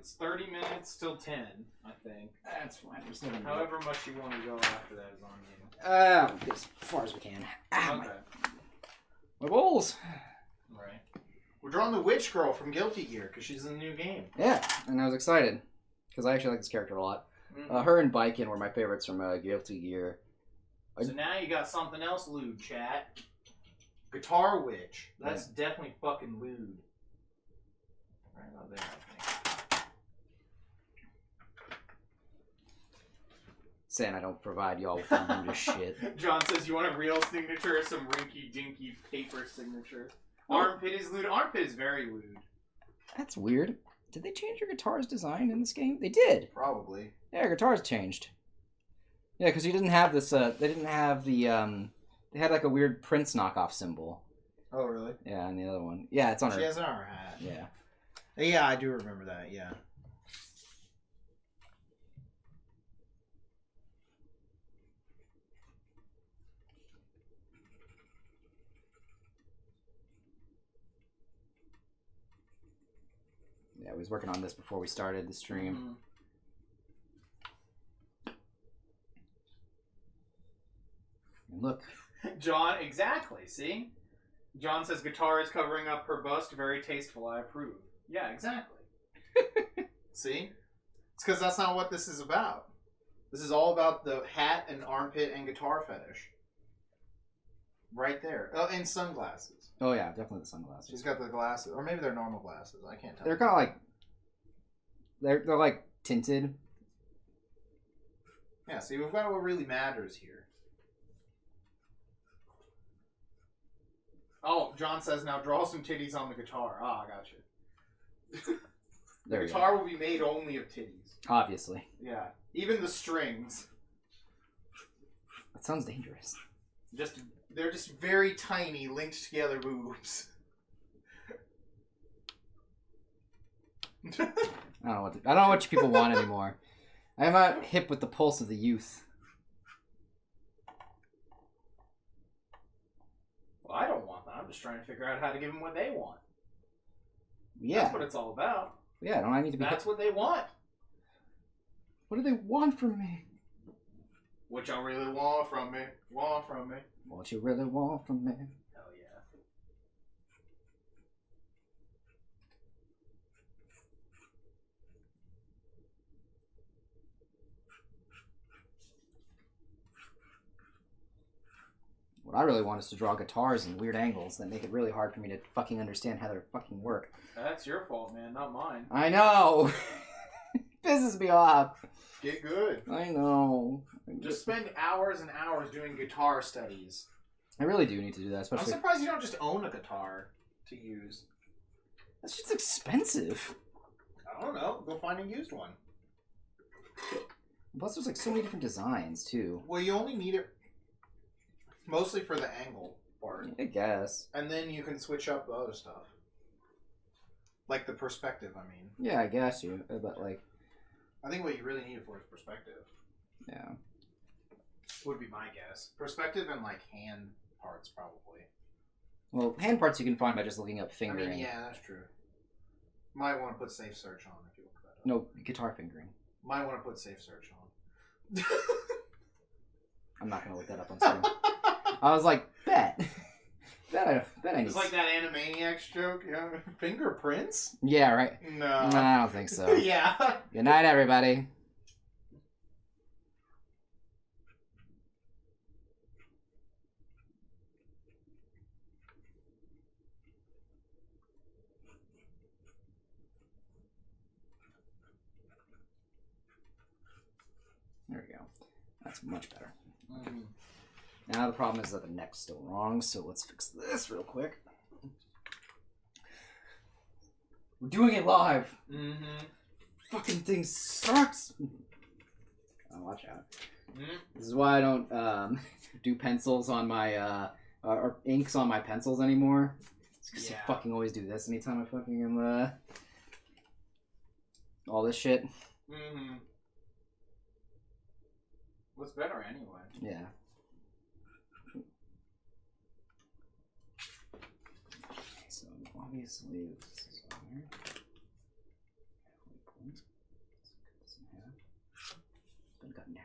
It's 30 minutes till 10, I think. That's fine. There's nothing. However much you want to go after that is on you. As far as we can. Okay. My balls. Right. We're drawing the witch girl from Guilty Gear because she's in the new game. Yeah, and I was excited because I actually like this character a lot. Her and Biken were my favorites from Guilty Gear. So now you got something else lewd, chat. Guitar Witch. That's definitely fucking lewd. Right about there, I think. Saying I don't provide y'all with lewd shit. John says you want a real signature or some rinky-dinky paper signature. Armpit is lewd. Armpit is very lewd. That's weird. Did they change your guitar's design in this game? They did. Probably. Yeah, your guitar's changed. Yeah, because you didn't have this, they didn't have the, they had like a weird Prince knockoff symbol. Oh, really? Yeah, and the other one. Yeah, it's on her. She has an armor hat. Yeah. Yeah, I do remember that, yeah. Yeah, we was working on this before we started the stream. And look. John, exactly, see? John says guitar is covering up her bust. Very tasteful, I approve. Yeah, exactly. See? It's because that's not what this is about. This is all about the hat and armpit and guitar fetish. Right there. Oh, and sunglasses. Oh, yeah, definitely the sunglasses. She's got the glasses. Or maybe they're normal glasses. I can't tell. They're kind of like... They're like tinted. Yeah, see, we've got what really matters here. Oh, John says now draw some titties on the guitar. Ah, I got you. The guitar will be made only of titties. Obviously. Yeah. Even the strings. That sounds dangerous. They're just very tiny, linked together boobs. I don't know what you people want anymore. I'm not hip with the pulse of the youth. Well, I don't want that. I'm just trying to figure out how to give them what they want. Yeah. That's what it's all about. Yeah, don't I need to be... That's what they want. What do they want from me? What y'all really want from me? Want from me? What you really want from me? Hell yeah. What I really want is to draw guitars in weird angles that make it really hard for me to fucking understand how they fucking work. That's your fault, man, not mine. I know! Pisses me off. Get good. I know. Just spend hours and hours doing guitar studies. I really do need to do that, especially... I'm surprised you don't just own a guitar to use. That's just expensive. I don't know. Go find a used one. Plus, there's like so many different designs, too. Well, you only need it mostly for the angle part. I guess. And then you can switch up the other stuff. Like the perspective, I mean. Yeah, I guess you. But, like... I think what you really need it for is perspective. Yeah. Would be my guess. Perspective and, like, hand parts, probably. Well, hand parts you can find by just looking up fingering. I mean, yeah, that's true. Might want to put safe search on if you look that up. No, guitar fingering. Might want to put safe search on. I'm not going to look that up on stream. I was like, bet I need... It's like that Animaniacs joke, yeah. Fingerprints? Yeah, right. No. I don't think so. Yeah. Good night, everybody. There we go. That's much better. Mm-hmm. Now the problem is that the neck's still wrong, so let's fix this real quick. We're doing it live. Mm-hmm. Fucking thing sucks. Oh, watch out. Mm-hmm. This is why I don't do pencils on my or inks on my pencils anymore. It's because I fucking always do this anytime I fucking am all this shit. Mm-hmm. What's better anyway? Yeah. So obviously this is on there. It's been cut in half.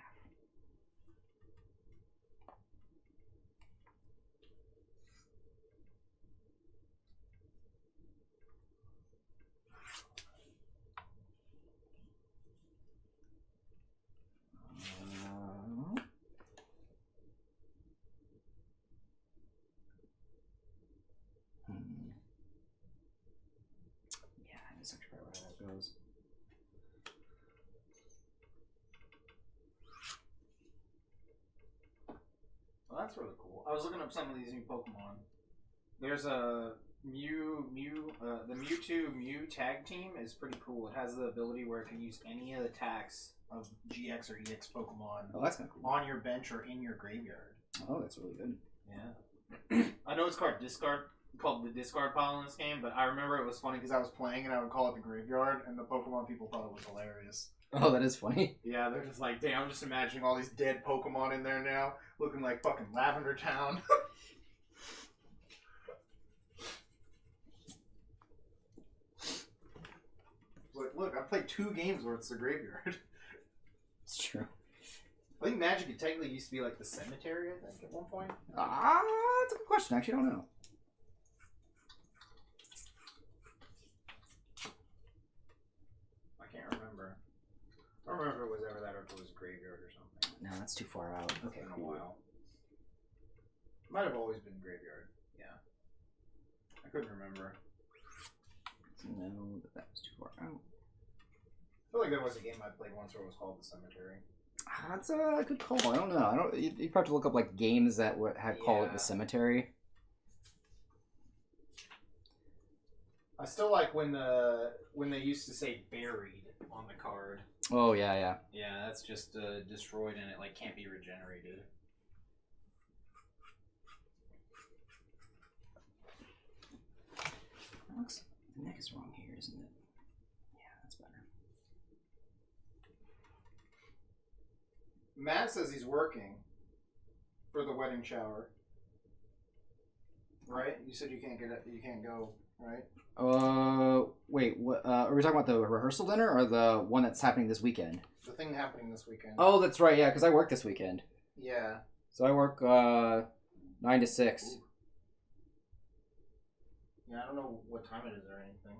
Yeah, that's actually probably where that goes. Well, that's really cool. I was looking up some of these new Pokemon. There's a the Mewtwo Mew tag team is pretty cool. It has the ability where it can use any of the attacks of GX or EX Pokemon Oh, that's kind of cool. on your bench or in your graveyard. Oh, that's really good. Yeah. I know it's called the discard pile in this game, but I remember it was funny because I was playing and I would call it the graveyard, and the Pokemon people thought it was hilarious. Oh, that is funny. Yeah, they're just like, damn, I'm just imagining all these dead Pokemon in there now, looking like fucking Lavender Town. Like, look, I played 2 games where it's the graveyard. It's true. I think Magic technically used to be like the cemetery, I think, at one point. That's a good question. I actually don't know. I can't remember. I don't remember if it was ever that or if it was a graveyard or something. No, that's too far out. Okay, in a while. Might have always been graveyard. Yeah. I couldn't remember. No, that was too far out. I feel like there was a game I played once where it was called The Cemetery. That's a good call. I don't know. You'd probably have to look up like games that call it the cemetery. I still like when they used to say buried on the card. Oh yeah. Yeah, that's just destroyed and it like can't be regenerated. The neck is wrong here, isn't it? Yeah, that's better. Matt says he's working for the wedding shower. Right? You said you can't go, right? Wait, what, are we talking about the rehearsal dinner or the one that's happening this weekend? The thing happening this weekend. Oh, that's right, yeah, because I work this weekend. Yeah. So I work, 9 to 6. Ooh. Yeah, I don't know what time it is or anything.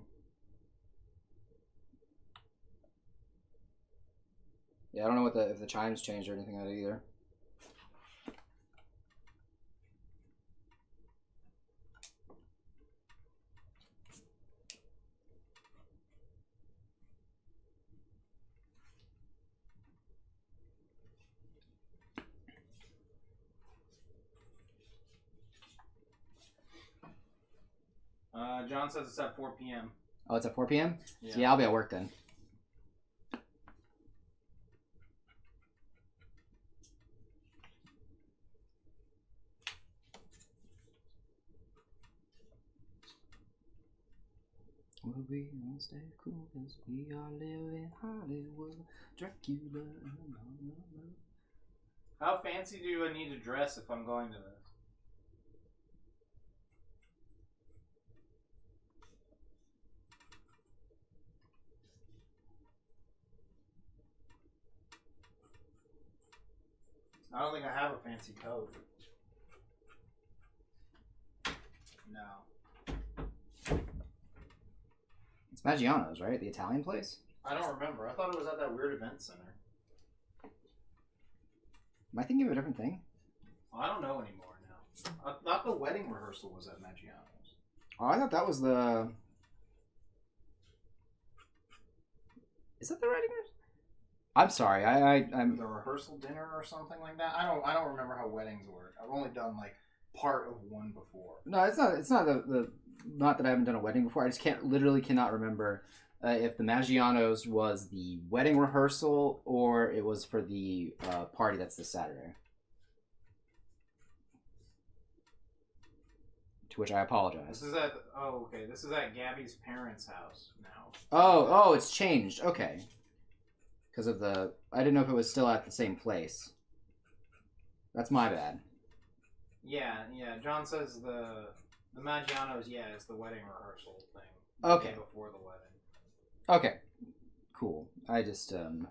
Yeah, I don't know if the chimes changed or anything like that either. John says it's at 4 p.m. Oh, it's at 4 p.m.? Yeah. So yeah, I'll be at work then. Will we all stay cool as we are living Hollywood, Dracula. How fancy do I need to dress if I'm going to this? I don't think I have a fancy coat. No. It's Maggiano's, right? The Italian place? I don't remember. I thought it was at that weird event center. Am I thinking of a different thing? I don't know anymore now. I thought the wedding rehearsal was at Maggiano's. Oh, I thought that was the... Is that the wedding rehearsal? I'm sorry, I'm... The rehearsal dinner or something like that? I don't remember how weddings work. I've only done like part of one before. No, it's not the not that I haven't done a wedding before. I just literally cannot remember if the Maggiano's was the wedding rehearsal or it was for the party that's this Saturday. To which I apologize. This is at This is at Gabby's parents' house now. Oh, it's changed. Okay. Because of I didn't know if it was still at the same place. That's my bad. Yeah. John says the Maggiano's, is the wedding rehearsal thing. Okay. The day before the wedding. Okay. cool. I just The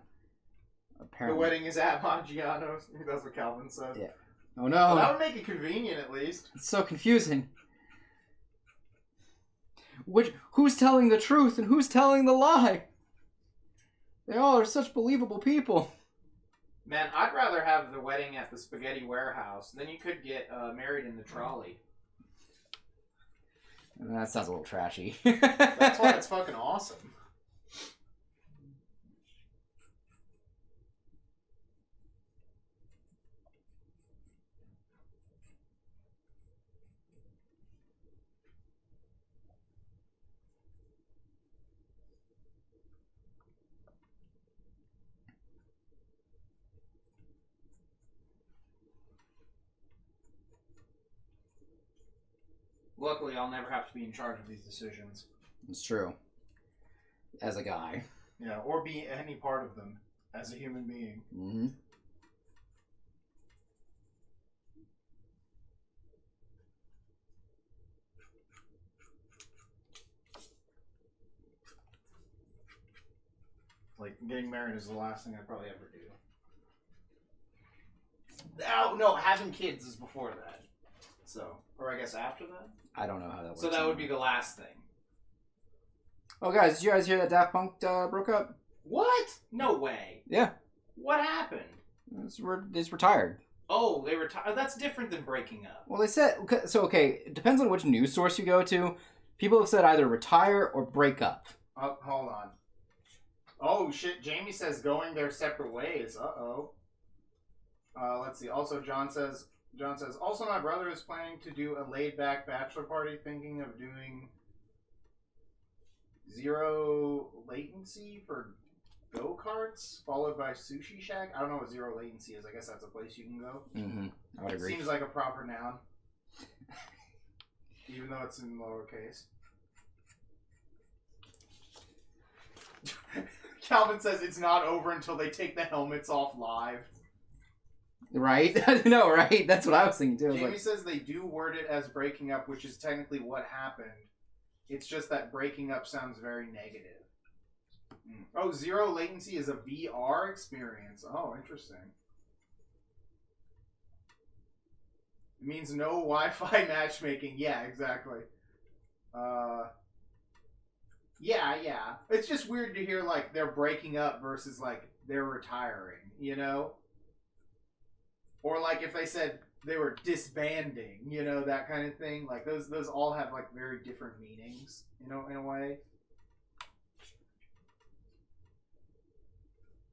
apparently wedding is at Maggiano's. That's what Calvin said. Yeah. Oh Well, no! that would make it convenient, at least. It's so confusing. Who's telling the truth and who's telling the lie? They all are such believable people. Man, I'd rather have the wedding at the spaghetti warehouse. Then you could get married in the trolley. That sounds a little trashy. That's why it's fucking awesome. Luckily, I'll never have to be in charge of these decisions. It's true. As a guy. Yeah, or be any part of them as a human being. Mm-hmm. Like, getting married is the last thing I'd probably ever do. Oh, no, having kids is before that. So, or I guess after that? I don't know how that works. So that would be the last thing. Oh, guys, did you guys hear that Daft Punk broke up? What? No way. Yeah. What happened? He's retired. Oh, they retired. That's different than breaking up. Well, they said... So, okay, it depends on which news source you go to. People have said either retire or break up. Oh, hold on. Oh, shit. Jamie says going their separate ways. Uh-oh. Let's see. Also, John says, also my brother is planning to do a laid-back bachelor party, thinking of doing zero latency for go-karts, followed by Sushi Shack. I don't know what zero latency is. I guess that's a place you can go. Mm-hmm. I would agree. Seems like a proper noun. Even though it's in lowercase. Calvin says it's not over until they take the helmets off live. Right? I know, right? That's what I was thinking too. Jamie says they do word it as breaking up, which is technically what happened. It's just that breaking up sounds very negative. Oh, zero latency is a VR experience. Oh, interesting. It means no Wi-Fi matchmaking. Yeah, exactly. Yeah. It's just weird to hear, like, they're breaking up versus, like, they're retiring, you know? Or, like, if they said they were disbanding, you know, that kind of thing. Like, those all have, like, very different meanings, you know, in a way.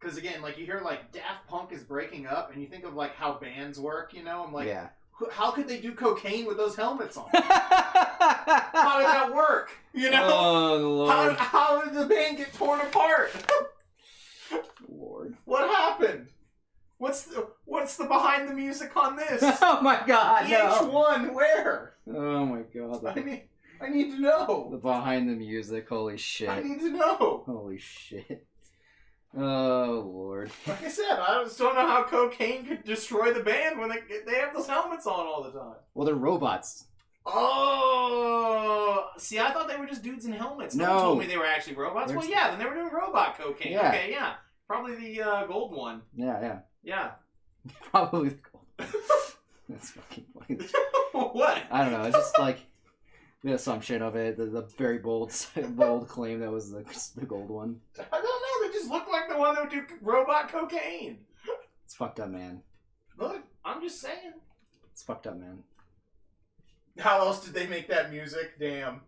Because, again, like, you hear, like, Daft Punk is breaking up, and you think of, like, how bands work, you know? I'm like, yeah. How could they do cocaine with those helmets on? How did that work? You know? Oh, Lord. How did the band get torn apart? Lord. What happened? What's the behind the music on this? Oh my God! VH1, No. where? Oh my God! I need to know. The behind the music. Holy shit! I need to know. Holy shit! Oh Lord! Like I said, I just don't know how cocaine could destroy the band when they have those helmets on all the time. Well, they're robots. Oh, see, I thought they were just dudes in helmets. No one told me they were actually robots. Well, yeah, then they were doing robot cocaine. Yeah. Okay, yeah, probably the gold one. Yeah. Yeah. Probably the gold. That's fucking funny. What? I don't know. It's just like the assumption of it, the very bold claim that was the gold one. I don't know. They just look like the one that would do robot cocaine. It's fucked up, man. Look, I'm just saying. It's fucked up, man. How else did they make that music? Damn.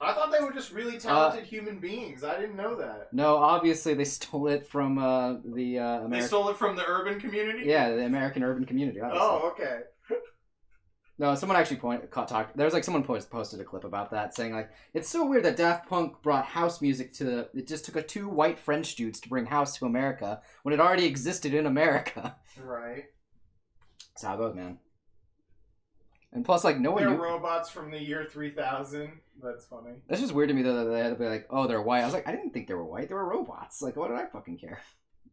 I thought they were just really talented human beings. I didn't know that. No, obviously they stole it from the American... They stole it from the urban community? Yeah, the American urban community, obviously. Oh, okay. No, someone actually there was like someone posted a clip about that, saying like, it's so weird that Daft Punk brought house music it just took two white French dudes to bring house to America when it already existed in America. Right. That's how it goes, man. And plus, like, no one They're knew... robots from the year 3000. That's funny. That's just weird to me, though, that they had to be like, oh, they're white. I was like, I didn't think they were white. They were robots. Like, what did I fucking care?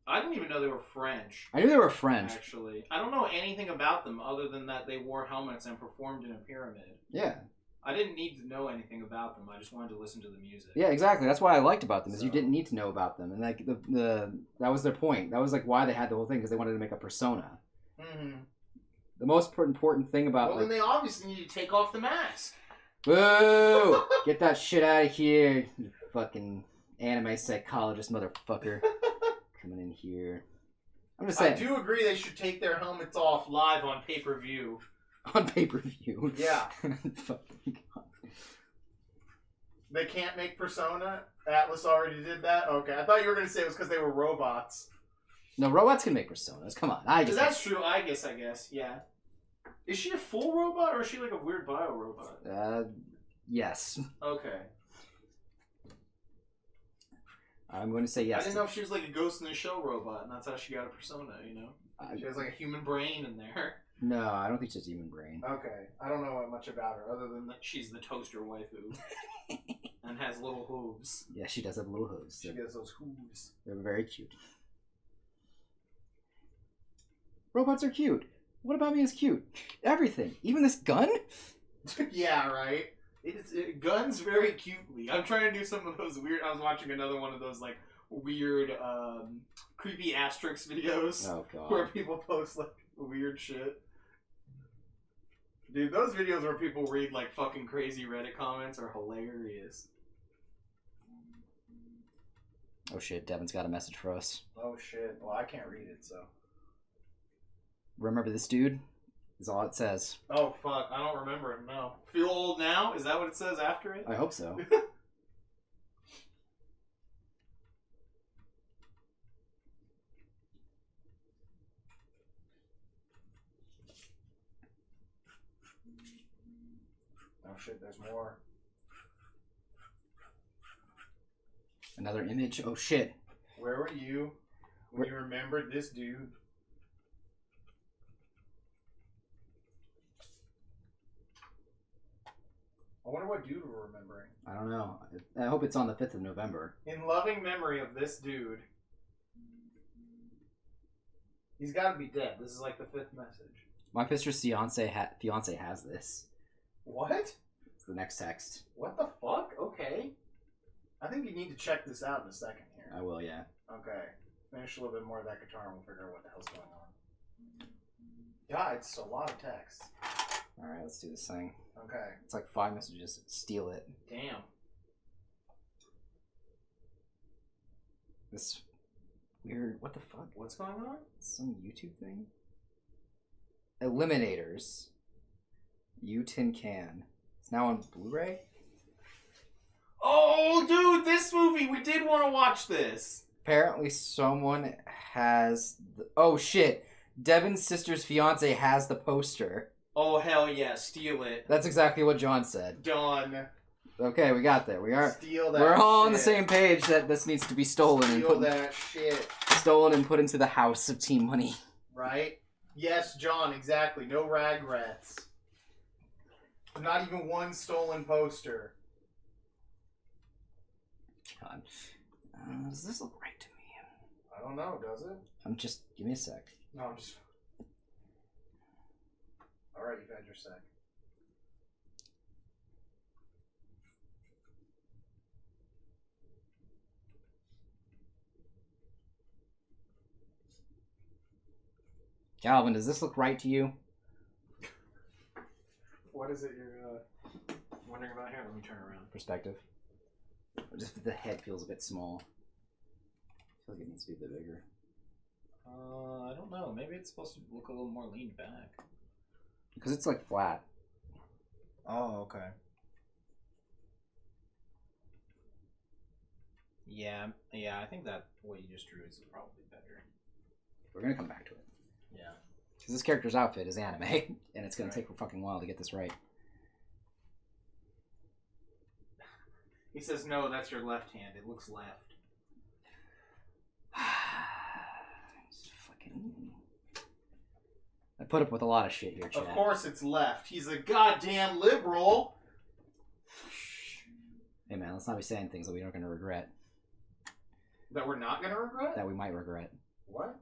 I didn't even know they were French. I knew they were French. Actually. I don't know anything about them other than that they wore helmets and performed in a pyramid. Yeah. I didn't need to know anything about them. I just wanted to listen to the music. Yeah, exactly. That's what I liked about them is So- you didn't need to know about them, and like the that was their point. That was like why they had the whole thing because they wanted to make a persona. Mm-hmm. The most important thing about Well, then they obviously need to take off the mask. boo, get that shit out of here, you fucking anime psychologist motherfucker, coming in here. I'm just saying. I do agree they should take their helmets off live on pay-per-view. On pay-per-view. Yeah. Fucking God. They can't make Persona? Atlas already did that? Okay. I thought you were going to say it was because they were robots. No, robots can make personas. Come on, I just. That's true, I guess. Yeah. Is she a full robot or is she like a weird bio-robot? Yes. Okay. I'm going to say yes. I didn't know if she was like a Ghost in the Shell robot and that's how she got a persona, you know? She has like a human brain in there. No, I don't think she's human brain. Okay. I don't know much about her other than that she's the toaster waifu. And has little hooves. Yeah, she does have little hooves. She has those hooves. They're very cute. Robots are cute. What about me is cute? Everything. Even this gun? Yeah, right? It guns very cutely. I'm trying to do some of those weird... I was watching another one of those, like, weird, creepy Asterix videos. Oh, God. Where people post, like, weird shit. Dude, those videos where people read, like, fucking crazy Reddit comments are hilarious. Oh, shit. Devin's got a message for us. Oh, shit. Well, I can't read it, so... Remember this dude? Is all it says. Oh, fuck. I don't remember it, no. Feel old now? Is that what it says after it? I hope so. Oh, shit. There's more. Another image. Oh, shit. Where were you when you remembered this dude? I wonder what dude we're remembering. I don't know. I hope it's on the 5th of November. In loving memory of this dude. He's got to be dead. This is like the 5th message. My sister's fiance has this. What? It's the next text. What the fuck? Okay. I think you need to check this out in a second here. I will, yeah. Okay. Finish a little bit more of that guitar and we'll figure out what the hell's going on. Yeah, it's a lot of text. Alright, let's do this thing. Okay. It's like 5 messages. Steal it. Damn. This weird... What the fuck? What's going on? Some YouTube thing? Eliminators. U-Tin Can. It's now on Blu-ray? Oh, dude, this movie! We did want to watch this! Apparently someone has... Oh, shit. Devin's sister's fiance has the poster. Oh, hell yeah, steal it. That's exactly what John said. Done. Okay, we got there. We are. Steal that We're all shit. on the same page that this needs to be stolen Steal and that shit. stolen and put into the house of Team Money. Right? Yes, John, exactly. No regrets. Not even one stolen poster. God. Does this look right to me? I don't know, does it? Give me a sec. No, I'm just... Alright, you've had your sec. Calvin, does this look right to you? What is it you're wondering about here? Let me turn around. Perspective. Just the head feels a bit small. I feel like it needs to be a bit bigger. I don't know. Maybe it's supposed to look a little more leaned back. Because it's like flat. Oh, okay. Yeah, I think that what you just drew is probably better. We're gonna come back to it. Yeah. Because this character's outfit is anime, and it's gonna take a fucking while to get this right. He says, no, that's your left hand. It looks left. Fucking... I put up with a lot of shit here, Chad. Of course it's left. He's a goddamn liberal. Hey man, let's not be saying things that we are gonna regret. That we're not gonna regret? That we might regret. What?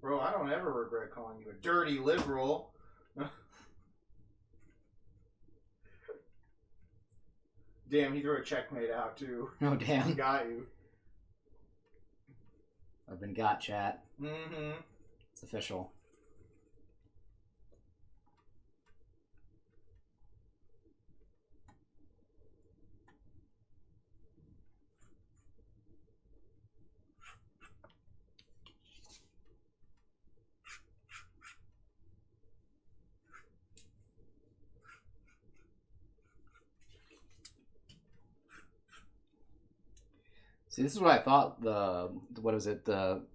Bro, I don't ever regret calling you a dirty liberal. Damn, he threw a checkmate out too. Oh, He damn. got you. I've been got, chat. Mm-hmm. It's official. See, this is what I thought the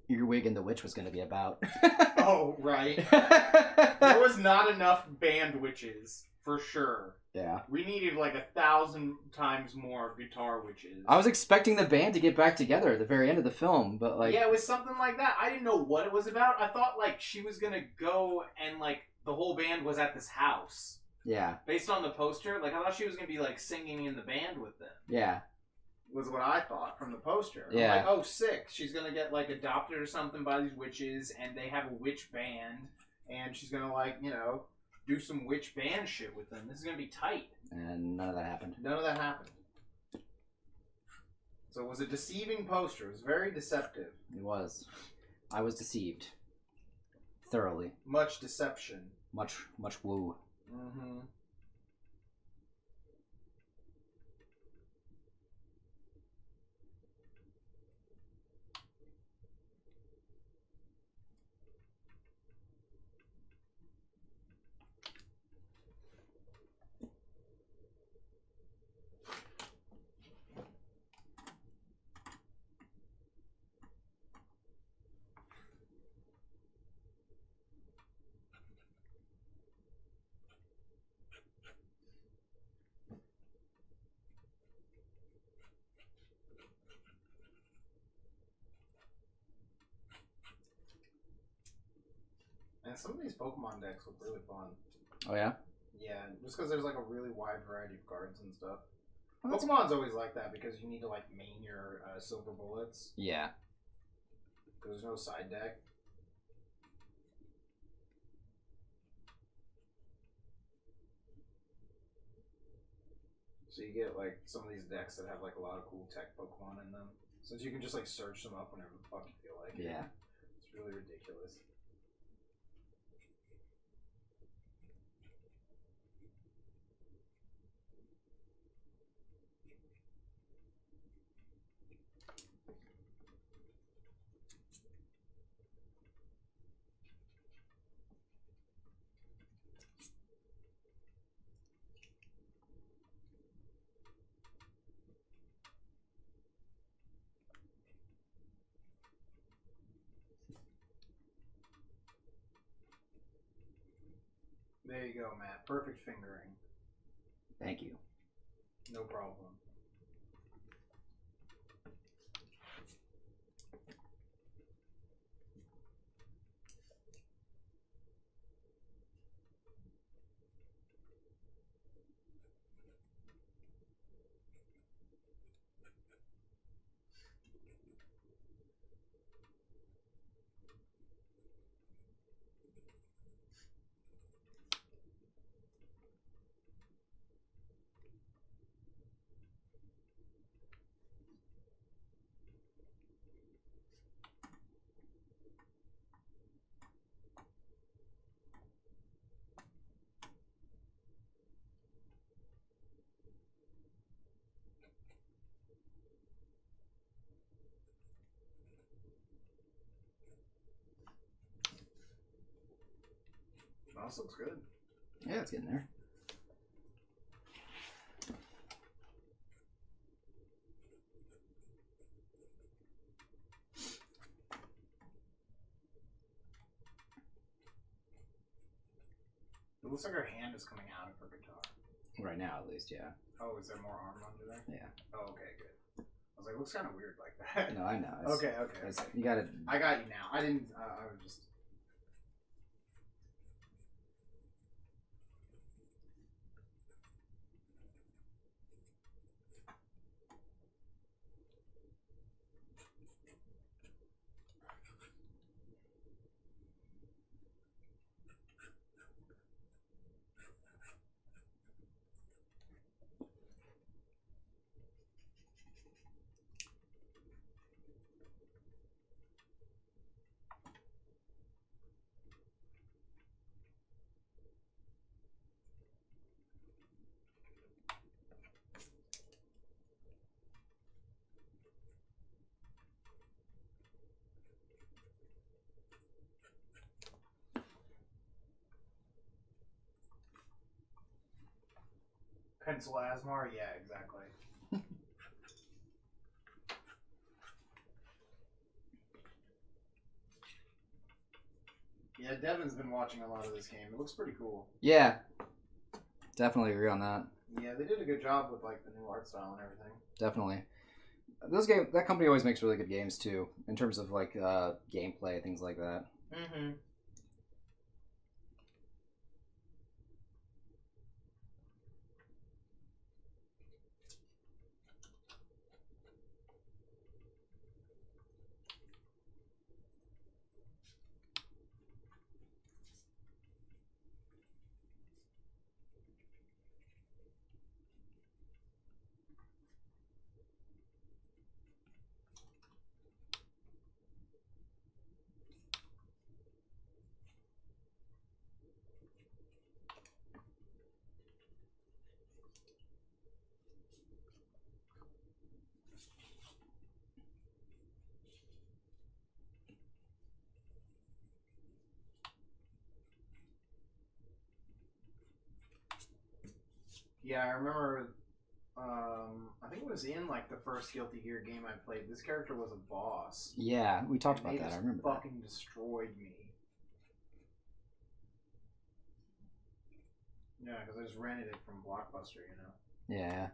earwig and the witch was going to be about. Oh, right. There was not enough band witches, for sure. Yeah. We needed like 1,000 times more guitar witches. I was expecting the band to get back together at the very end of the film, but like... Yeah, it was something like that. I didn't know what it was about. I thought like she was going to go and like the whole band was at this house. Yeah. Based on the poster, like I thought she was going to be like singing in the band with them. Yeah. Was what I thought from the poster. Yeah. I'm like, oh, sick. She's going to get, like, adopted or something by these witches, and they have a witch band, and she's going to, like, you know, do some witch band shit with them. This is going to be tight. And none of that happened. None of that happened. So it was a deceiving poster. It was very deceptive. It was. I was deceived. Thoroughly. Much deception. Much woo. Mm-hmm. And some of these Pokemon decks look really fun. Oh, yeah? Yeah, just because there's like a really wide variety of cards and stuff. Oh, that's Pokemon's always like that because you need to like main your silver bullets. Yeah. There's no side deck. So you get like some of these decks that have like a lot of cool tech Pokemon in them. So you can just like search them up whenever the fuck you feel like it. Yeah. It's really ridiculous. There you go, Matt. Perfect fingering. Thank you. No problem. Mouse looks good. Yeah, it's getting there. It looks like her hand is coming out of her guitar. Right now, at least, yeah. Oh, is there more arm under there? Yeah. Oh, okay, good. I was like, it looks kind of weird like that. No, I know. Okay. You gotta... I got you now. I didn't. I was just. Pencil Asmar? Yeah, exactly. Yeah, Devin's been watching a lot of this game. It looks pretty cool. Yeah. Definitely agree on that. Yeah, they did a good job with like the new art style and everything. Definitely. That company always makes really good games too, in terms of like gameplay, things like that. Mm-hmm. Yeah, I remember. I think it was in like the first Guilty Gear game I played. This character was a boss. Yeah, we talked about They that. just I remember fucking destroyed me. Yeah, because I just rented it from Blockbuster, you know. that. Yeah.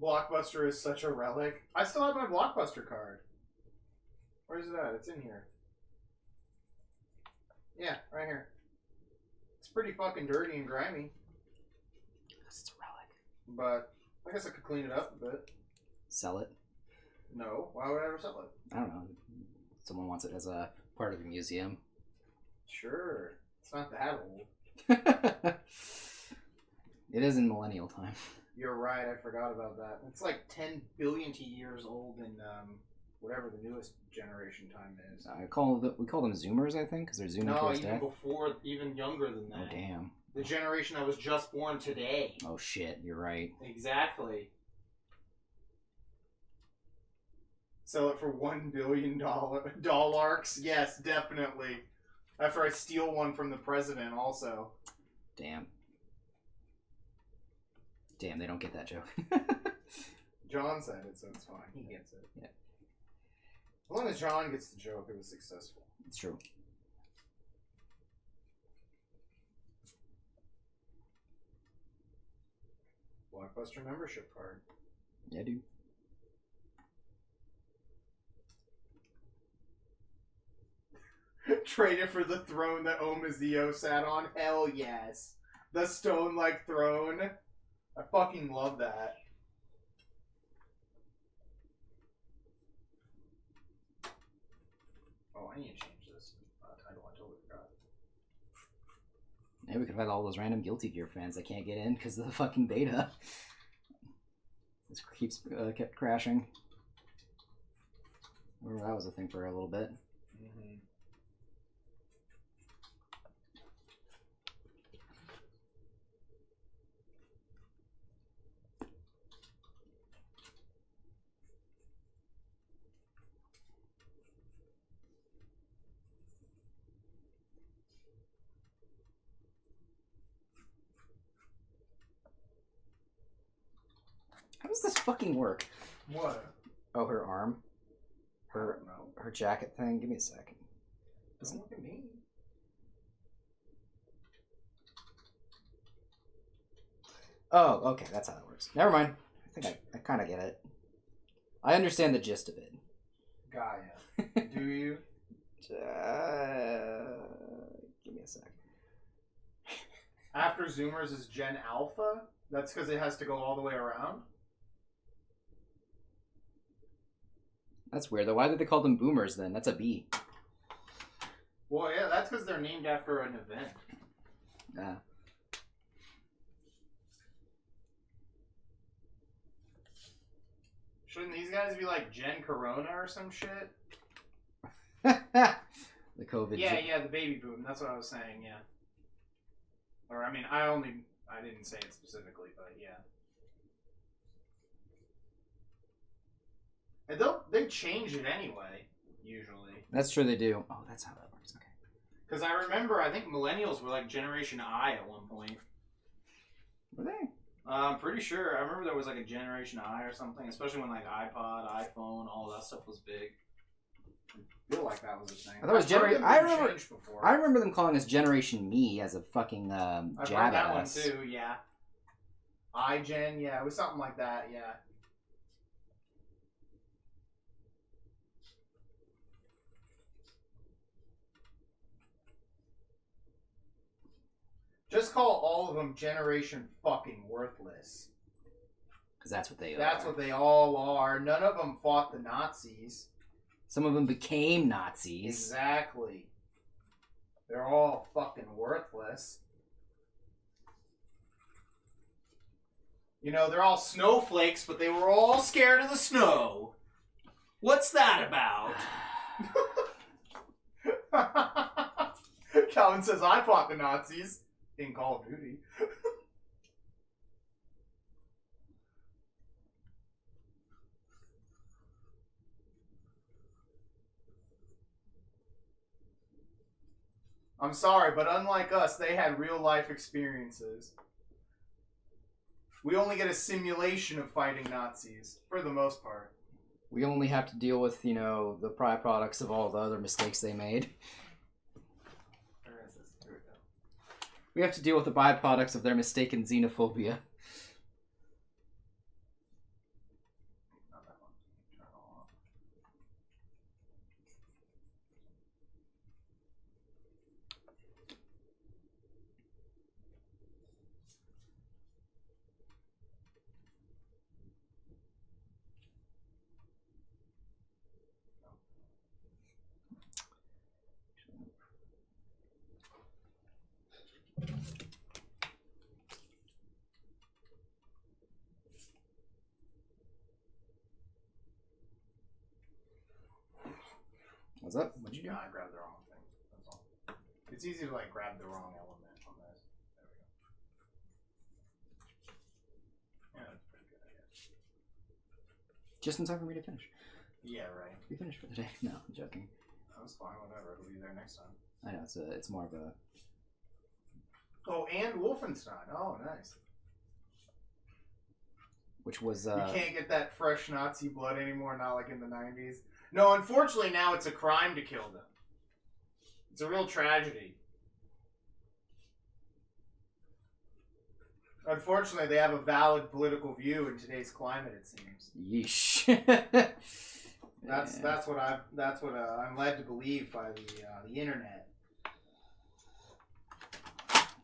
Blockbuster is such a relic. I still have my Blockbuster card. Where's it at? It's in here. Yeah, right here. It's pretty fucking dirty and grimy. It's a relic. But I guess I could clean it up a bit. Sell it? No. Why would I ever sell it? I don't know. Someone wants it as a part of the museum. Sure. It's not that old. It is in millennial time. You're right, I forgot about that. It's like 10 billion years old in whatever the newest generation time is. We call them Zoomers, I think, because they're zooming No, towards even death. before, even younger than that. Oh, damn. The generation that was just born today. Oh, shit, you're right. Exactly. Sell it for $1 billion. Dollars? Yes, definitely. After I steal one from the president, also. Damn. Damn, they don't get that joke. John said it, so it's fine. He gets it. Yeah. As long as John gets the joke, it was successful. It's true. Blockbuster membership card. Yeah, dude. Trade it for the throne that Omazeo sat on? Hell yes. The stone-like throne. I fucking love that. Oh, I need to change this title. I totally forgot. Maybe we could have had all those random Guilty Gear fans that can't get in because of the fucking beta. This kept crashing. Remember that was a thing for a little bit. Mm-hmm. How does this fucking work? What? Oh, her arm? Her jacket thing? Give me a second. Don't look at me. Oh, okay, that's how that works. Never mind. I think I kind of get it. I understand the gist of it. Gaia. Do you? Give me a sec. After Zoomers is Gen Alpha? That's because it has to go all the way around? That's weird, though. Why did they call them boomers, then? That's a B. Well, yeah, that's because they're named after an event. Yeah. Shouldn't these guys be like Gen Corona or some shit? The COVID. Yeah, the baby boom. That's what I was saying. Yeah. Or I mean, I didn't say it specifically, but yeah. And they change it anyway, usually. That's true, they do. Oh, that's how that works. Okay. Because I remember, I think millennials were like Generation I at one point. Were they? I'm pretty sure. I remember there was like a Generation I or something, especially when like iPod, iPhone, all that stuff was big. I feel like that was a thing. I thought it was Generation. I remember them calling us Generation Me as a fucking I've jab heard that at one us. too. Yeah. iGen. Yeah, it was something like that. Yeah. Just call all of them Generation fucking worthless. Because that's what they are. That's what they all are. None of them fought the Nazis. Some of them became Nazis. Exactly. They're all fucking worthless. You know, they're all snowflakes, but they were all scared of the snow. What's that about? Calvin says, I fought the Nazis in Call of Duty. I'm sorry, but unlike us, they had real life experiences. We only get a simulation of fighting Nazis, for the most part. We only have to deal with, you know, the byproducts of all the other mistakes they made. Where is this? Here we go. We have to deal with the byproducts of their mistaken xenophobia. Not that one. Turn it all off. What's up? What'd you do? No, I grabbed the wrong thing. That's all. It's easy to like grab the wrong element on this. There we go. Yeah, that's pretty good, I guess. Just in time for me to finish. Yeah, right. We finished for the day. No, I'm joking. That was fine, whatever. It'll be there next time. I know, it's more of a... Oh, and Wolfenstein. Oh, nice. Which was... You can't get that fresh Nazi blood anymore, not like in the 90s. No, unfortunately now it's a crime to kill them. It's a real tragedy. Unfortunately, they have a valid political view in today's climate, it seems. Yeesh. That's what I'm led to believe by the internet.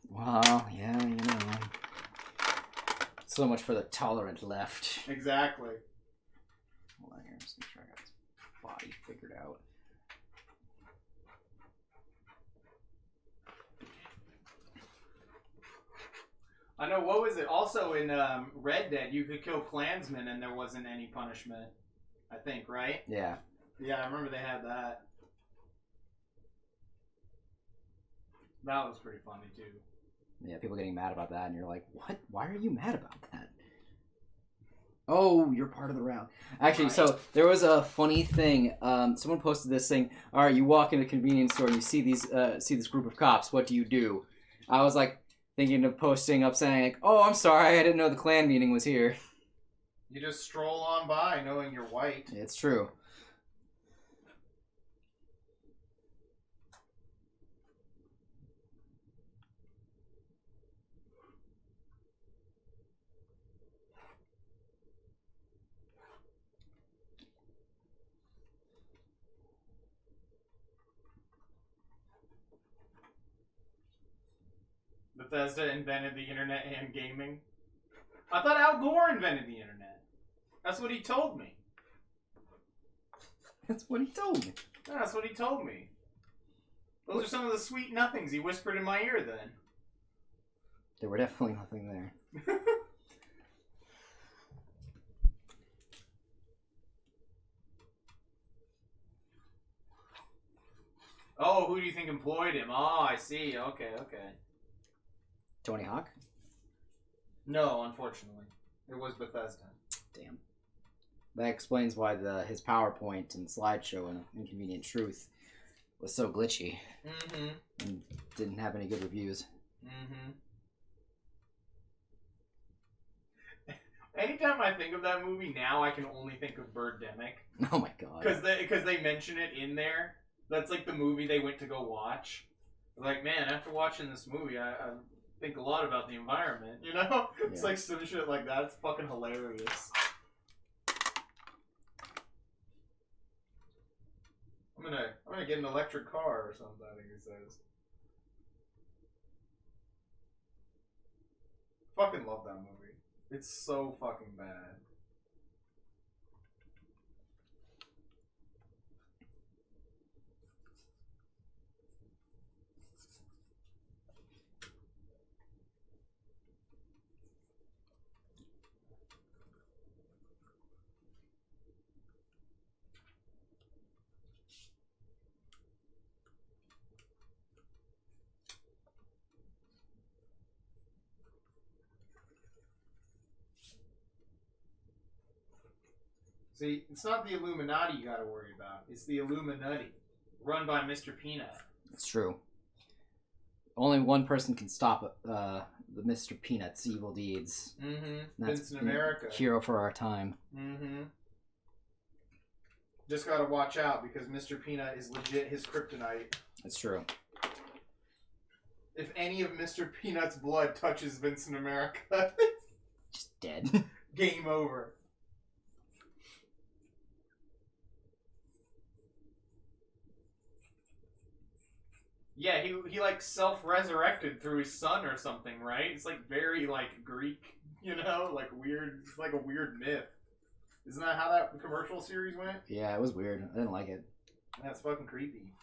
Well, yeah, you know. So much for the tolerant left. Exactly. Hold on here, just make sure I got his body figured out. I know, what was it? Also in Red Dead, you could kill Klansmen and there wasn't any punishment. I think, right? Yeah. Yeah, I remember they had that. That was pretty funny, too. Yeah, people getting mad about that, and you're like, what? Why are you mad about that? Oh, you're part of the round. Actually, so there was a funny thing. Someone posted this saying, all right, you walk in a convenience store and you see this group of cops. What do? I was like thinking of posting up saying, like, oh, I'm sorry, I didn't know the Klan meeting was here. You just stroll on by knowing you're white. It's true. Bethesda invented the internet and gaming. I thought Al Gore invented the internet. That's what he told me. That's what he told me. Yeah, that's what he told me. Those are some of the sweet nothings he whispered in my ear then. There were definitely nothing there. Oh, who do you think employed him? Oh, I see. Okay. Tony Hawk? No, unfortunately. It was Bethesda. Damn. That explains why his PowerPoint and slideshow in Inconvenient Truth was so glitchy. Mm-hmm. And didn't have any good reviews. Mm-hmm. Anytime I think of that movie now, I can only think of Birdemic. Oh my god. Because they mention it in there. That's like the movie they went to go watch. Like, man, after watching this movie, I think a lot about the environment, you know? It's like some shit like that. It's fucking hilarious. I'm gonna get an electric car or something, I think it says. Fucking love that movie. It's so fucking bad. See, it's not the Illuminati you gotta worry about. It's the Illuminati. Run by Mr. Peanut. It's true. Only one person can stop the Mr. Peanut's evil deeds. Mm-hmm. That's Vincent America. Hero for our time. Mm-hmm. Just gotta watch out because Mr. Peanut is legit his kryptonite. That's true. If any of Mr. Peanut's blood touches Vincent America, just dead. Game over. Yeah, he like self-resurrected through his son or something, right? It's like very like Greek, you know, like weird. It's like a weird myth. Isn't that how that commercial series went? Yeah, it was weird. I didn't like it. That's fucking creepy.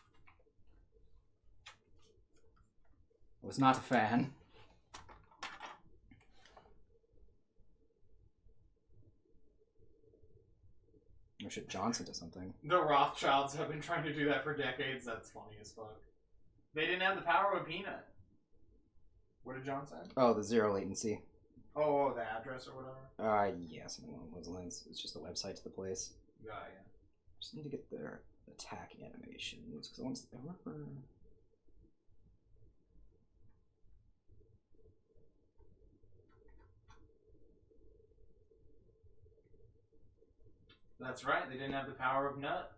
I was not a fan. Or should Johnson do something? The Rothschilds have been trying to do that for decades. That's funny as fuck. They didn't have the power of a peanut. What did John say? Oh, the zero latency. Oh, the address or whatever? Yeah, something along those lines. It's just a website to the place. Yeah. Just need to get their attack animations, because I remember... That's right, they didn't have the power of nut.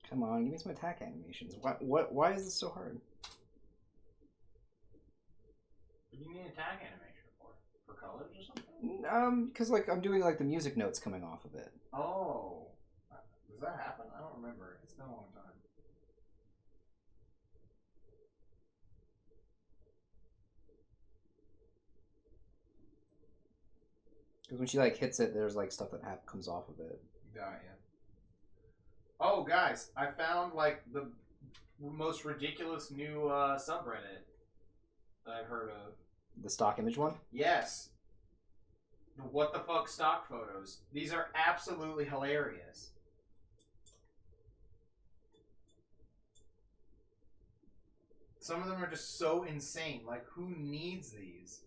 Come on, give me some attack animations. Why is this so hard? What do you need attack animation for? For colors or something? Because like I'm doing like the music notes coming off of it. Oh. Does that happen? I don't remember. It's been a long time. Because when she like hits it, there's like stuff that comes off of it. Yeah. Oh, guys, I found like the most ridiculous new subreddit that I've heard of. The stock image one? Yes. The what the fuck stock photos. These are absolutely hilarious. Some of them are just so insane. Like, who needs these?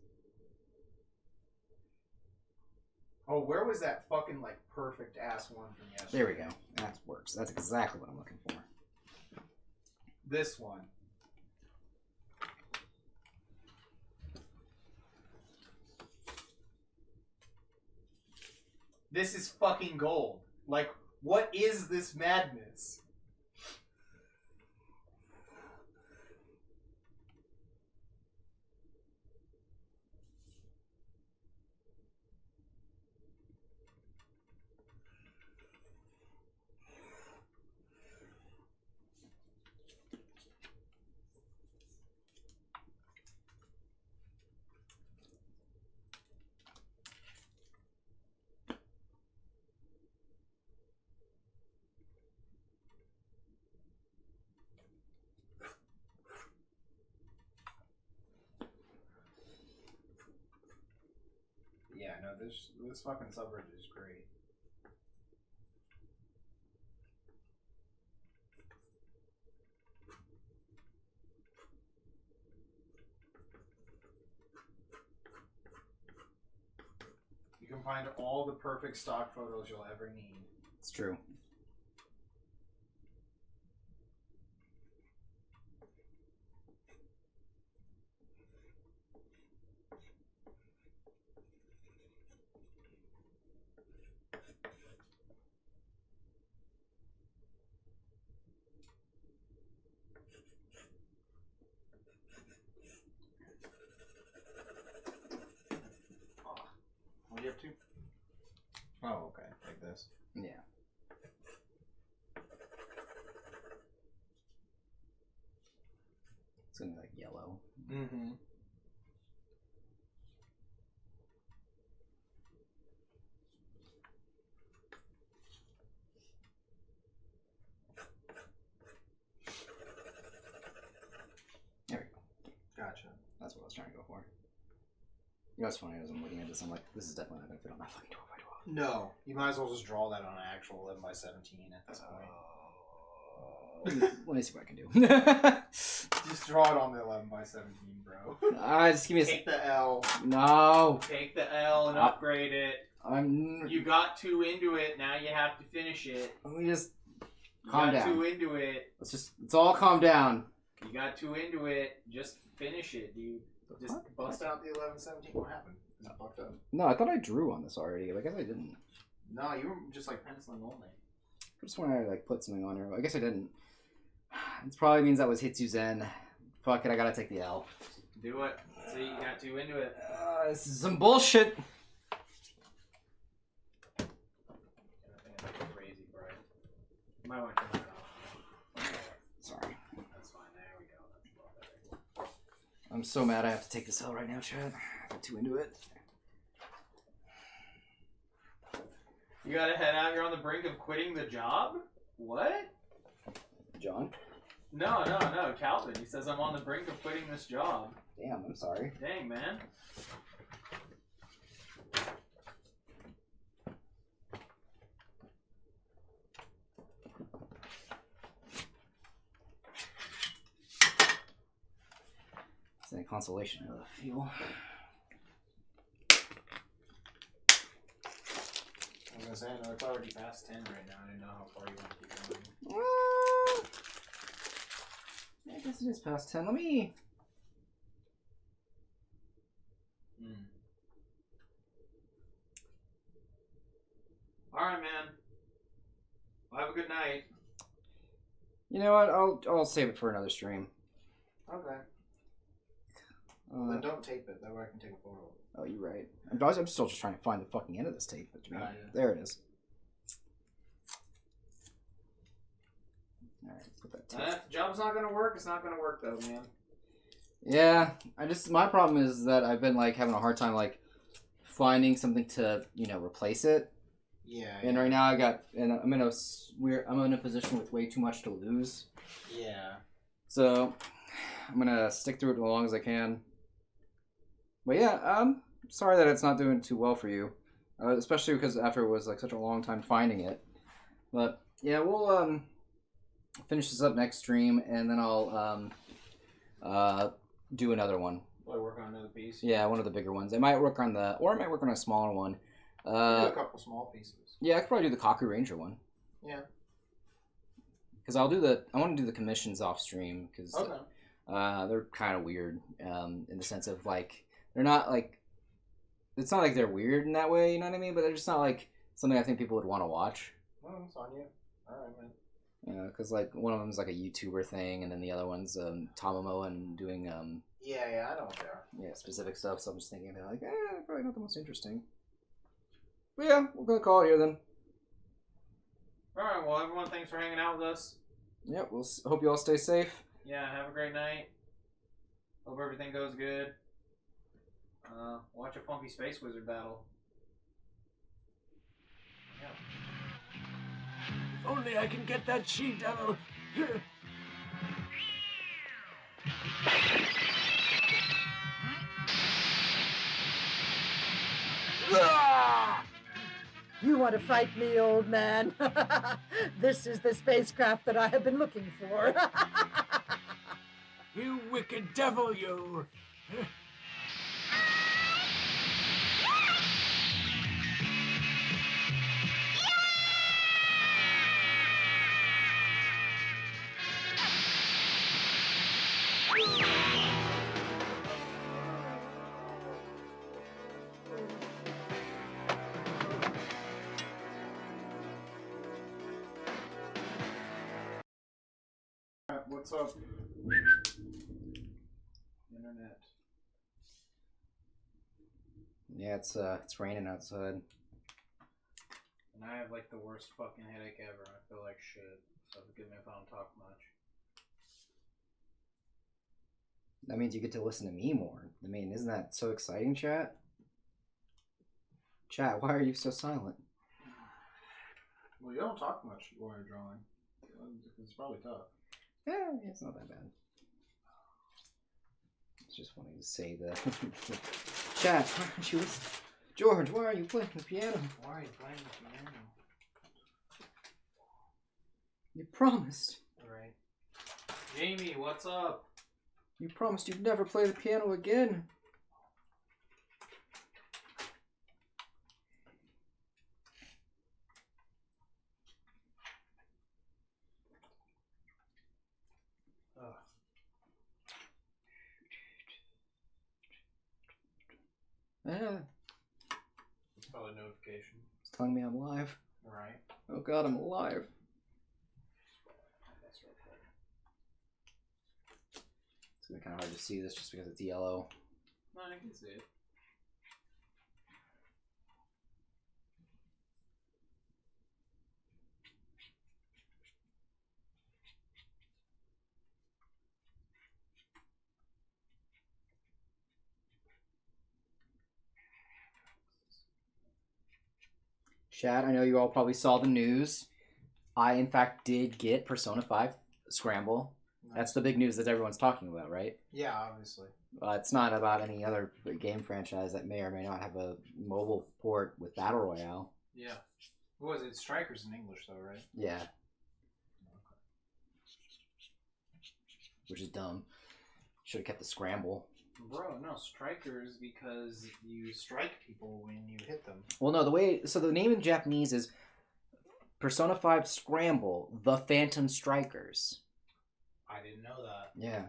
Oh, where was that fucking, like, perfect ass one from yesterday? There we go. That works. That's exactly what I'm looking for. This one. This is fucking gold. Like, what is this madness? this fucking subreddit is great. You can find all the perfect stock photos you'll ever need. It's true. What do you have to? Oh, okay. Like this. Yeah. It's gonna be like yellow. Mm-hmm. There we go. Gotcha. That's what I was trying to go for. You know what's funny? As I'm looking at this, I'm like, this is definitely not gonna fit on that fucking 12x12. No, you might as well just draw that on an actual 11x17 at this point. Let me see what I can do. Just draw it on the 11x17, bro. Just give me a Take the L. No. Take the L and upgrade it. I'm. You got 2 into it. Now you have to finish it. Let me just You calm got down. 2 into it. Let's all calm down. You got 2 into it. Just finish it, dude. Just bust out the 11-17. What happened? Is it fucked up? No, I thought I drew on this already. I guess I didn't. No, you were just like penciling only. I just want to like put something on here. I guess I didn't. It probably means that was Hitsuzen. Fuck it, I gotta take the L. Do it. See, you got 2 into it. This is some bullshit. I think that's crazy, Brian. You might want to turn that off. Sorry. That's fine. There we go. That's a lot better. I'm so mad I have to take this L right now, Chad. I got 2 into it. You gotta head out. You're on the brink of quitting the job? What? John? No, Calvin. He says I'm on the brink of quitting this job. Damn, I'm sorry. Dang, man. It's any consolation, I feel. I was gonna say, no, it's already past 10 right now. I didn't know how far you want to keep going. I guess it is past 10. Let me... Alright, man. Well, have a good night. You know what? I'll save it for another stream. Okay. Then don't tape it. That way I can take a photo. Oh, you're right. I'm still just trying to find the fucking end of this tape. But Yeah. There it is. Alright, put that tape. If the job's not gonna work, it's not gonna work though, man. Yeah, my problem is that I've been like having a hard time like finding something to, replace it. Yeah. And right now I'm in a position with way too much to lose. Yeah. So I'm gonna stick through it as long as I can. But yeah, I'm sorry that it's not doing too well for you, especially because after it was like such a long time finding it. But yeah, we'll finish this up next stream, and then I'll do another one. Will I work on another piece? Yeah, one of the bigger ones. I might work on a smaller one. Do a couple small pieces. Yeah, I could probably do the Kaku Ranger one. Yeah. Because I want to do the commissions off stream because they're kind of weird in the sense of like they're not like it's not like they're weird in that way, you know what I mean? But they're just not like something I think people would want to watch. Well, it's on you. All right, man. Yeah, because like one of them's like a YouTuber thing, and then the other one's Tamamo and doing Yeah, I know what they are. Yeah, specific stuff. So I'm just thinking like, probably not the most interesting. But yeah, we're gonna call it here then. All right. Well, everyone, thanks for hanging out with us. Yeah, hope you all stay safe. Yeah, have a great night. Hope everything goes good. Watch a funky space wizard battle. Yeah. If only I can get that she-devil. Ah! You want to fight me, old man? This is the spacecraft that I have been looking for. You wicked devil, you! What's up? Internet. Yeah, it's raining outside. And I have like the worst fucking headache ever. I feel like shit. So forgive me if I don't talk much. That means you get to listen to me more. I mean, isn't that so exciting, chat? Chat, why are you so silent? Well, you don't talk much while you're drawing. It's probably tough. Yeah, it's not that bad. It's just funny to say the chat. Why aren't you listening? George, why are you playing the piano? Why are you playing the piano? You promised. Alright. Jamie, what's up? You promised you'd never play the piano again. Yeah. It's probably a notification. It's telling me I'm live. Right. Oh god, I'm alive. That's real quick. It's gonna be kind of hard to see this just because it's yellow. No, I can see it. Chad, I know you all probably saw the news. I, in fact, did get Persona 5 Scramble. Nice. That's the big news that everyone's talking about, right? Yeah, obviously. It's not about any other game franchise that may or may not have a mobile port with Battle Royale. Yeah. What was it? Strikers in English, though, right? Yeah. Which is dumb. Should have kept the Scramble. Bro, no, strikers because you strike people when you hit them. Well, no, the name in Japanese is Persona 5 Scramble, The Phantom Strikers. I didn't know that. Yeah.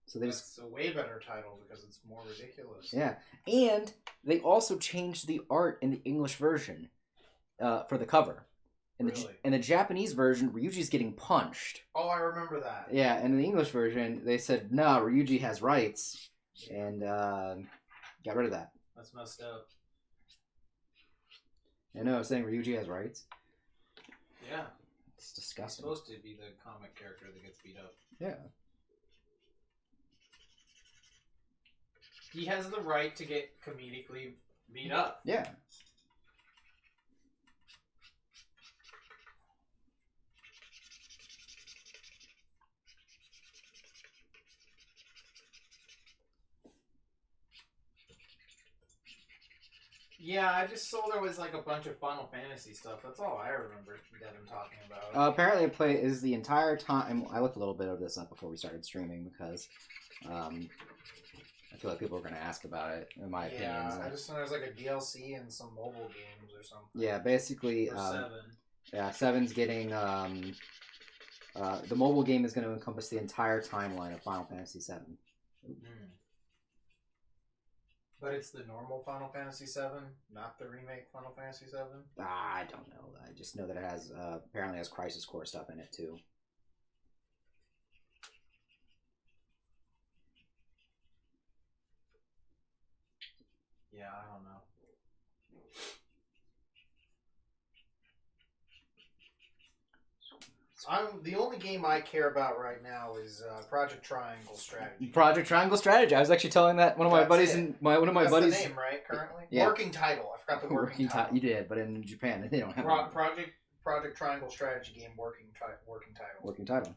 So That's a way better title because it's more ridiculous. Yeah. And they also changed the art in the English version for the cover. In the Japanese version, Ryuji's getting punched. Oh, I remember that. Yeah, and in the English version, they said, no, Ryuji has rights. And got rid of that. That's messed up. I know, saying Ryuji has rights. Yeah. It's He's disgusting. supposed to be the comic character that gets beat up. Yeah. He has the right to get comedically beat up. Yeah. Yeah, I just saw there was like a bunch of Final Fantasy stuff. That's all I remember Devin talking about. Apparently, it is the entire time. I looked a little bit of this up before we started streaming because I feel like people are going to ask about it. In my opinion, I just know there's like a DLC and some mobile games or something. Yeah, basically, Or 7. Yeah, 7's getting the mobile game is going to encompass the entire timeline of Final Fantasy 7. But it's the normal Final Fantasy 7, not the remake Final Fantasy 7? I don't know. I just know that it has apparently has Crisis Core stuff in it too. Yeah, I don't know. The only game I care about right now is Project Triangle Strategy. Project Triangle Strategy. I was actually telling that one of my buddies That's buddies. The name, right? Currently, Yeah. Working title. I forgot the working title. You did, but in Japan they don't have Project Triangle Strategy game. Working title. Working title.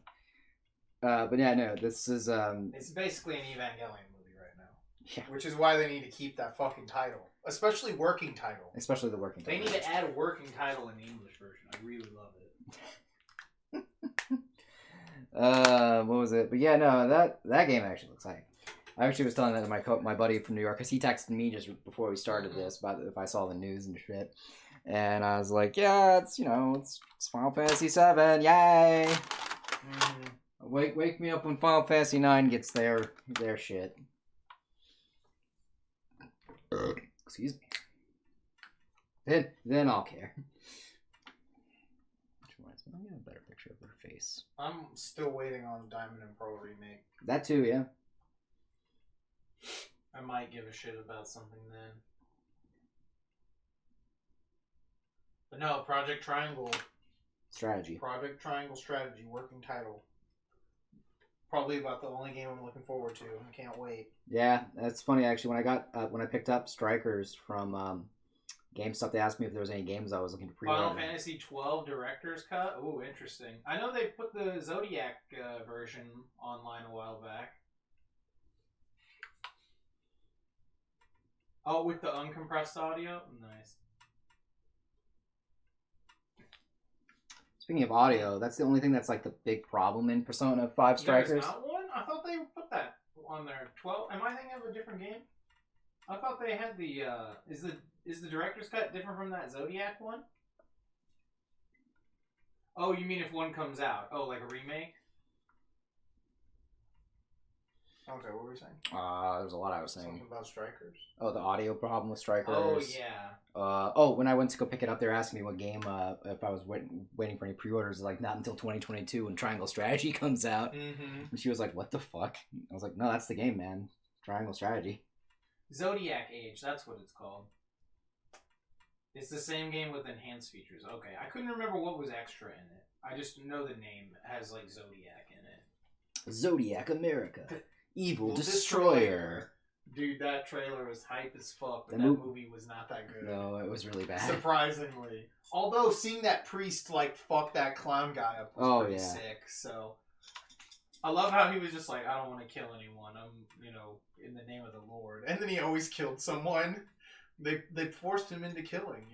But yeah, no. This is It's basically an Evangelion movie right now. Yeah. Which is why they need to keep that fucking title. Especially working title. Especially the working They title. need to add a working title in the English version. I really love it. What was it? But yeah, no, that game actually looks like. I actually was telling that to my buddy from New York because he texted me just before we started this about if I saw the news and shit, and I was like, yeah, it's it's Final Fantasy VII, yay! Wake me up when Final Fantasy IX gets their shit. Excuse me. Then I'll care. Which reminds me, I'll get a better picture of her face. I'm still waiting on Diamond and Pearl remake. That too, yeah. I might give a shit about something then. But no, Project Triangle Strategy. Strategy, working title. Probably about the only game I'm looking forward to. I can't wait. Yeah, that's funny actually. When I picked up Strikers from GameStop, they asked me if there was any games I was looking to pre-order. Final Fantasy 12 Director's Cut? Ooh, interesting. I know they put the Zodiac version online a while back. Oh, with the uncompressed audio? Nice. Speaking of audio, that's the only thing that's like the big problem in Persona 5 Strikers. There's not one? I thought they put that on there. 12? Am I thinking of a different game? I thought they had the, is the Director's Cut different from that Zodiac one? Oh, you mean if one comes out? Oh, like a remake? Okay, what were we saying? There's a lot I was saying. Something about Strikers? Oh, the audio problem with Strikers. Oh, yeah. When I went to go pick it up, they were asking me what game, if I was waiting for any pre-orders. Like, not until 2022 when Triangle Strategy comes out. Mm-hmm. And she was like, what the fuck? I was like, no, that's the game, man. Triangle Strategy. Zodiac Age, that's what it's called. It's the same game with enhanced features. Okay, I couldn't remember what was extra in it. I just know the name has, like, Zodiac in it. Zodiac America. Evil Destroyer. Dude, that trailer was hype as fuck, but that movie was not that good. No, it was really bad. Surprisingly. Although seeing that priest, like, fuck that clown guy up was pretty sick, so... I love how he was just like, I don't want to kill anyone. I'm, in the name of the Lord. And then he always killed someone. They forced him into killing,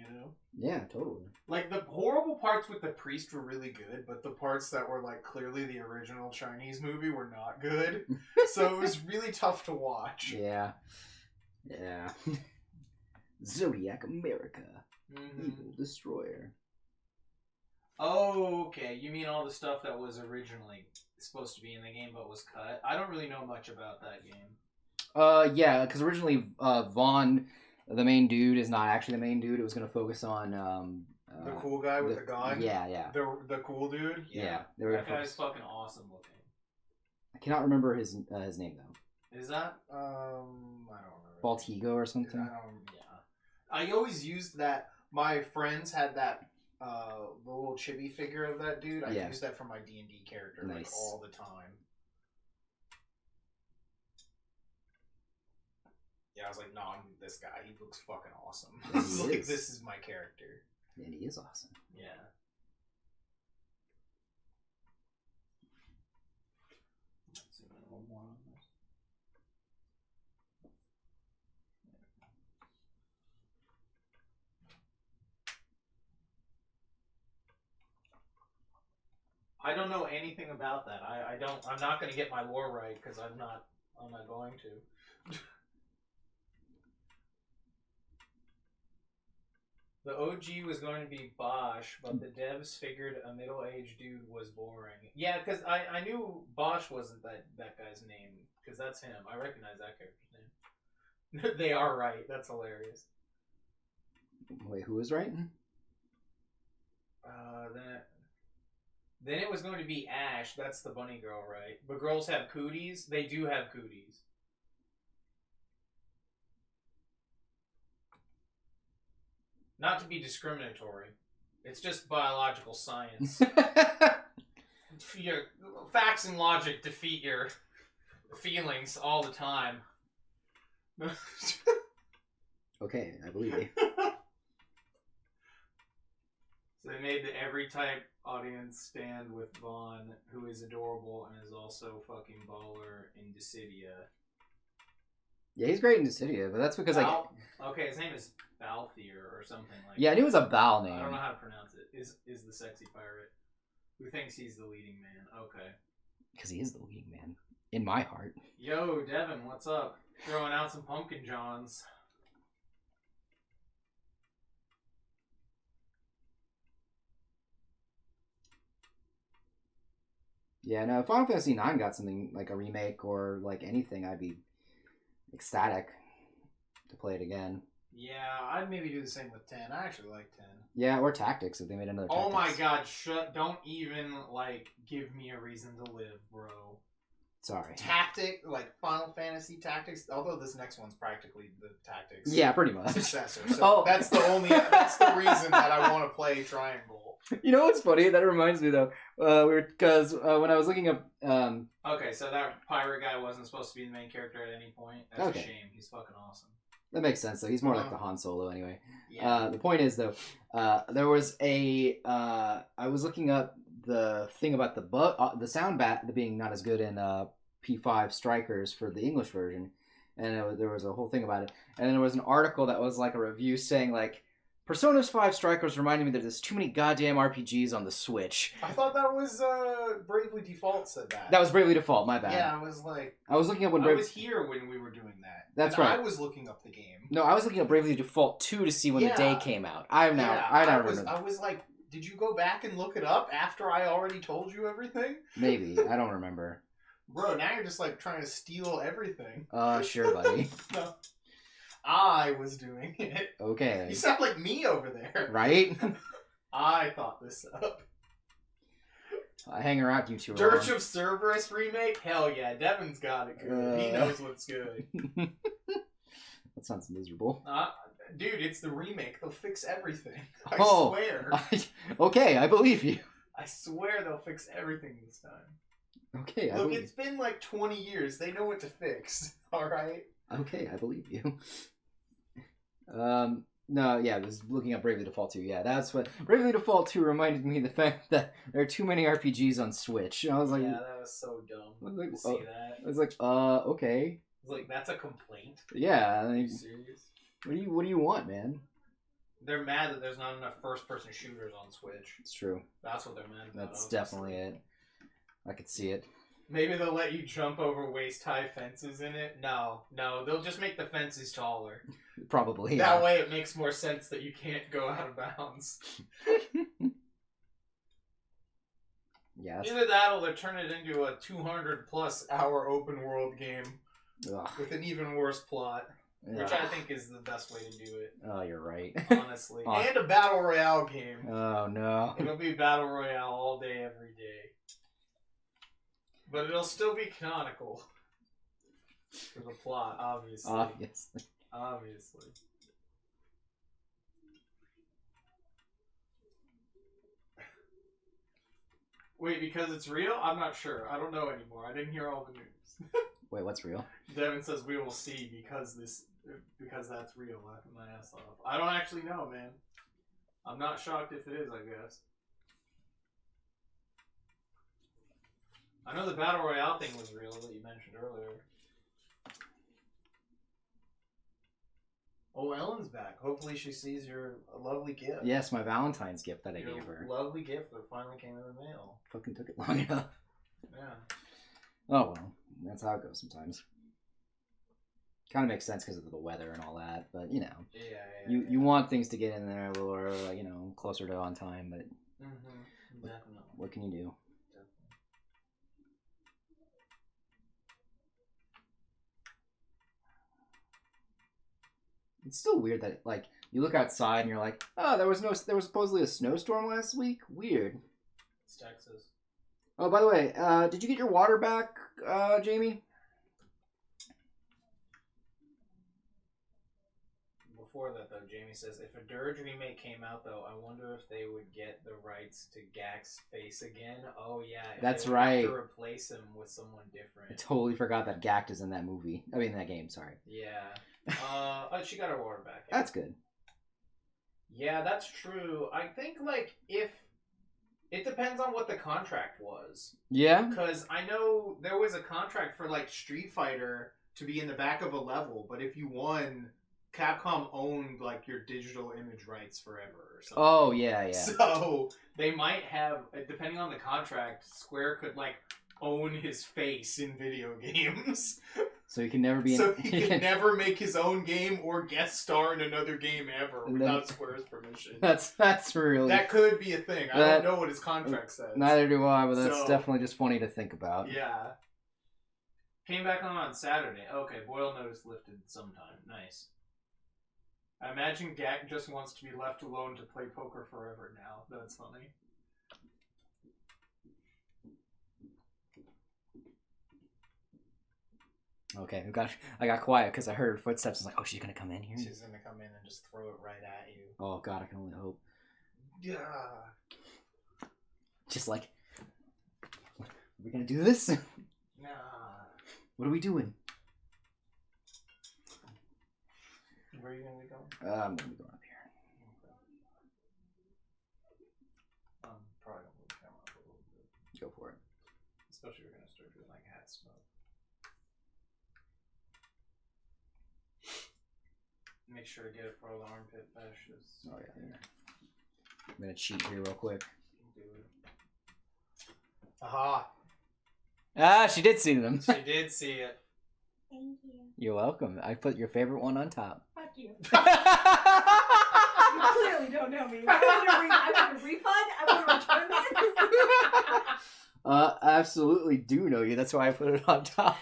Yeah, totally. Like, the horrible parts with the priest were really good, but the parts that were, like, clearly the original Chinese movie were not good. So it was really tough to watch. Yeah. Yeah. Zodiac America. Mm-hmm. Evil Destroyer. Oh, okay. You mean all the stuff that was originally supposed to be in the game but was cut? I don't really know much about that game. Yeah, because originally Vaughn, the main dude, is not actually the main dude. It was going to focus on the cool guy with the gun? Yeah. The cool dude? Yeah. That guy's fucking awesome looking. I cannot remember his name, though. Is that? I don't remember. Baltigo or something? I always used that. My friends had that, the little chibi figure of that dude. I used that for my D&D character, like, all the time. Yeah, I was like, no, I'm this guy. He looks fucking awesome. I was like, this is my character. And he is awesome. Yeah. Let's see a little more on this. I don't know anything about that. I'm not going to get my lore right because I'm not going to. The OG was going to be Bosch, but the devs figured a middle-aged dude was boring. Yeah, because I knew Bosch wasn't that guy's name, because that's him. I recognize that character's name. They are right. That's hilarious. Wait, who is right? Then it was going to be Ash. That's the bunny girl, right? But girls have cooties. They do have cooties. Not to be discriminatory. It's just biological science. Your facts and logic defeat your feelings all the time. Okay, I believe you. So they made the every type audience stand with Vaughn, who is adorable and is also fucking baller in Dissidia. Yeah, he's great in Dissidia, but that's because like Okay, his name is Balthier or something like yeah, I that. knew it was a Bal name. I don't know how to pronounce it. Is the sexy pirate who thinks he's the leading man. Okay. Because he is the leading man in my heart. Yo, Devin, what's up? Throwing out some Pumpkin Johns. Yeah, no, if Final Fantasy IX got something like a remake or like anything, I'd be ecstatic to play it again. Yeah, I'd maybe do the same with 10. I actually like 10. Yeah, or Tactics if they made another Tactics. Oh my god, don't even, like, give me a reason to live, bro. Sorry. Final Fantasy Tactics, although this next one's practically the Tactics Yeah, pretty much. successor. So that's the reason that I want to play Triangle. You know what's funny? That reminds me though, because when I was looking up, Okay, so that pirate guy wasn't supposed to be the main character at any point. That's a shame. He's fucking awesome. That makes sense though. He's more like the Han Solo anyway. Yeah. The point is though, there was I was looking up the thing about the sound bat being not as good in P5 Strikers for the English version, and there was a whole thing about it. And then there was an article that was like a review saying like, Persona 5 Strikers reminded me that there's too many goddamn RPGs on the Switch. I thought that was Bravely Default said that. That was Bravely Default, my bad. Yeah, I was like... I was looking up when I was here when we were doing that. That's and right. I was looking up the game. No, I was looking up Bravely Default 2 to see when the day came out. I now remember. I was like, did you go back and look it up after I already told you everything? Maybe. I don't remember. Bro, now you're just like trying to steal everything. Sure, buddy. No. I was doing it. Okay. You sound like me over there. Right? I thought this up. I hang around you two. Dirge of Cerberus remake? Hell yeah, Devin's got it good. He knows what's good. That sounds miserable. Dude, it's the remake. They'll fix everything. I swear. Okay, I believe you. I swear they'll fix everything this time. Okay, Look, it's been like 20 years. They know what to fix. Alright? Okay, I believe you. No, yeah, I was looking up Bravely Default 2. Yeah, that's what... Bravely Default 2 reminded me of the fact that there are too many RPGs on Switch. And I was like... Yeah, that was so dumb to see that. I was like, okay. I was like, that's a complaint? Yeah. Are you serious? What do you want, man? They're mad that there's not enough first-person shooters on Switch. It's true. That's what they're mad about. That's definitely it. I could see it. Maybe they'll let you jump over waist-high fences in it? No, they'll just make the fences taller. Probably, That way it makes more sense that you can't go out of bounds. Yeah. Either that or they'll turn it into a 200-plus hour open-world game with an even worse plot, which I think is the best way to do it. Oh, you're right. Honestly. And a Battle Royale game. Oh, no. It'll be Battle Royale all day, every day. But it'll still be canonical. For the plot, obviously. Obviously. Wait, because it's real? I'm not sure. I don't know anymore. I didn't hear all the news. Wait, what's real? Devin says we will see because that's real. Laughing my ass off. I don't actually know, man. I'm not shocked if it is, I guess. I know the Battle Royale thing was real that you mentioned earlier. Oh, Ellen's back. Hopefully she sees your lovely gift. Yes, my Valentine's gift that I gave her. Lovely gift that finally came in the mail. Fucking took it long enough. Yeah. Oh, well. That's how it goes sometimes. Kind of makes sense because of the weather and all that, but, you know. Yeah. You want things to get in there a little early, you know, closer to on time, but... Mm-hmm. Definitely. What can you do? It's still weird that, like, you look outside and you're like, oh, there was supposedly a snowstorm last week? Weird. It's Texas. Oh, by the way, did you get your water back, Jamie? Before that, though, Jamie says, if a Dirge remake came out, though, I wonder if they would get the rights to Gak's face again. Oh, yeah. That's they would right. Have to replace him with someone different. I totally forgot that Gakt is in that movie. I mean, that game, sorry. Yeah. She got her water back. That's good. Yeah, that's true. I think, like, if... It depends on what the contract was. Yeah? Because I know there was a contract for, like, Street Fighter to be in the back of a level, but if you won, Capcom owned like your digital image rights forever or something. Oh yeah. So they might have, depending on the contract, Square could like own his face in video games. So he can never be. So he can never make his own game or guest star in another game ever without Square's permission. That's really. That could be a thing. I don't know what his contract says. Neither do I, but that's definitely just funny to think about. Yeah. Came back on Saturday. Okay, Boil Notice lifted sometime. Nice. I imagine Gak just wants to be left alone to play poker forever now. That's funny. Okay, I got quiet because I heard her footsteps. I was like, oh, she's going to come in here? She's going to come in and just throw it right at you. Oh, God, I can only hope. Yeah. Just like, are we going to do this? Nah. What are we doing? Where are you going to be going? I'm going to be going up here. Okay. Probably going to move the camera up a little bit. Go for it. Especially if you're going to start doing like hat stuff. Make sure to get it for all the armpit fetishes. Oh, yeah. I'm going to cheat here real quick. Do it. Aha! Ah, she did see them. She did see it. Thank you. You're welcome. I put your favorite one on top. Fuck you. You clearly don't know me. I want a refund. I want to return this. I absolutely do know you. That's why I put it on top.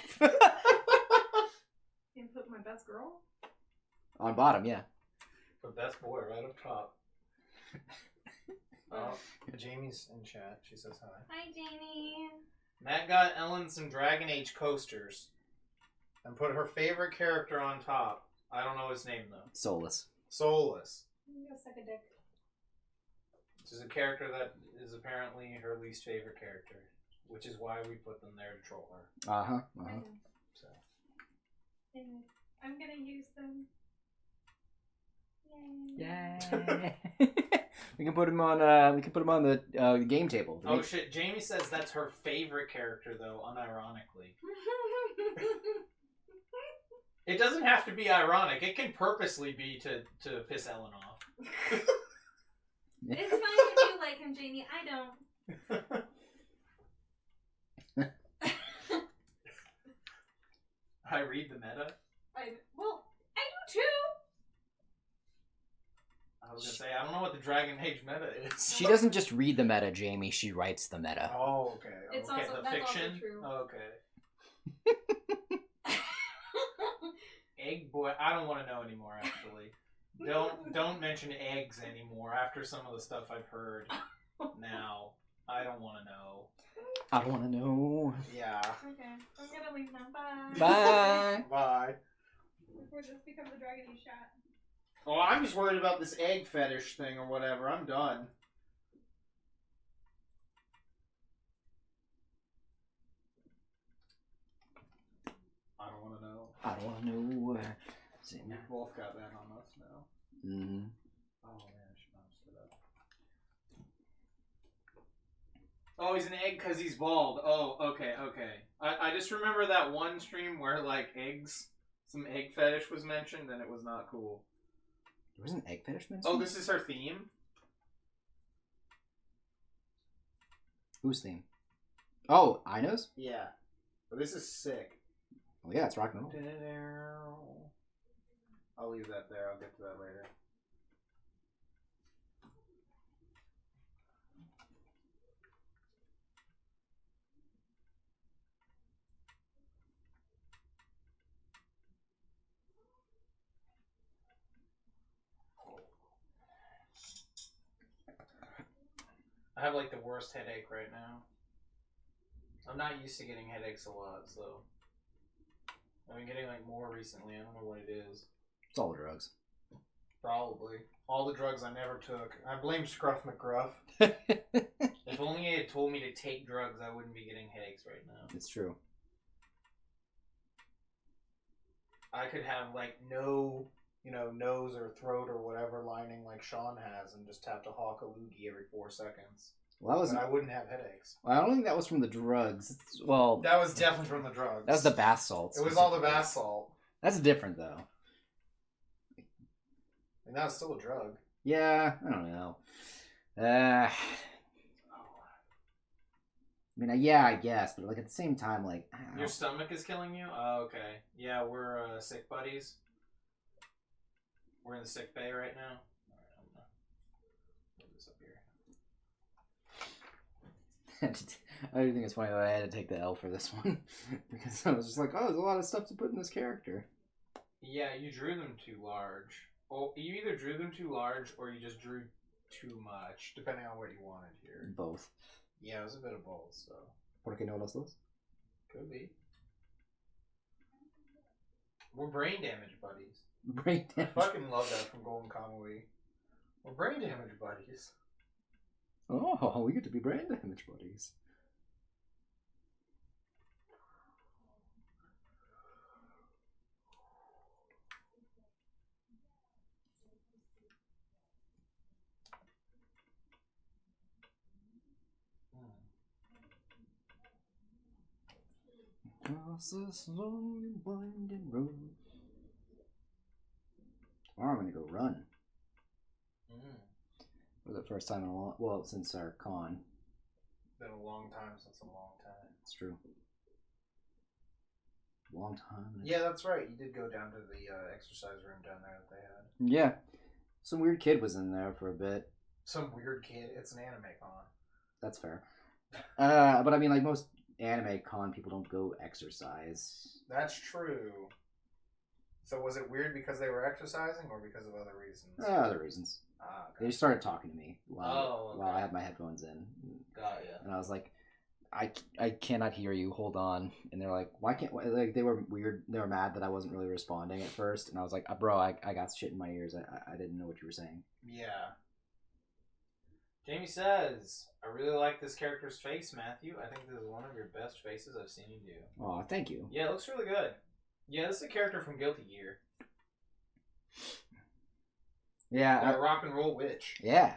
You put my best girl? On bottom, yeah. The best boy right up top. Oh, Jamie's in chat. She says hi. Hi, Jamie. Matt got Ellen some Dragon Age coasters and put her favorite character on top. I don't know his name though. Soulless. Soulless. I'm gonna suck a dick. Which is a character that is apparently her least favorite character, which is why we put them there to troll her. Uh-huh. I know. So. Anyway, I'm gonna use them. Yay. Yay. We can put him on. We can put him on the game table. Oh shit! Jamie says that's her favorite character, though, unironically. It doesn't have to be ironic. It can purposely be to piss Ellen off. It's fine if you like him, Jamie. I don't. I read the meta. Well, I do too. I was gonna say I don't know what the Dragon Age meta is. She doesn't just read the meta, Jamie. She writes the meta. Oh, okay. It's okay, also- the that's also fiction. true. Oh, okay. Egg boy. I don't want to know anymore. Actually, don't mention eggs anymore. After some of the stuff I've heard, now I don't want to know. I don't want to know. Yeah. Okay, I'm gonna leave now. Bye. Bye. Bye. Before this becomes a Dragon Age shot. Oh, I'm just worried about this egg fetish thing or whatever. I'm done. I don't want to know. I don't want to know. We both got that on us now. Mm-hmm. Oh man, she bounced it up. Oh, he's an egg because he's bald. Oh, okay. I just remember that one stream where like some egg fetish was mentioned and it was not cool. There was an egg fetish mentioned? Oh, this is her theme? Whose theme? Oh, Ino's? Yeah. But this is sick. Oh yeah, it's rock and roll. I'll leave that there. I'll get to that later. I have like the worst headache right now. I'm not used to getting headaches a lot, so I've been getting like more recently. I don't know what it is. It's all the drugs. Probably all the drugs I never took. I blame Scruff McGruff. If only he had told me to take drugs, I wouldn't be getting headaches right now. It's true. I could have like no, nose or throat or whatever lining like Sean has, and just have to hawk a loogie every 4 seconds. Well, that was. But I wouldn't have headaches. Well, I don't think that was from the drugs. Well, That was definitely from the drugs. that was the bath salts. It was all the bath salt. That's different, though. And that was still a drug. Yeah, I don't know. I mean, yeah, I guess, but like at the same time, like I don't know. Your stomach is killing you? Oh, okay. Yeah, we're sick buddies. We're in the sick bay right now. Alright, I'm gonna move this up here. I do think it's funny that I had to take the L for this one because I was just like, oh, there's a lot of stuff to put in this character. Yeah, you drew them too large. Well, you either drew them too large or you just drew too much, depending on what you wanted here. Both. Yeah, it was a bit of both, so. ¿Por qué no los dos? Could be. We're brain damage buddies. Brain damage. I fucking love that from Golden Kamuy. We're brain damage buddies. Oh, we get to be brain damage buddies. Across this lonely winding road. Tomorrow I'm gonna go run. For the first time in a long, well, since our con. Been a long time since a long time. It's true. Long time. Yeah, that's right. You did go down to the exercise room down there that they had. Yeah. Some weird kid was in there for a bit. Some weird kid. It's an anime con. That's fair. But I mean, like most anime con people don't go exercise. That's true. So was it weird because they were exercising or because of other reasons? Other reasons. Okay. They started talking to me while okay. I had my headphones in. Got ya. And I was like, I cannot hear you. Hold on. And they're like, why can't, like, they were weird. They were mad that I wasn't really responding at first. And I was like, bro, I got shit in my ears. I didn't know what you were saying. Yeah. Jamie says, I really like this character's face, Matthew. I think this is one of your best faces I've seen you do. Oh, thank you. Yeah, it looks really good. Yeah, this is a character from Guilty Gear. Yeah. Rock and Roll Witch. Yeah.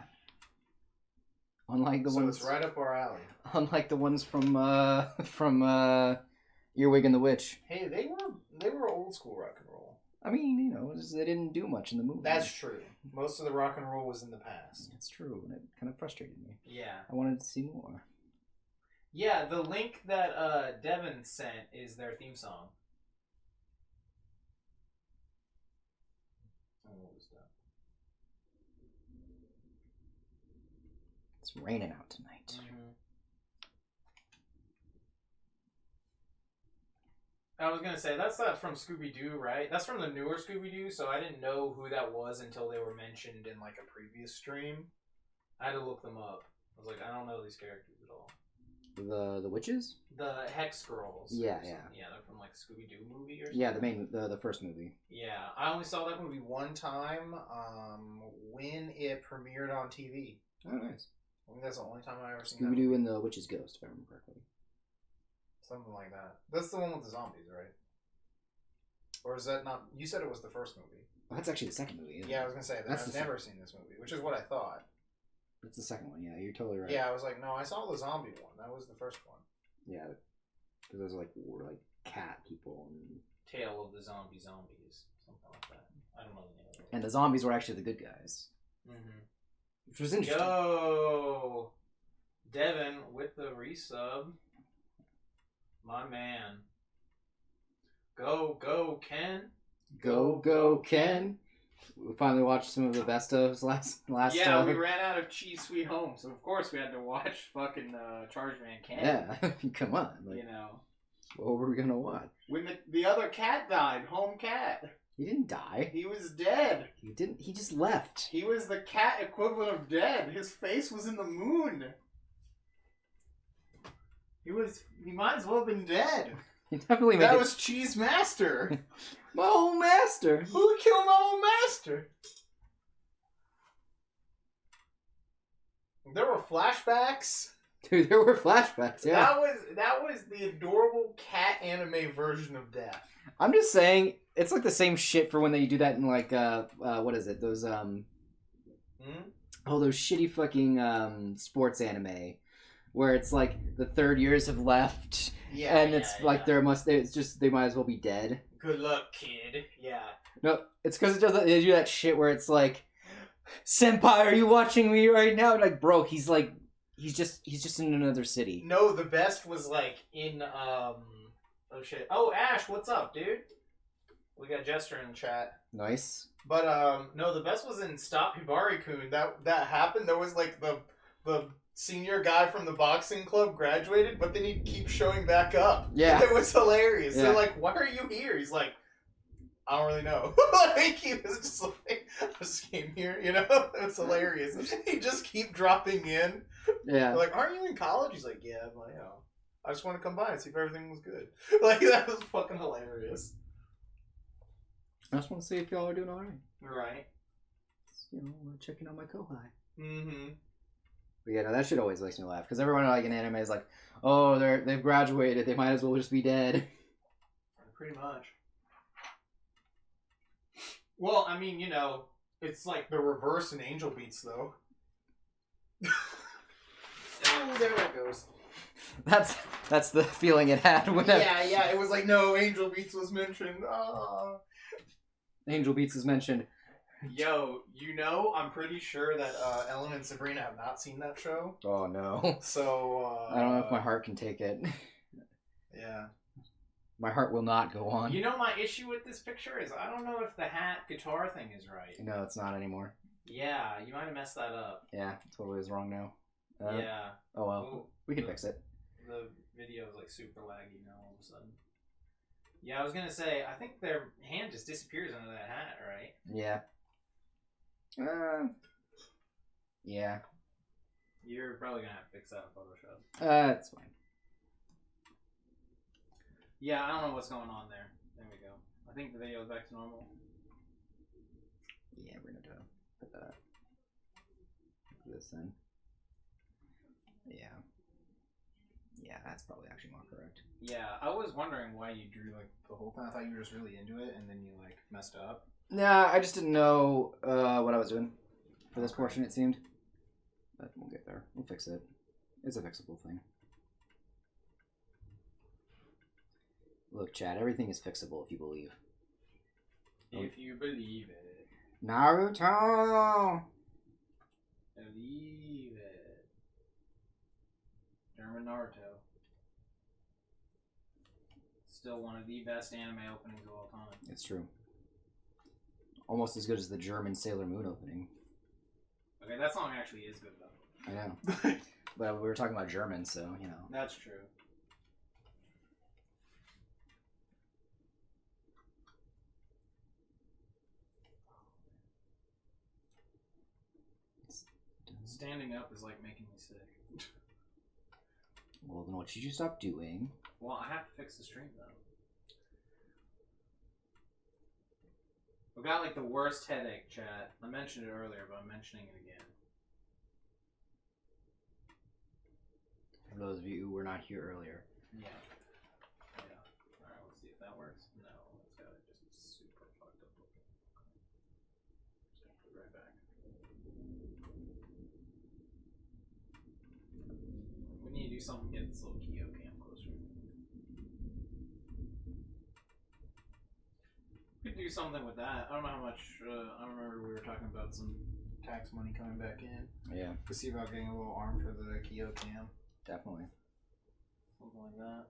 Unlike the so ones. it's right up our alley. Unlike the ones from Earwig and the Witch. Hey, they were old school rock and roll. I mean, you know, they didn't do much in the movie. That's true. Most of the rock and roll was in the past. It's true, and it kind of frustrated me. Yeah. I wanted to see more. Yeah, the link that Devin sent is their theme song. It's raining out tonight. Mm-hmm. I was gonna say that's not from Scooby-Doo, right? That's from the newer Scooby-Doo, so I didn't know who that was until they were mentioned in like a previous stream. I had to look them up. I was like, I don't know these characters at all. The witches? The Hex Girls. Yeah. Yeah, they're from like a Scooby-Doo movie or something. Yeah, the first movie. Yeah, I only saw that movie one time when it premiered on TV. Oh, nice. I think that's the only time I ever seen that. Scooby-Doo and the Witch's Ghost, if I remember correctly. Something like that. That's the one with the zombies, right? Or is that not... You said it was the first movie. Well, that's actually the second movie, isn't it? Yeah, I was going to say that. That's I've never seen this movie, which is what I thought. It's the second one, yeah. You're totally right. Yeah, I was like, no, I saw the zombie one. That was the first one. Yeah, because those were like cat people. And... Tale of the Zombies. Something like that. I don't know the name of it. And the zombies were actually the good guys. Mm-hmm. Which was interesting. Yo! Devin with the resub. My man. Go, Ken. Go, Ken. We finally watched some of the best ofs last Yeah, time. we ran out of Cheese Sweet Home, so of course we had to watch fucking Charge Man Ken. Yeah, come on. Like, you know. What were we gonna watch? When the other cat died, home cat. He didn't die. He was dead. He didn't. He just left. He was the cat equivalent of dead. His face was in the moon. He might as well have been dead. He definitely made That it. was Cheese Master. My old master. Who killed my old master? There were flashbacks. Dude, there were flashbacks. Yeah. That was the adorable cat anime version of death. I'm just saying, it's like the same shit for when they do that in like what is it? Those those shitty fucking sports anime where it's like the third years have left, Yeah, and it's like they might as well be dead. Good luck, kid. Yeah. No, it's because they do that shit where it's like, Senpai, are you watching me right now? Like, bro, he's just in another city. No, the best was like in oh shit. Oh, Ash, what's up, dude? We got Jester in the chat. Nice. But no, the best was in Stop Hibari-kun. That happened. There was like the senior guy from the boxing club graduated, but then he'd keep showing back up. Yeah. It was hilarious. Yeah. They're like, why are you here? He's like, I don't really know. Like, he was just like, I just came here, you know? It was hilarious. He just keep dropping in. Yeah. They're like, aren't you in college? He's like, yeah, I'm like, oh, I just want to come by and see if everything was good. Like, that was fucking hilarious. I just want to see if y'all are doing alright. Right. You know, checking on my kohai. Mm-hmm. But yeah, no, that shit always makes me laugh because everyone like in anime is like, oh, they've graduated, they might as well just be dead. Pretty much. Well, I mean, you know, it's like the reverse in Angel Beats, though. Oh, there that goes. That's the feeling it had whenever Yeah, it was like, no, Angel Beats was mentioned. Angel Beats is mentioned. Yo, you know, I'm pretty sure that Ellen and Sabrina have not seen that show. Oh no. So, I don't know if my heart can take it. Yeah. My heart will not go on. You know, my issue with this picture is I don't know if the hat guitar thing is right. No, it's not anymore. Yeah, you might have messed that up. Yeah, totally is wrong now. Yeah. Oh well, Ooh, we can fix it. The video is like super laggy now all of a sudden. Yeah, I was gonna say, I think their hand just disappears under that hat, right? Yeah. Yeah. You're probably gonna have to fix that in Photoshop. It's fine. Yeah, I don't know what's going on there. There we go. I think the video is back to normal. Yeah, we're gonna put that. Put this in. Yeah. Yeah, that's probably actually more correct. Yeah, I was wondering why you drew like the whole time. I thought you were just really into it and then you like messed up. Nah, I just didn't know what I was doing for this portion, it seemed. But we'll get there. We'll fix it. It's a fixable thing. Look, Chad, everything is fixable if you believe. If you believe it. Naruto! Believe it. German Naruto. Still one of the best anime openings of all time. It's true. Almost as good as the German Sailor Moon opening. Okay, that song actually is good though. I know. But we were talking about German, so, you know. That's true. Standing up is like making me sick. Well, then what should you stop doing? Well, I have to fix the stream though. We got like the worst headache, chat. I mentioned it earlier, but I'm mentioning it again. For those of you who were not here earlier. Yeah. Yeah. Alright, let's see if that works. No, it's got it just super fucked up looking. Just gonna put it right back. We need to do something to get this little Kyo cam closer. We could do something with that. I don't know how much. I remember we were talking about some tax money coming back in. Yeah, To see about getting a little arm for the Kyo cam. definitely. Something like that.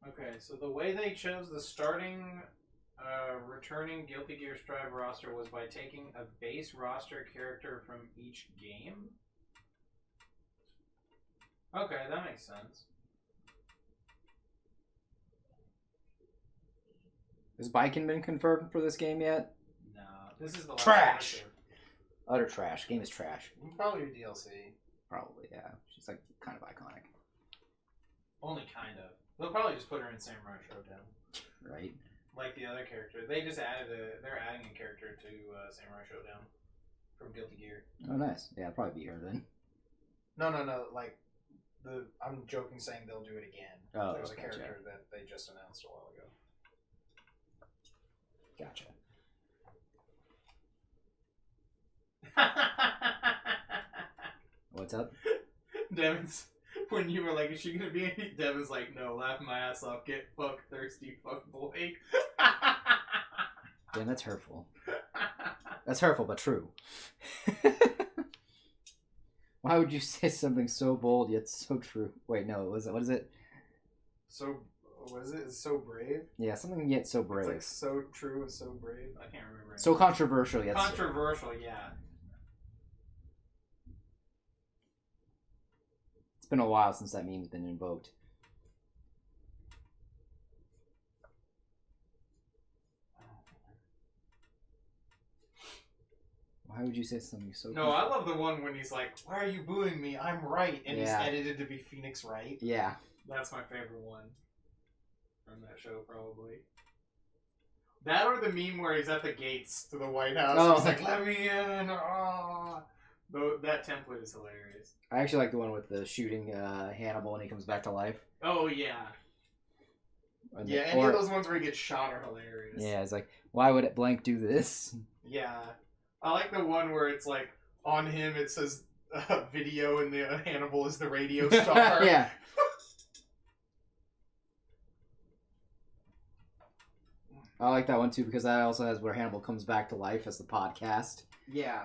Okay, so the way they chose the starting returning Guilty Gear Strive roster was by taking a base roster character from each game? Okay, that makes sense. Has Biken been confirmed for this game yet? No, this is the last Trash! episode. Utter trash. Game is trash. Probably a DLC. Probably, yeah. She's like kind of iconic. Only kind of. They'll probably just put her in Samurai Showdown. Right? like the other character. They just they're adding a character to Samurai Showdown from Guilty Gear. Oh, nice. Yeah, it'll probably be her then. No, like I'm joking, saying they'll do it again. Oh, there's a gotcha. character that they just announced a while ago. Gotcha. What's up? Devin's, when you were like, is she gonna be any? Devin's like, no, laugh my ass off, get fucked, thirsty, fuck boy. Damn, that's hurtful. That's hurtful, but true. Why would you say something so bold yet so true? Wait, no, what is it? So, what is it? It's so brave? Yeah, something yet so brave. It's like so true and so brave. I can't remember. So controversial yet controversial, yeah. It's been a while since that meme's been invoked. Why would you say something so... No, I love the one when he's like, why are you booing me? I'm right. And Yeah. he's edited to be Phoenix Wright. Yeah. That's my favorite one from that show, probably. That or the meme where he's at the gates to the White House. Oh. He's like, let me in. Oh. That template is hilarious. I actually like the one with the shooting Hannibal when he comes back to life. Oh, yeah. And Yeah, any of those ones where he gets shot are hilarious. Yeah, it's like, why would it blank do this? Yeah. I like the one where it's like, on him it says video and the Hannibal is the radio star. Yeah. I like that one too because that also has where Hannibal comes back to life as the podcast. Yeah.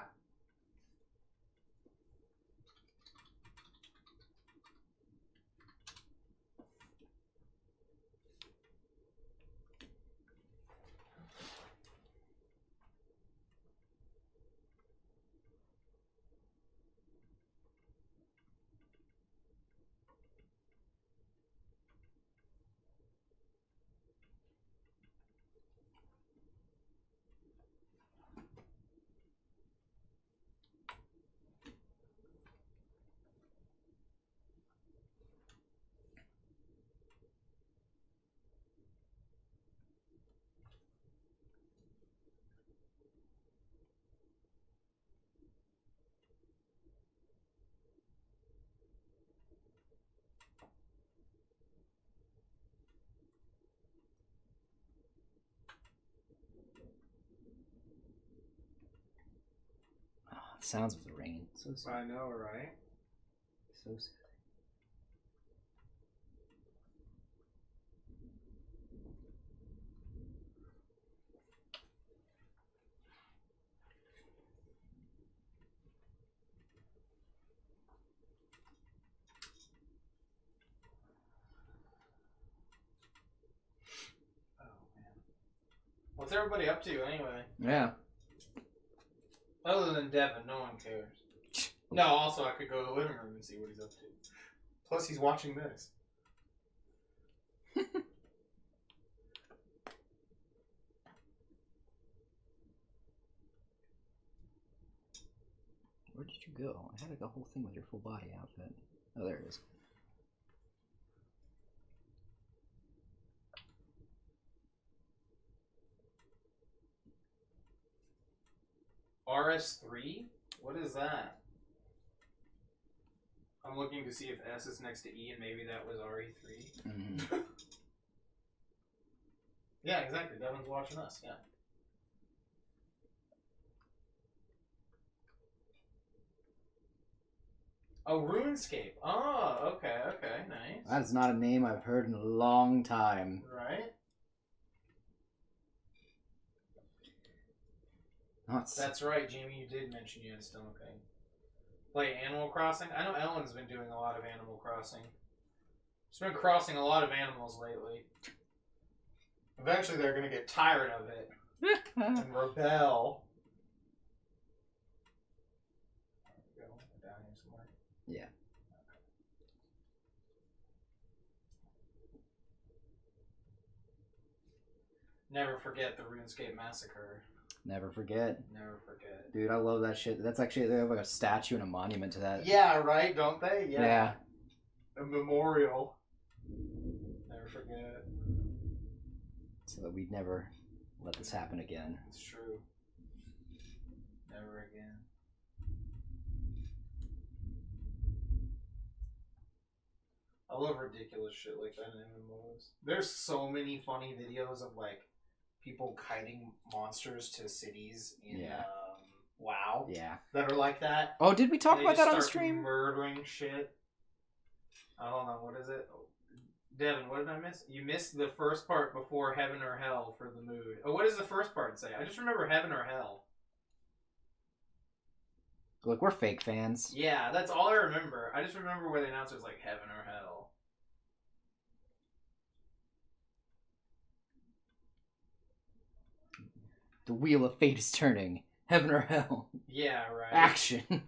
The sounds of the rain. So sad. I know, right? So sad. Oh, man. What's everybody up to, anyway? Yeah. Other than Devin, no one cares. No, also I could go to the living room and see what he's up to. Plus, he's watching this. Where did you go? I had like a whole thing with your full body outfit. Oh, there it is. RS3? What is that? I'm looking to see if S is next to E and maybe that was RE3. Mm-hmm. Yeah, exactly. Devin's watching us, yeah. Oh, RuneScape. Oh, okay, nice. That is not a name I've heard in a long time. Right? Not That's right, Jamie, you did mention you had a stomach thing. Play Animal Crossing? I know Ellen's been doing a lot of Animal Crossing. She's been crossing a lot of animals lately. Eventually they're going to get tired of it and rebel. There we go. Down here somewhere. Yeah. Never forget the RuneScape massacre. Never forget. Never forget. Dude, I love that shit. That's actually, they have like a statue and a monument to that. Yeah, right? Don't they? Yeah. A memorial. Never forget. so that we'd never let this happen again. It's true. Never again. I love ridiculous shit like that in MMOs. There's so many funny videos of like people kiting monsters to cities in WoW. Yeah. That are like that. Oh, did we talk They about just that on the start stream? Murdering shit. I don't know, what is it? Oh, Devin, what did I miss? You missed the first part before Heaven or Hell for the mood. Oh, what does the first part say? I just remember Heaven or Hell. Look, we're fake fans. Yeah, that's all I remember. I just remember where the announcer was like Heaven or Hell. The wheel of fate is turning. Heaven or hell. Yeah, right. Action.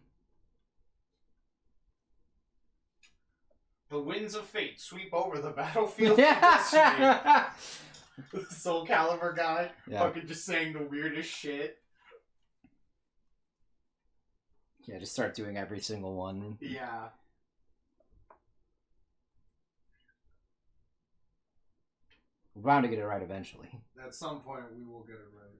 The winds of fate sweep over the battlefield. The Soul Calibur guy fucking just saying the weirdest shit. Yeah, just start doing every single one. Yeah. We're bound to get it right eventually. At some point we will get it right.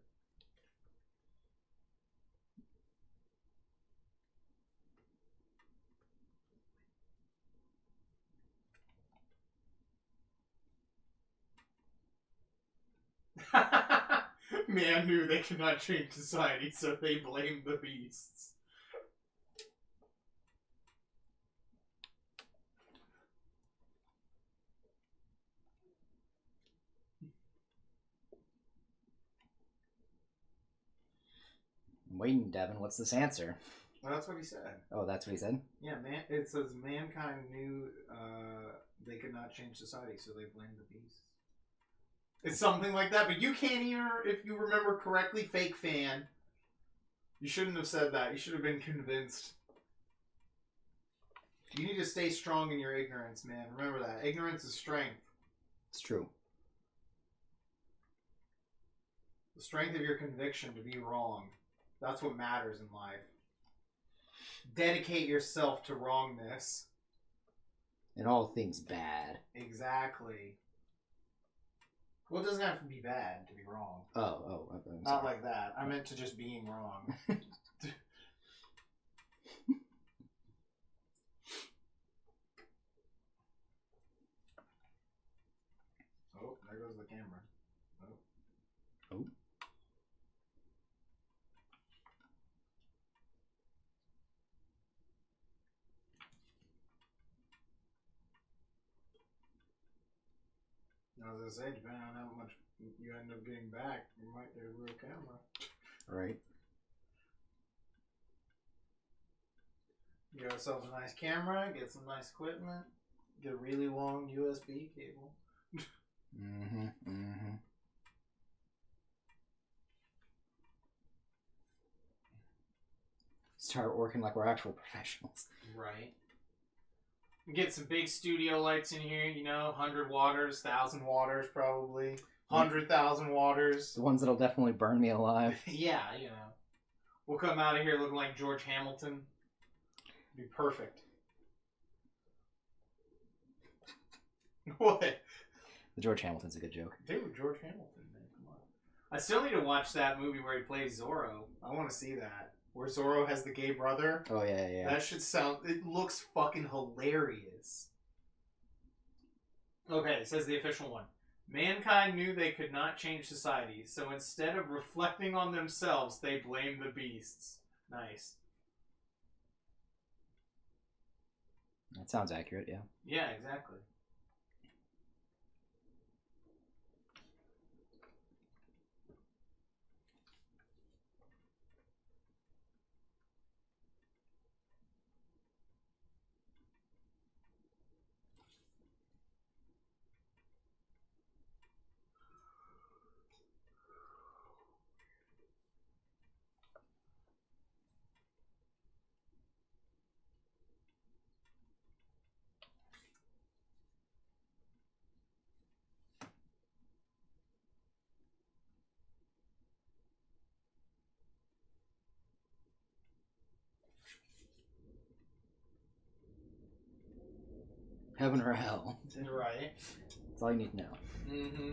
Man knew they could not change society, so they blamed the beasts. I'm waiting, Devin. What's this answer? Well, that's what he said. Oh, that's what he said? Yeah, man. It says mankind knew they could not change society, so they blamed the beasts. It's something like that, but you can't even, if you remember correctly, fake fan. You shouldn't have said that. You should have been convinced. You need to stay strong in your ignorance, man. Remember that. Ignorance is strength. It's true. The strength of your conviction to be wrong. That's what matters in life. Dedicate yourself to wrongness. And all things bad. Exactly. Well, it doesn't have to be bad to be wrong. I'm Not sorry. like that. I meant to just being wrong. Oh, there goes the camera. Oh. As I say, depending on how much you end up getting back, you might get a real camera. Right. Get ourselves a nice camera, get some nice equipment, get a really long USB cable. Start working like we're actual professionals. Right. Get some big studio lights in here, 100 waters, 1,000 waters probably. 100,000 waters. The ones that'll definitely burn me alive. Yeah, We'll come out of here looking like George Hamilton. Be perfect. What? The George Hamilton's a good joke. Dude, George Hamilton, man, come on. I still need to watch that movie where he plays Zorro. I want to see that. Where Zorro has the gay brother. Oh, yeah. That should it looks fucking hilarious. Okay, it says the official one. Mankind knew they could not change society, so instead of reflecting on themselves, they blamed the beasts. Nice. That sounds accurate, yeah. Yeah, exactly. Heaven or hell. Right. That's all you need to know. Mm-hmm.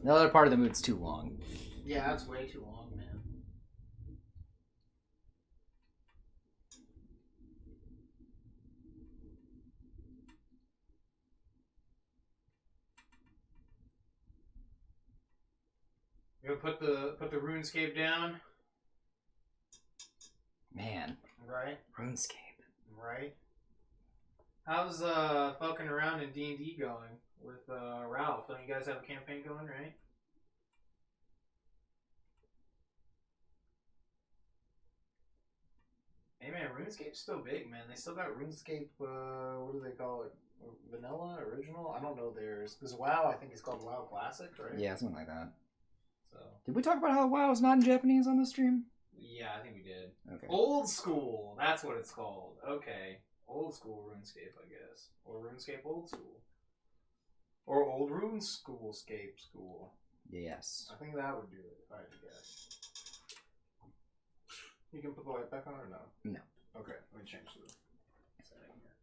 The other part of the mood's too long. Yeah, that's way too long, man. You gonna put the RuneScape down? Man. Right? RuneScape. Right? How's fucking around in D&D going with Ralph? Don't you guys have a campaign going, right? Hey man, RuneScape's still big, man. They still got RuneScape, what do they call it? Vanilla? Original? I don't know theirs. Because WoW, I think it's called WoW Classic, right? Yeah, something like that. So. Did we talk about how WoW is not in Japanese on the stream? Yeah, I think we did. Okay. Old school, that's what it's called. Okay. Old school RuneScape, I guess. Or RuneScape old school. Or old RuneScape school. Yes. I think that would do it, if I had to guess. You can put the light back on or no? No. Okay, let me change the setting here.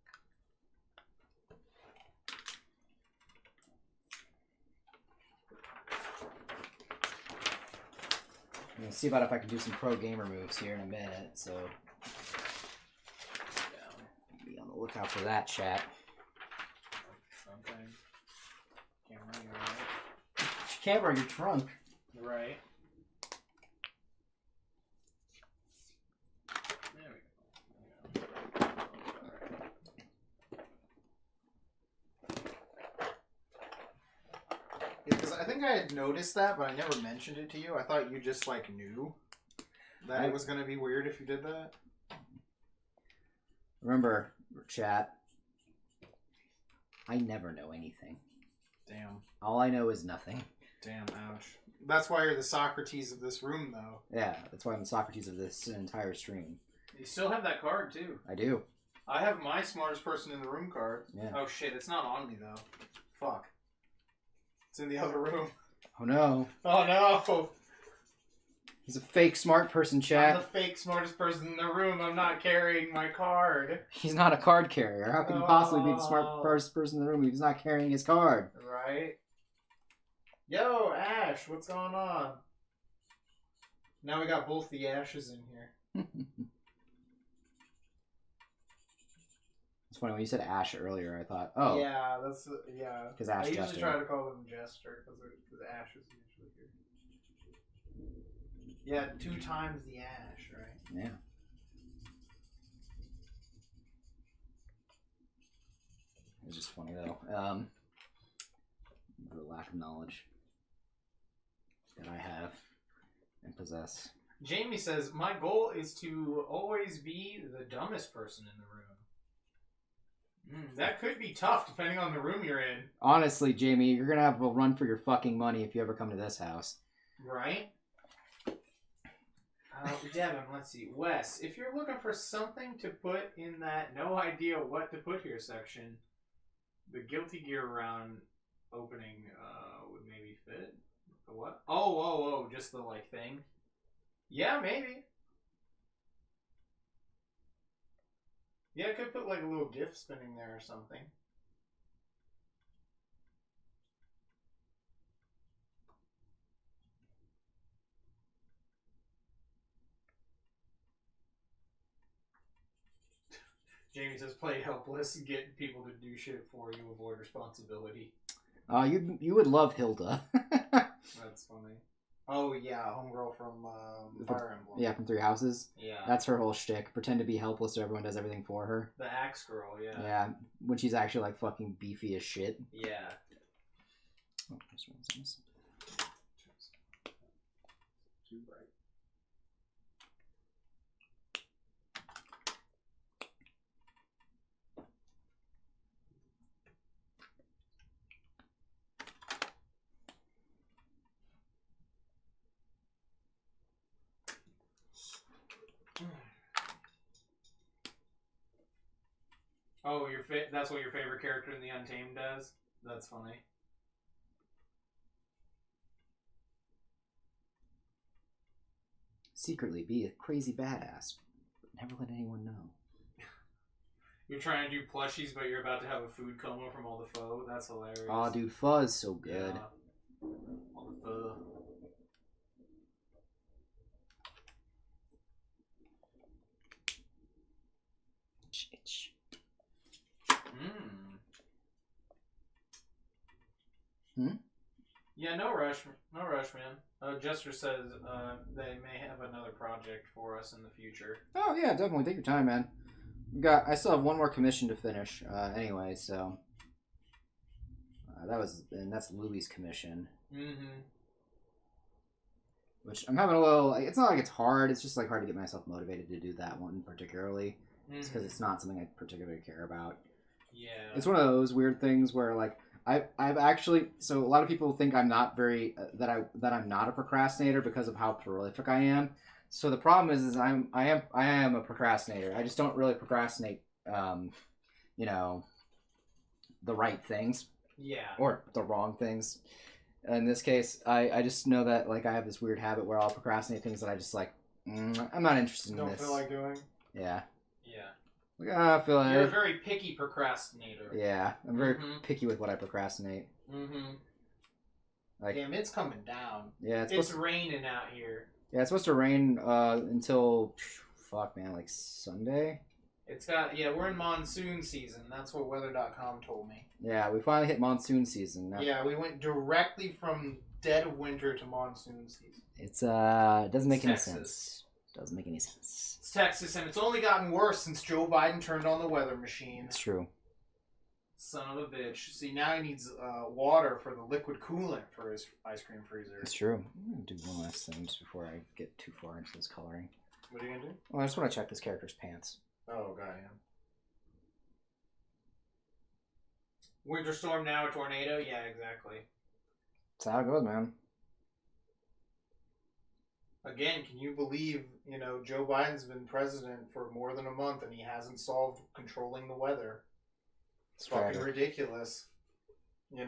I'm gonna see about if I can do some pro gamer moves here in a minute, so be on the lookout for that, chat. Okay. Camera, you alright? Camera, your trunk. Right. There we go. Because I think I had noticed that, but I never mentioned it to you. I thought you just, like, knew that it was going to be weird if you did that. Remember, chat, I never know anything. Damn. All I know is nothing. Damn, ouch. That's why you're the Socrates of this room, though. Yeah, that's why I'm the Socrates of this entire stream. You still have that card, too. I do. I have my smartest person in the room card. Yeah. Oh, shit, it's not on me, though. Fuck. It's in the other room. Oh no. Oh, no! He's a fake smart person, chat. I'm the fake smartest person in the room. I'm not carrying my card. He's not a card carrier. How can he possibly be the smartest person in the room if he's not carrying his card? Right? Yo, Ash, what's going on? Now we got both the Ashes in here. It's funny, when you said Ash earlier, I thought, oh. Yeah, that's, yeah. Because Ash I usually Jester. try to call him Jester, because Ash is usually here. Yeah, 2 times the Ash, right? Yeah. It's just funny, though. The lack of knowledge that I have and possess. Jamie says, my goal is to always be the dumbest person in the room. That could be tough, depending on the room you're in. Honestly, Jamie, you're gonna have a run for your fucking money if you ever come to this house. Right? Devin, let's see. Wes, if you're looking for something to put in that no idea what to put here section, the Guilty Gear round opening would maybe fit. The what? Oh, just the, like, thing? Yeah, maybe. Yeah, I could put, like, a little GIF spinning there or something. Jamie says, play helpless, get people to do shit for you, avoid responsibility. You would love Hilda. That's funny. Oh, yeah, homegirl from Fire Emblem. Yeah, from Three Houses. Yeah. That's her whole shtick. Pretend to be helpless so everyone does everything for her. The axe girl, yeah. Yeah, when she's actually, like, fucking beefy as shit. Yeah. Oh, this one's Too bright. Oh, that's what your favorite character in the Untamed does? That's funny. Secretly be a crazy badass, but never let anyone know. You're trying to do plushies, but you're about to have a food coma from all the pho? That's hilarious. Aw, dude, pho is so good. Yeah. All the Yeah, no rush, man. Jester says they may have another project for us in the future. Oh yeah, definitely. Take your time, man. I still have one more commission to finish. Anyway, so that's Louis' commission. Mm-hmm. Which I'm having a little. It's not like it's hard. It's just like hard to get myself motivated to do that one particularly. It's because it's not something I particularly care about. Yeah. It's one of those weird things where like I've actually, so a lot of people think I'm not very that I'm not a procrastinator because of how prolific I am. So the problem is I am a procrastinator. I just don't really procrastinate you know, the right things. Yeah. Or the wrong things. In this case, I just know that like I have this weird habit where I'll procrastinate things that I just like I'm not interested in Don't this. feel like doing. Yeah. Yeah. Like, I feel like You're a very picky procrastinator. yeah, I'm very picky with what I procrastinate. Mm-hmm. Like, damn, it's coming down. Yeah, it's raining out here. Yeah, it's supposed to rain until fuck man, like Sunday. It's got we're in monsoon season. That's what weather.com told me. Yeah, we finally hit monsoon season now. Yeah, we went directly from dead of winter to monsoon season. It's it doesn't make any Texas. sense. Doesn't make any sense. It's Texas, and it's only gotten worse since Joe Biden turned on the weather machine. It's true. Son of a bitch. See, now he needs water for the liquid coolant for his ice cream freezer. It's true. I'm gonna do one last thing just before I get too far into this coloring. What are you gonna do? Well, I just want to check this character's pants. Oh, god, yeah. Winter storm now, a tornado? Yeah, exactly. That's how it goes, man. Again, can you believe, Joe Biden's been president for more than a month and he hasn't solved controlling the weather? It's fucking ridiculous. Is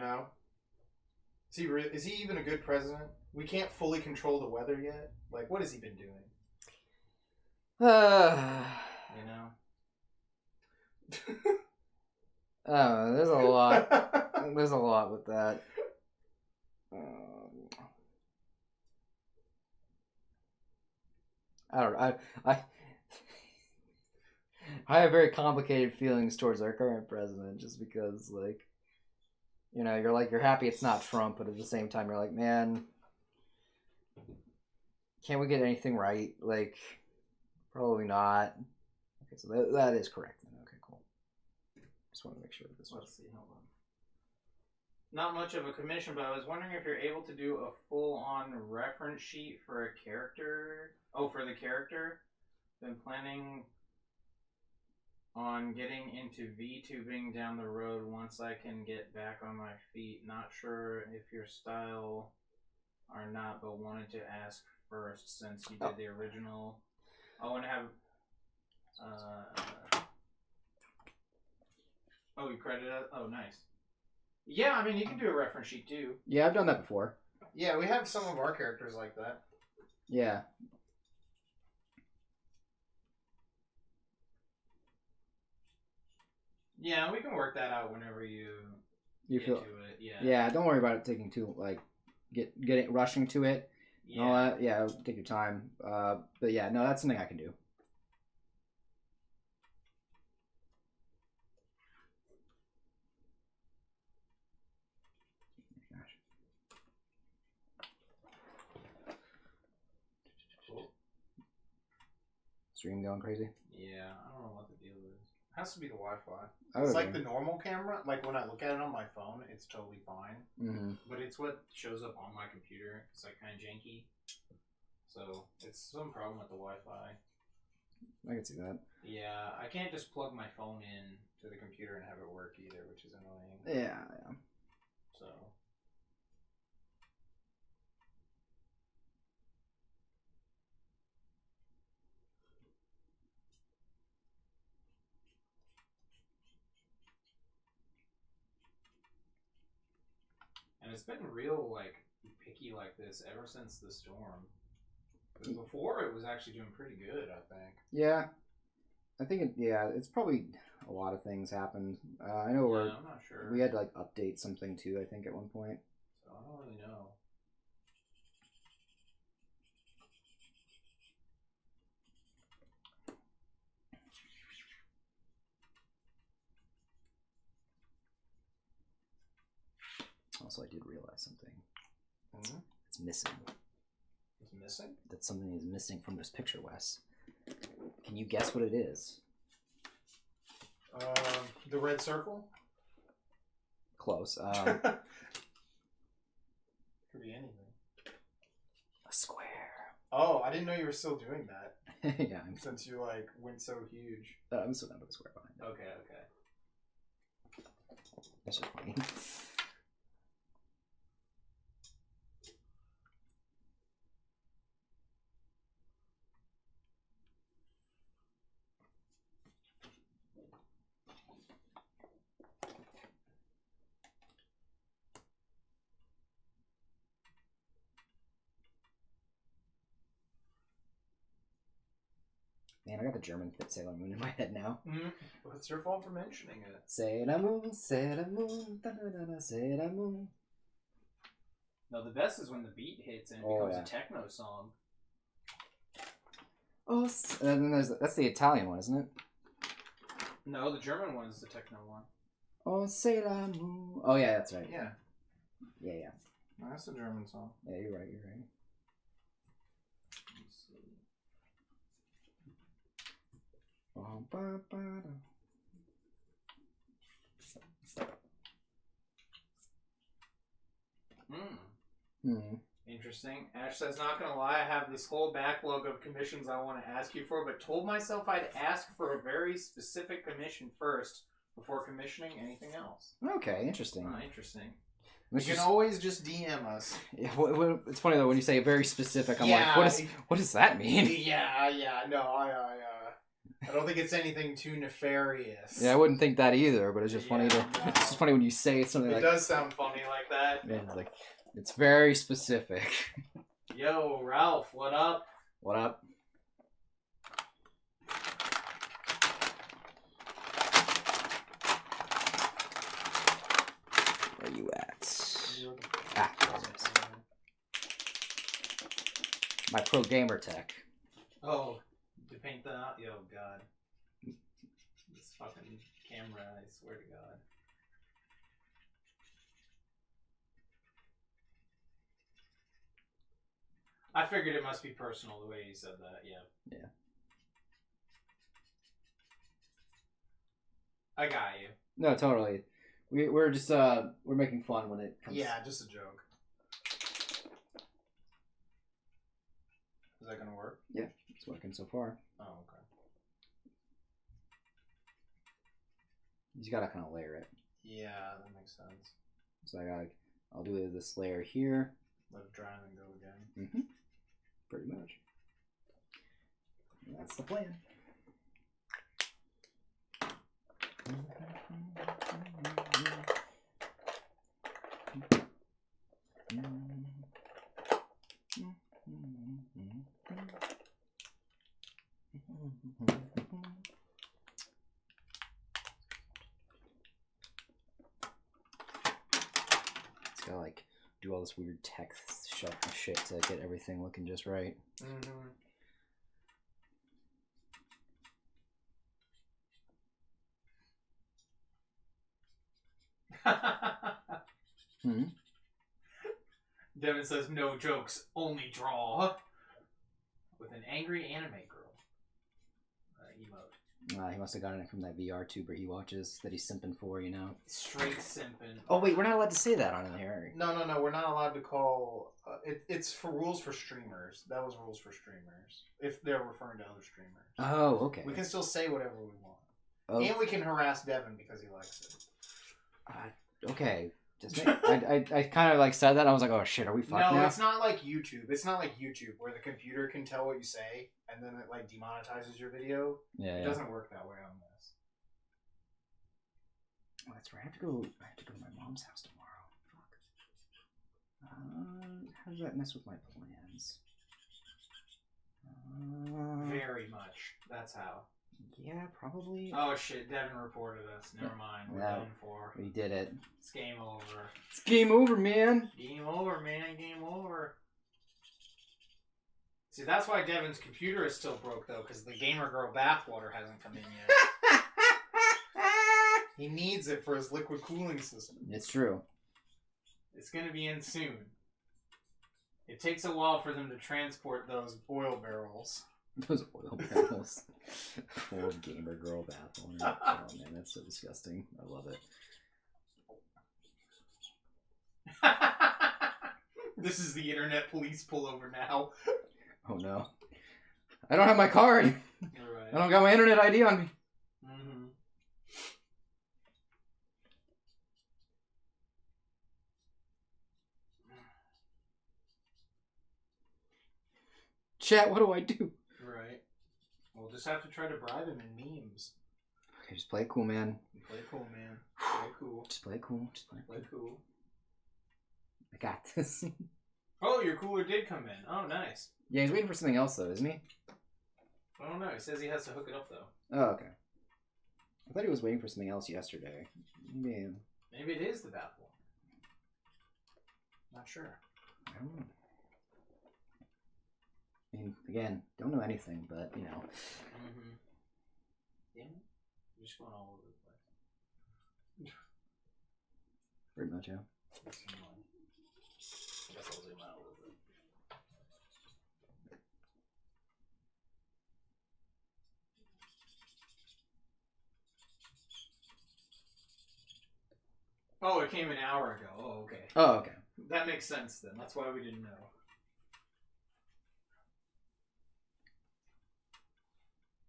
he even a good president? We can't fully control the weather yet. Like, what has he been doing? There's a lot. There's a lot with that. I don't know. I have very complicated feelings towards our current president, just because, like, you're happy it's not Trump, but at the same time, you're like, man, can't we get anything right? Like, probably not. Okay, so that is correct. Okay, cool. Just want to make sure that this was. Let's see, hold on. Not much of a commission, but I was wondering if you're able to do a full-on reference sheet for a character. Oh, for the character. Been planning on getting into VTubing down the road once I can get back on my feet. Not sure if your style or not, but wanted to ask first since you did the original. Oh, and have you credited us? Oh, nice. Yeah, I mean, you can do a reference sheet too. Yeah, I've done that before. Yeah, we have some of our characters like that. Yeah. Yeah, we can work that out whenever you get feel to it. Yeah. Yeah, don't worry about it taking too rushing to it. Yeah. And all that. Yeah, take your time. But yeah, no, that's something I can do. Stream going crazy? Yeah, I don't know what the deal is. It has to be the Wi-Fi. Oh, It's okay. like the normal camera. Like when I look at it on my phone, it's totally fine. Mm-hmm. But it's what shows up on my computer. It's like kind of janky. So it's some problem with the Wi-Fi. I can see that. Yeah, I can't just plug my phone in to the computer and have it work either, which is annoying. Yeah. So. And it's been real, picky like this ever since the storm. Because before it was actually doing pretty good, I think. Yeah. I think it's probably a lot of things happened. I know I'm not sure. we had to update something too, I think, at one point. So I don't really know. Also, I did realize something. Hmm? It's missing. It's missing? That something is missing from this picture, Wes. Can you guess what it is? The red circle? Close. Could be anything. A square. Oh, I didn't know you were still doing that. Yeah, Since you like went so huge. I'm still gonna put a square behind it. Okay. That's just funny. Man, I got the German Sailor Moon in my head now. Well, it's your fault for mentioning it. Sailor Moon, da-da-da-da, Sailor Moon. No, the best is when the beat hits and it becomes a techno song. Oh, and then that's the Italian one, isn't it? No, the German one is the techno one. Oh, Sailor Moon. Oh, yeah, that's right. Yeah. Yeah. No, that's the German song. Yeah, you're right. Let's see. Interesting. Ash says, not gonna lie, I have this whole backlog of commissions I want to ask you for, but told myself I'd ask for a very specific commission first before commissioning anything else. Okay, interesting. Interesting. Which You is, can always just DM us. yeah, it's funny though when you say very specific. I'm like, what does that mean? Yeah. No, I don't think it's anything too nefarious. Yeah, I wouldn't think that either. But it's just funny to. No. It's just funny when you say something It like. does sound funny like that. Yeah, it's like it's very specific. Yo, Ralph, what up? What up? Where you at? Ah, there it is. My pro gamer tech. Oh, to paint that out? Oh, God. This fucking camera, I swear to God. I figured it must be personal the way you said that, yeah. Yeah. I got you. No, totally. We're just we're making fun when it comes. Yeah, just a joke. Is that gonna work? Yeah, it's working so far. Oh, okay. You just gotta kind of layer it. Yeah, that makes sense. So I'll do this layer here. Let it dry and then go again. Mm-hmm. Pretty much. And that's the plan. It's gotta like do all this weird text shit to get everything looking just right. Mm-hmm. Devin says, no jokes, only draw. With an angry anime girl. Emote. He must have gotten it from that VR tuber he watches that he's simping for, you know. Straight simping. Oh wait, we're not allowed to say that on here. No, we're not allowed to call... it's for rules for streamers. That was rules for streamers. If they're referring to other streamers. Oh, okay. We can still say whatever we want. Oh. And we can harass Devin because he likes it. Okay. I kind of like said that. I was like, oh shit, are we fucked now? No, it's not like YouTube. It's not like YouTube where the computer can tell what you say and then it like demonetizes your video. Yeah, It doesn't work that way on this. Oh, that's right. I have to go to my mom's house tomorrow. Fuck. How does that mess with my plans? Very much. That's how. Yeah, probably. Oh shit, Devin reported us. Never mind. We're done for. We did it. It's game over. It's game over, man. Game over, man. Game over. See, that's why Devin's computer is still broke, though, because the gamer girl bathwater hasn't come in yet. He needs it for his liquid cooling system. It's true. It's gonna be in soon. It takes a while for them to transport those oil barrels. Those oil barrels full of gamer girl bath water. Oh man, that's so disgusting. I love it. This is the internet police pullover now. Oh no. I don't have my card. Right. I don't got my internet ID on me. Mm-hmm. Chat, what do I do? Right. We'll just have to try to bribe him in memes. Okay, just play it cool, man. Play cool, man. Play cool. Just play it cool. Just play it Play cool. I got this. Oh, your cooler did come in. Oh, nice. Yeah, he's waiting for something else though, isn't he? I don't know. He says he has to hook it up, though. Oh, okay. I thought he was waiting for something else yesterday. Maybe it is the bath one. Not sure. I don't know. I mean, again, don't know anything, but you know. Mm-hmm. Yeah. You're just going all over the place. Pretty much, yeah. I guess I'll zoom out a little bit. Oh, it came an hour ago. Oh, okay. Oh, okay. That makes sense then. That's why we didn't know.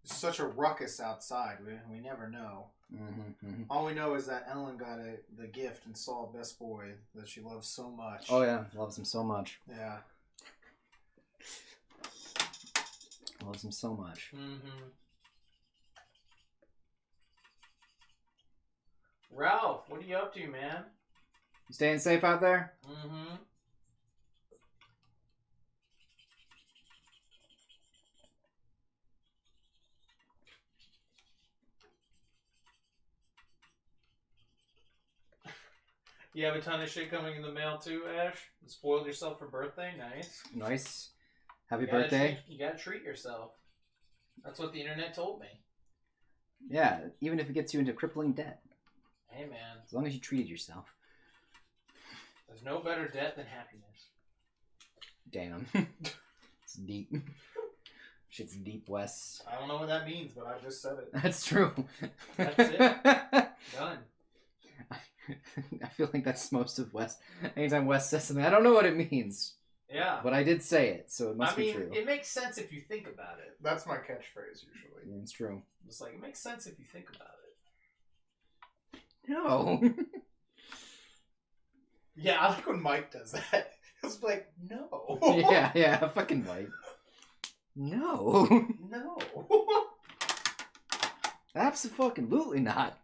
It's such a ruckus outside. We never know. Mm-hmm. All we know is that Ellen got the gift and saw Best Boy that she loves so much. Oh yeah, loves him so much. Yeah. Loves him so much. Mm-hmm. Ralph, what are you up to, man? You staying safe out there? Mm-hmm. You have a ton of shit coming in the mail too, Ash? You spoiled yourself for birthday? Nice. Nice. Happy You gotta birthday. You gotta treat yourself. That's what the internet told me. Yeah, even if it gets you into crippling debt. Hey, man. As long as you treated yourself. There's no better debt than happiness. Damn. It's deep. Shit's deep, Wes. I don't know what that means, but I just said it. That's true. That's it. Done. I feel like that's most of Wes. Anytime Wes says something, I don't know what it means. Yeah. But I did say it, so it must be true. It makes sense if you think about it. That's my catchphrase usually. Yeah, it's true. It's like, it makes sense if you think about it. No. Yeah, I like when Mike does that. It's like, no. yeah, fucking Mike. No. No. Absolutely not.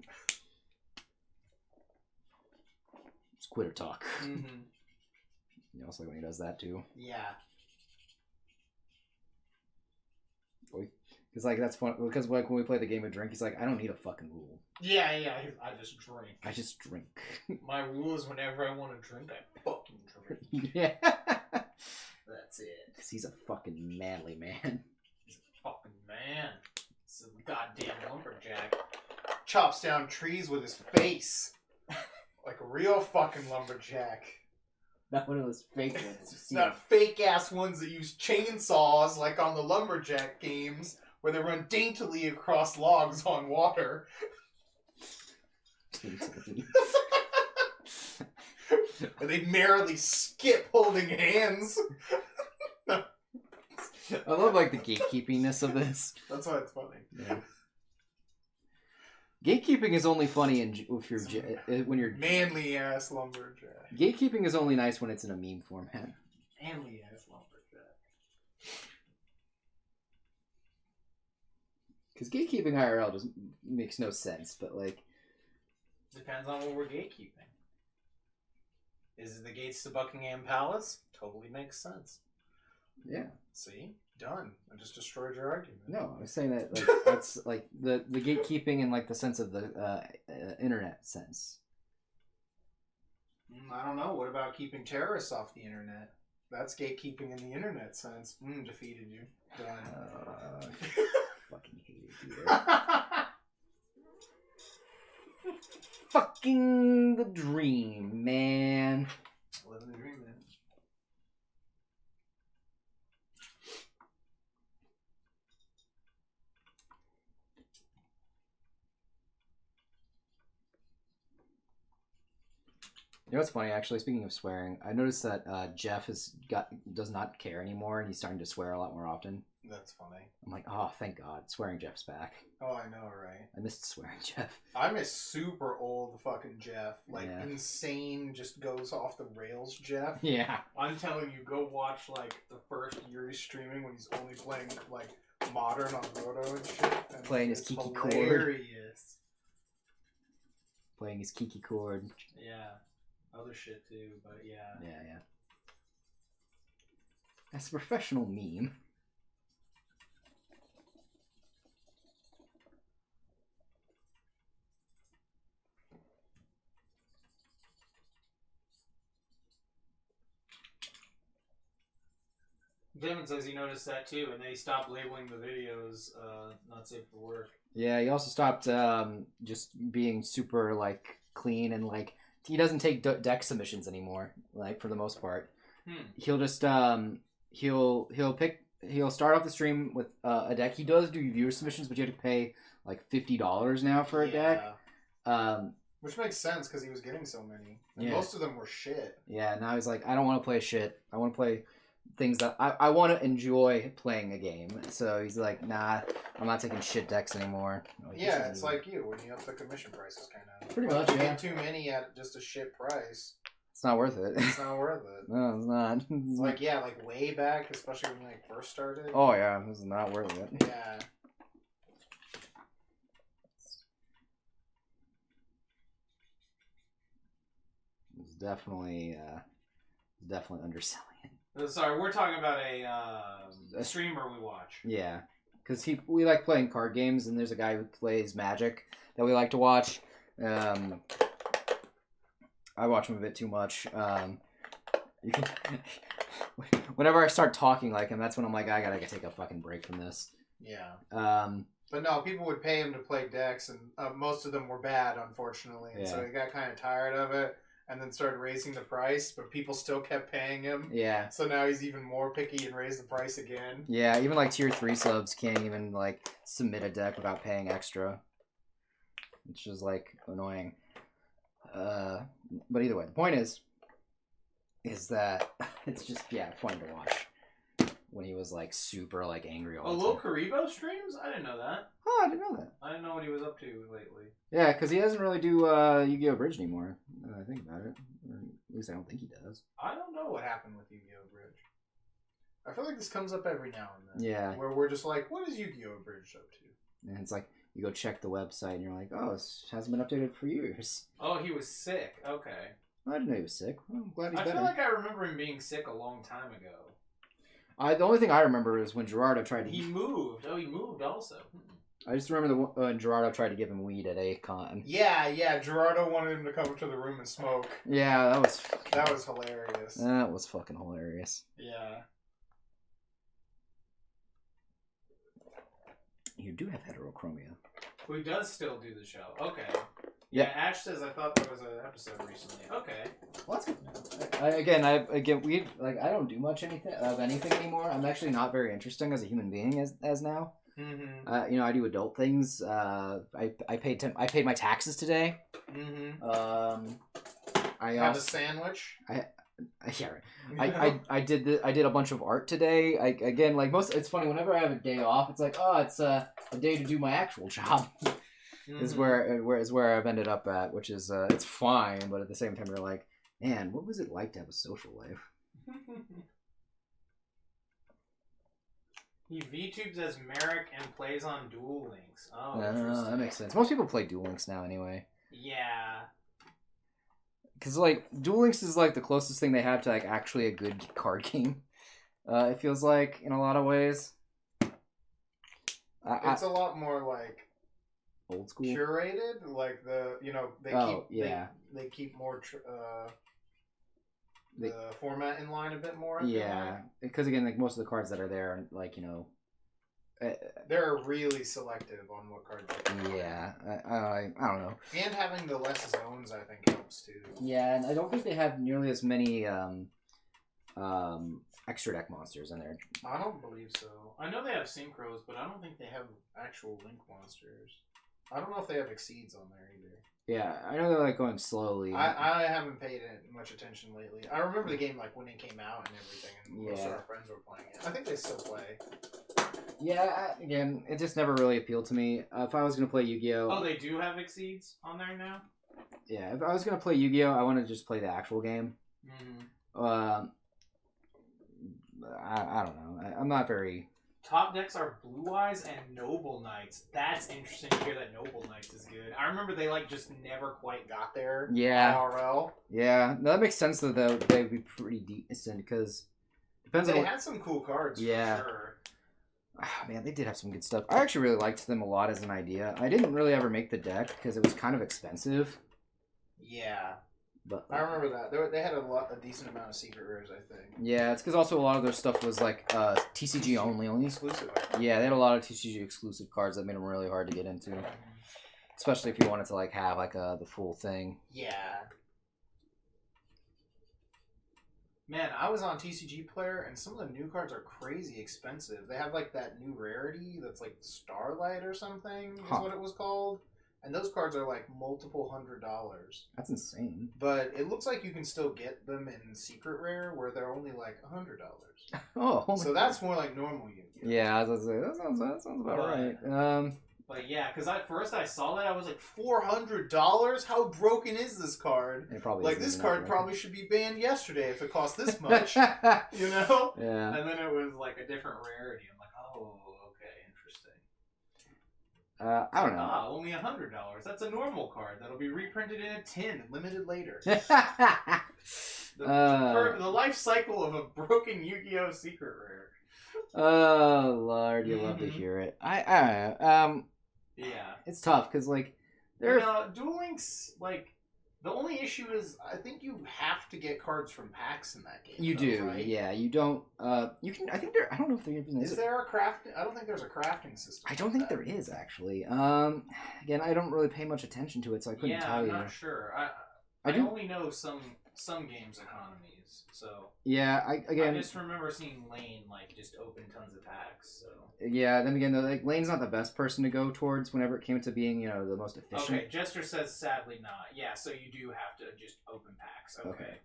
It's quitter talk. Mm-hmm. You also like when he does that too. Yeah. Because like that's fun. Because like when we play the game of drink, he's like, I don't need a fucking rule. Yeah. I just drink. I just drink. My rule is whenever I want to drink, I fucking drink. Yeah. That's it. Because he's a fucking manly man. He's a fucking man. He's a goddamn lumberjack. Chops down trees with his face. Like a real fucking lumberjack. Not one of those fake ones. It's not fake ass ones that use chainsaws like on the lumberjack games where they run daintily across logs on water. Or they merrily skip holding hands. I love like the gatekeepiness of this. That's why it's funny. Yeah. Gatekeeping is only funny if you're when you're manly ass lumberjack. Gatekeeping is only nice when it's in a meme format. Manly ass lumberjack. Because gatekeeping IRL just makes no sense, but like depends on what we're gatekeeping. Is it the gates to Buckingham Palace? Totally makes sense. Yeah. See? Done. I just destroyed your argument. No, I was saying that like that's like the gatekeeping in like the sense of the internet sense. I don't know. What about keeping terrorists off the internet? That's gatekeeping in the internet sense. Defeated you. Done. Fucking hate it, dude. Fucking the dream, man. living the dream, man. You know what's funny, actually? Speaking of swearing, I noticed that Jeff does not care anymore, and he's starting to swear a lot more often. That's funny. I'm like, oh, thank God, swearing Jeff's back. Oh, I know, right? I missed swearing Jeff. I miss super old fucking Jeff. Like, Yeah. insane, just goes off the rails Jeff. Yeah. I'm telling you, go watch, like, the first year he's streaming when he's only playing, like, modern on Roto and shit. And Playing his it's Kiki chord. hilarious. Playing his Kiki chord. Yeah. Other shit, too, but yeah. Yeah. That's a professional meme. Devin says he noticed that too, and they stopped labeling the videos not safe for work. Yeah, he also stopped just being super, like, clean and, like, he doesn't take deck submissions anymore, like, for the most part. He'll just, he'll start off the stream with a deck. He does do viewer submissions, but you have to pay, like, $50 now for a deck. Which makes sense, because he was getting so many. And Yeah. most of them were shit. Yeah, now he's like, I don't want to play shit. I want to play things that I want to enjoy playing a game. So he's like, nah, I'm not taking shit decks anymore. Like, Yeah, it's like you, when you up the commission prices, kind of. Pretty Like, much, you yeah. get too many at just a shit price. It's not worth it. It's not worth it. No, it's not. It's like, yeah, like way back, especially when you like first started. Oh yeah, this is not worth it. Yeah. It's definitely underselling it. Sorry, we're talking about a streamer we watch. Yeah, because we like playing card games, and there's a guy who plays Magic that we like to watch. I watch him a bit too much. Whenever I start talking like him, that's when I'm like, I gotta take a fucking break from this. Yeah. Um, But no, people would pay him to play decks, and most of them were bad, unfortunately. And so Yeah. he got kind of tired of it, and then started raising the price, but people still kept paying him. yeah. So now he's even more picky and raised the price again. Yeah, even like tier 3 subs can't even like submit a deck without paying extra. Which is like annoying. But either way, the point is that it's just fun to watch. When he was like super like angry all the Lil time. Karibo streams? I didn't know that. Oh, I didn't know that. I didn't know what he was up to lately. Yeah, because he doesn't really do Yu-Gi-Oh! Bridge anymore. Now that I think about it. Or at least I don't think he does. I don't know what happened with Yu-Gi-Oh! Bridge. I feel like this comes up every now and then. Yeah. Where we're just like, what is Yu-Gi-Oh! Bridge up to? And it's like, you go check the website and you're like, oh, this hasn't been updated for years. Oh, he was sick. Okay. I didn't know he was sick. Well, I'm glad he's I better. feel like I remember him being sick a long time ago. The only thing I remember is when Gerardo tried to... He moved. Oh, he moved also. I just remember when Gerardo tried to give him weed at A-Con. Yeah. Gerardo wanted him to come to the room and smoke. Yeah, that was... That was hilarious. That was fucking hilarious. Yeah. You do have heterochromia. Who does still do the show. Okay. Yeah. Yeah, Ash says I thought there was an episode recently. Okay. Well, that's good. I don't do much anything anymore. I'm actually not very interesting as a human being as now. Mm-hmm. I do adult things. I paid my taxes today. Mm-hmm. I Have also, a sandwich. yeah, right. I did a bunch of art today. It's funny whenever I have a day off, it's like, oh, it's a day to do my actual job. Is where I've ended up at, which is it's fine, but at the same time you're like, man, what was it like to have a social life? He VTubes as Merrick and plays on Duel Links. Oh, interesting. That makes sense. Most people play Duel Links now anyway. Yeah. Because like Duel Links is like the closest thing they have to like actually a good card game. It feels like in a lot of ways. It's a lot more like old school curated, like they keep more the format in line a bit more. I feel like. Because again, like most of the cards that are there, are, like They're really selective on what cards they can play. Yeah, I don't know. And having the less zones, I think, helps too. Yeah, and I don't think they have nearly as many extra deck monsters in there. I don't believe so. I know they have synchros, but I don't think they have actual link monsters. I don't know if they have exceeds on there either. Yeah, I know they're like going slowly. I haven't paid much attention lately. I remember the game like when it came out and everything, and most of our friends were playing it. I think they still play. Yeah, again, it just never really appealed to me. If I was gonna play Yu-Gi-Oh, Oh, they do have exceeds on there now. yeah, if I was gonna play Yu-Gi-Oh, I want to just play the actual game. Mm-hmm. I don't know. I'm not very. Top decks are Blue Eyes and Noble Knights. That's interesting to hear that Noble Knights is good. I remember they like just never quite got there. Yeah. IRL. Yeah, no, that makes sense though. They'd be pretty decent because depends They on. had some cool cards. Yeah. For sure. Man, they did have some good stuff. I actually really liked them a lot as an idea. I didn't really ever make the deck because it was kind of expensive. Yeah. But I remember that. They had a decent amount of secret rares, I think. yeah, it's because also a lot of their stuff was like TCG only. Exclusive. Yeah, they had a lot of TCG exclusive cards that made them really hard to get into, especially if you wanted to like have like the full thing. Yeah. Man, I was on TCG Player, and some of the new cards are crazy expensive. They have like that new rarity that's like Starlight or something is what it was called. And those cards are like multiple $100s. That's insane. But it looks like you can still get them in Secret Rare where they're only like $100. Oh, so that's more like normal Yu-Gi-Oh. Yeah, I was gonna say, that sounds about right. But yeah, because first I saw that, I was like, $400? How broken is this card? It probably like, this card probably should be banned yesterday if it cost this much. You know? Yeah. And then it was like a different rarity. I'm like, oh, okay, interesting. I don't know. Only $100. That's a normal card that'll be reprinted in a tin and limited later. The life cycle of a broken Yu-Gi-Oh! Secret Rare. Oh Lord, you love to hear it. I don't know. Yeah, it's tough because like Duel Links, like the only issue is I think you have to get cards from packs in that game. You do, right? yeah. You don't. You can. I think there. I don't know if there is there a craft. I don't think there's a crafting system. I don't think there is actually. Again, I don't really pay much attention to it, so I couldn't tell you. I'm not sure. I only know some games economies. So yeah, I just remember seeing Lane like just open tons of packs. So yeah, then again, though, like Lane's not the best person to go towards whenever it came to being the most efficient. Okay, Jester says sadly not. Yeah, so you do have to just open packs. Okay.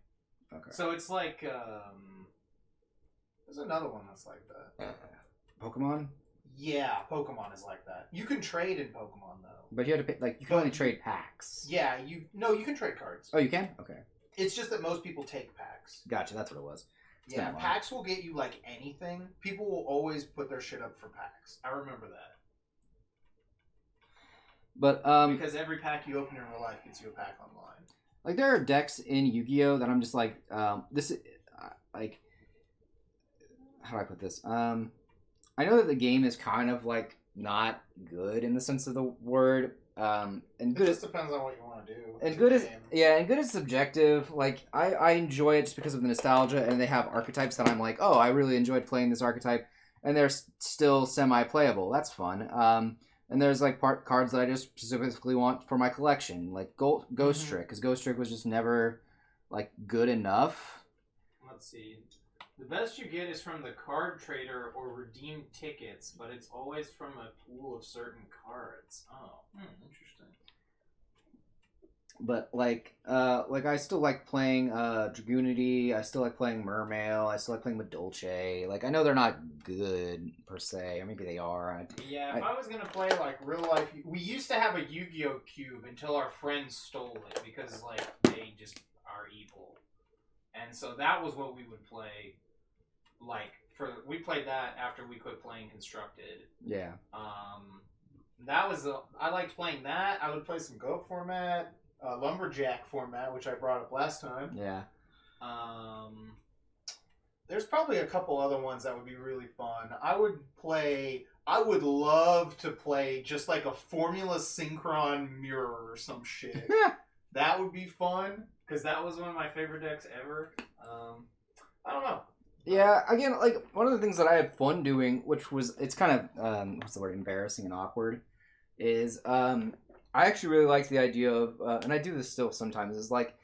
So it's like there's another one that's like that. Pokemon. Yeah, Pokemon is like that. You can trade in Pokemon though. But you have to pay, like you can only trade packs. Yeah, you can trade cards. Oh, you can? Okay. It's just that most people take packs. Gotcha, that's what it was. Yeah, packs will get you like anything. People will always put their shit up for packs. I remember that. But because every pack you open in real life gets you a pack online. Like there are decks in Yu-Gi-Oh that I'm just like this is like how do I put this? I know that the game is kind of like not good in the sense of the word. And good. It just depends on what you want to do. And good is and good is subjective. Like I enjoy it just because of the nostalgia, and they have archetypes that I'm like, oh, I really enjoyed playing this archetype, and they're still semi-playable. That's fun. And there's like cards that I just specifically want for my collection, like Ghost Trick, because Ghost Trick was just never like good enough. Let's see. The best you get is from the card trader or redeem tickets, but it's always from a pool of certain cards. Oh, interesting. But like I still like playing Dragoonity. I still like playing Mermail. I still like playing Madolche. Like I know they're not good per se, or maybe they are. Yeah, if I was gonna play like real life, we used to have a Yu-Gi-Oh cube until our friends stole it because like they just are evil, and so that was what we would play. Like we played that after we quit playing Constructed. Yeah. That was I liked playing that. I would play some Goat format, Lumberjack format, which I brought up last time. Yeah. There's probably a couple other ones that would be really fun. I would love to play just like a Formula Synchron mirror or some shit. That would be fun because that was one of my favorite decks ever. I don't know. Yeah, again, like, one of the things that I had fun doing, it's kind of, what's the word, embarrassing and awkward, is, I actually really liked the idea of, and I do this still sometimes, is, like,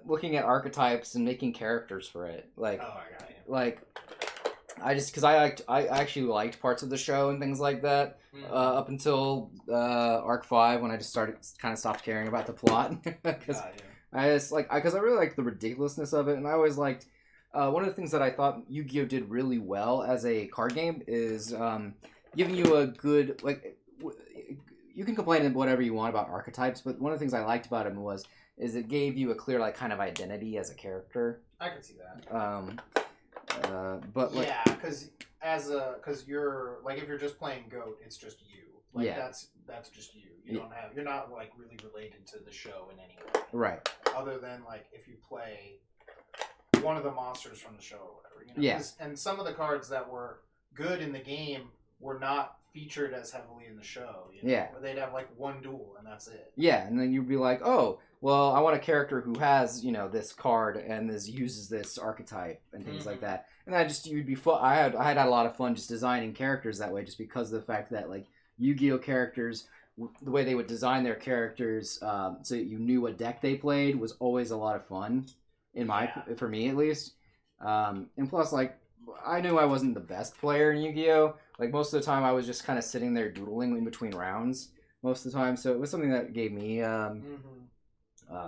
looking at archetypes and making characters for it. Like, Oh, I got you. like, because I actually liked parts of the show and things like that, up until, Arc 5, when I just kind of stopped caring about the plot. Because I really liked the ridiculousness of it, and I always liked, one of the things that I thought Yu-Gi-Oh! Did really well as a card game is giving you a good, like, you can complain whatever you want about archetypes, but one of the things I liked about them is it gave you a clear, like, kind of identity as a character. I could see that. But like, yeah, because you're like, if you're just playing Goat, it's just you. Like, Yeah. that's just you. You're not like really related to the show in any way. right. Other than like if you play one of the monsters from the show or whatever. Yeah. And some of the cards that were good in the game were not featured as heavily in the show. Yeah. Where they'd have like one duel and that's it. Yeah, and then you'd be like, oh, well, I want a character who has, this card and uses this archetype and things like that. And you'd be fun. I had a lot of fun just designing characters that way, just because of the fact that, like, Yu-Gi-Oh! Characters, the way they would design their characters, so that you knew what deck they played, was always a lot of fun, for me at least. And plus, like, I knew I wasn't the best player in Yu-Gi-Oh! Like, most of the time I was just kind of sitting there doodling in between rounds most of the time, so it was something that gave me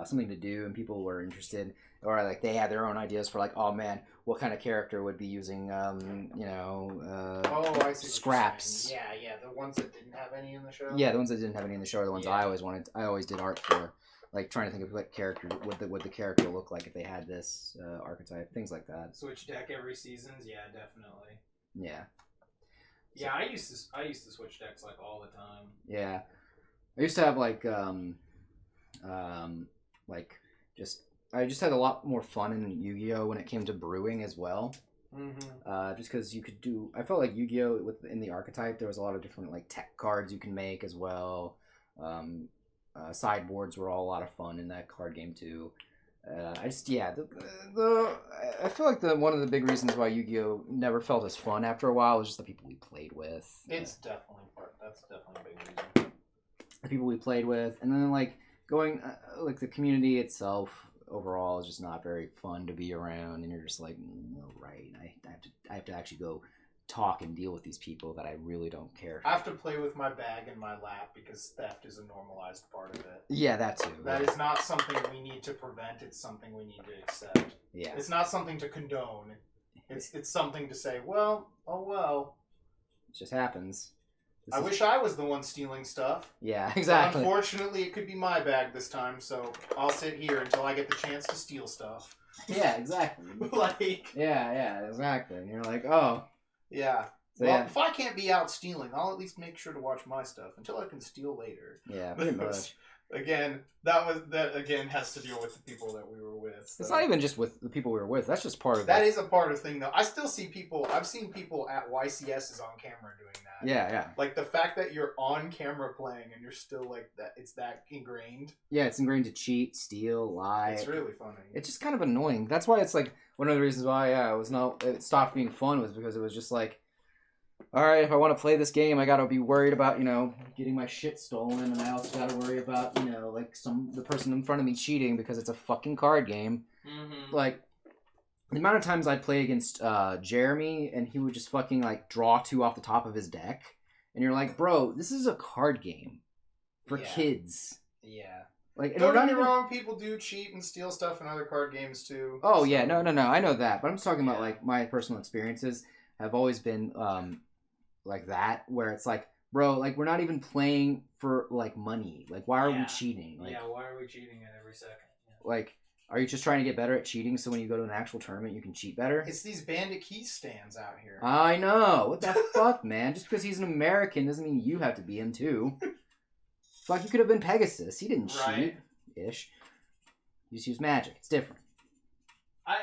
something to do, and people were interested, or like they had their own ideas for, like, oh man, what kind of character would be using I see scraps. Yeah, the ones that didn't have any in the show. Yeah, the ones that didn't have any in the show are the ones I always did art for, like trying to think of what character would the character look like if they had this archetype, things like that. Switch deck every seasons, yeah, definitely. Yeah. Yeah, I used to switch decks like all the time. Yeah, I used to have I just had a lot more fun in Yu-Gi-Oh! When it came to brewing as well. Just because you could do, I felt like Yu-Gi-Oh! In the archetype, there was a lot of different, like, tech cards you can make as well. Sideboards were all a lot of fun in that card game too. I feel like one of the big reasons why Yu-Gi-Oh! Never felt as fun after a while was just the people we played with. That's definitely a big reason. The people we played with, and then like going like the community itself overall is just not very fun to be around, and you're just like, right, I have to actually go talk and deal with these people that I really don't care. I have to play with my bag in my lap because theft is a normalized part of it. Yeah, that too. That is not something we need to prevent. It's something we need to accept. Yeah. It's not something to condone. It's something to say, well, oh well. It just happens. I wish I was the one stealing stuff. Yeah, exactly. But unfortunately, it could be my bag this time, so I'll sit here until I get the chance to steal stuff. Yeah, exactly. Like. Yeah, exactly. And you're like, oh. Yeah. So, well, if I can't be out stealing, I'll at least make sure to watch my stuff until I can steal later. Yeah, pretty much. Again, that has to deal with the people that we were with. So. It's not even just with the people we were with. That's just part of that. That is a part of the thing, though. I still see people. I've seen people at YCSs on camera doing that. Yeah. Like the fact that you're on camera playing and you're still like that. It's that ingrained. Yeah, it's ingrained to cheat, steal, lie. It's really funny. It's just kind of annoying. That's why it's like one of the reasons why it stopped being fun was because it was just like, all right, if I want to play this game, I got to be worried about, getting my shit stolen, and I also got to worry about, like the person in front of me cheating because it's a fucking card game. Mm-hmm. Like, the amount of times I'd play against Jeremy, and he would just fucking, like, draw two off the top of his deck, and you're like, bro, this is a card game for kids. Yeah. Like, don't get me wrong, people do cheat and steal stuff in other card games, too. Oh, yeah, no, I know that, but I'm just talking about, like, my personal experiences have always been, like that, where it's like, bro, like, we're not even playing for, like, money. Like, why are we cheating? Like, why are we cheating at every second? Yeah. Like, are you just trying to get better at cheating so when you go to an actual tournament you can cheat better? It's these bandit key stands out here. I know. What the fuck, man? Just because he's an American doesn't mean you have to be him, too. Fuck, you could have been Pegasus. He didn't cheat. Ish. You just use magic. It's different.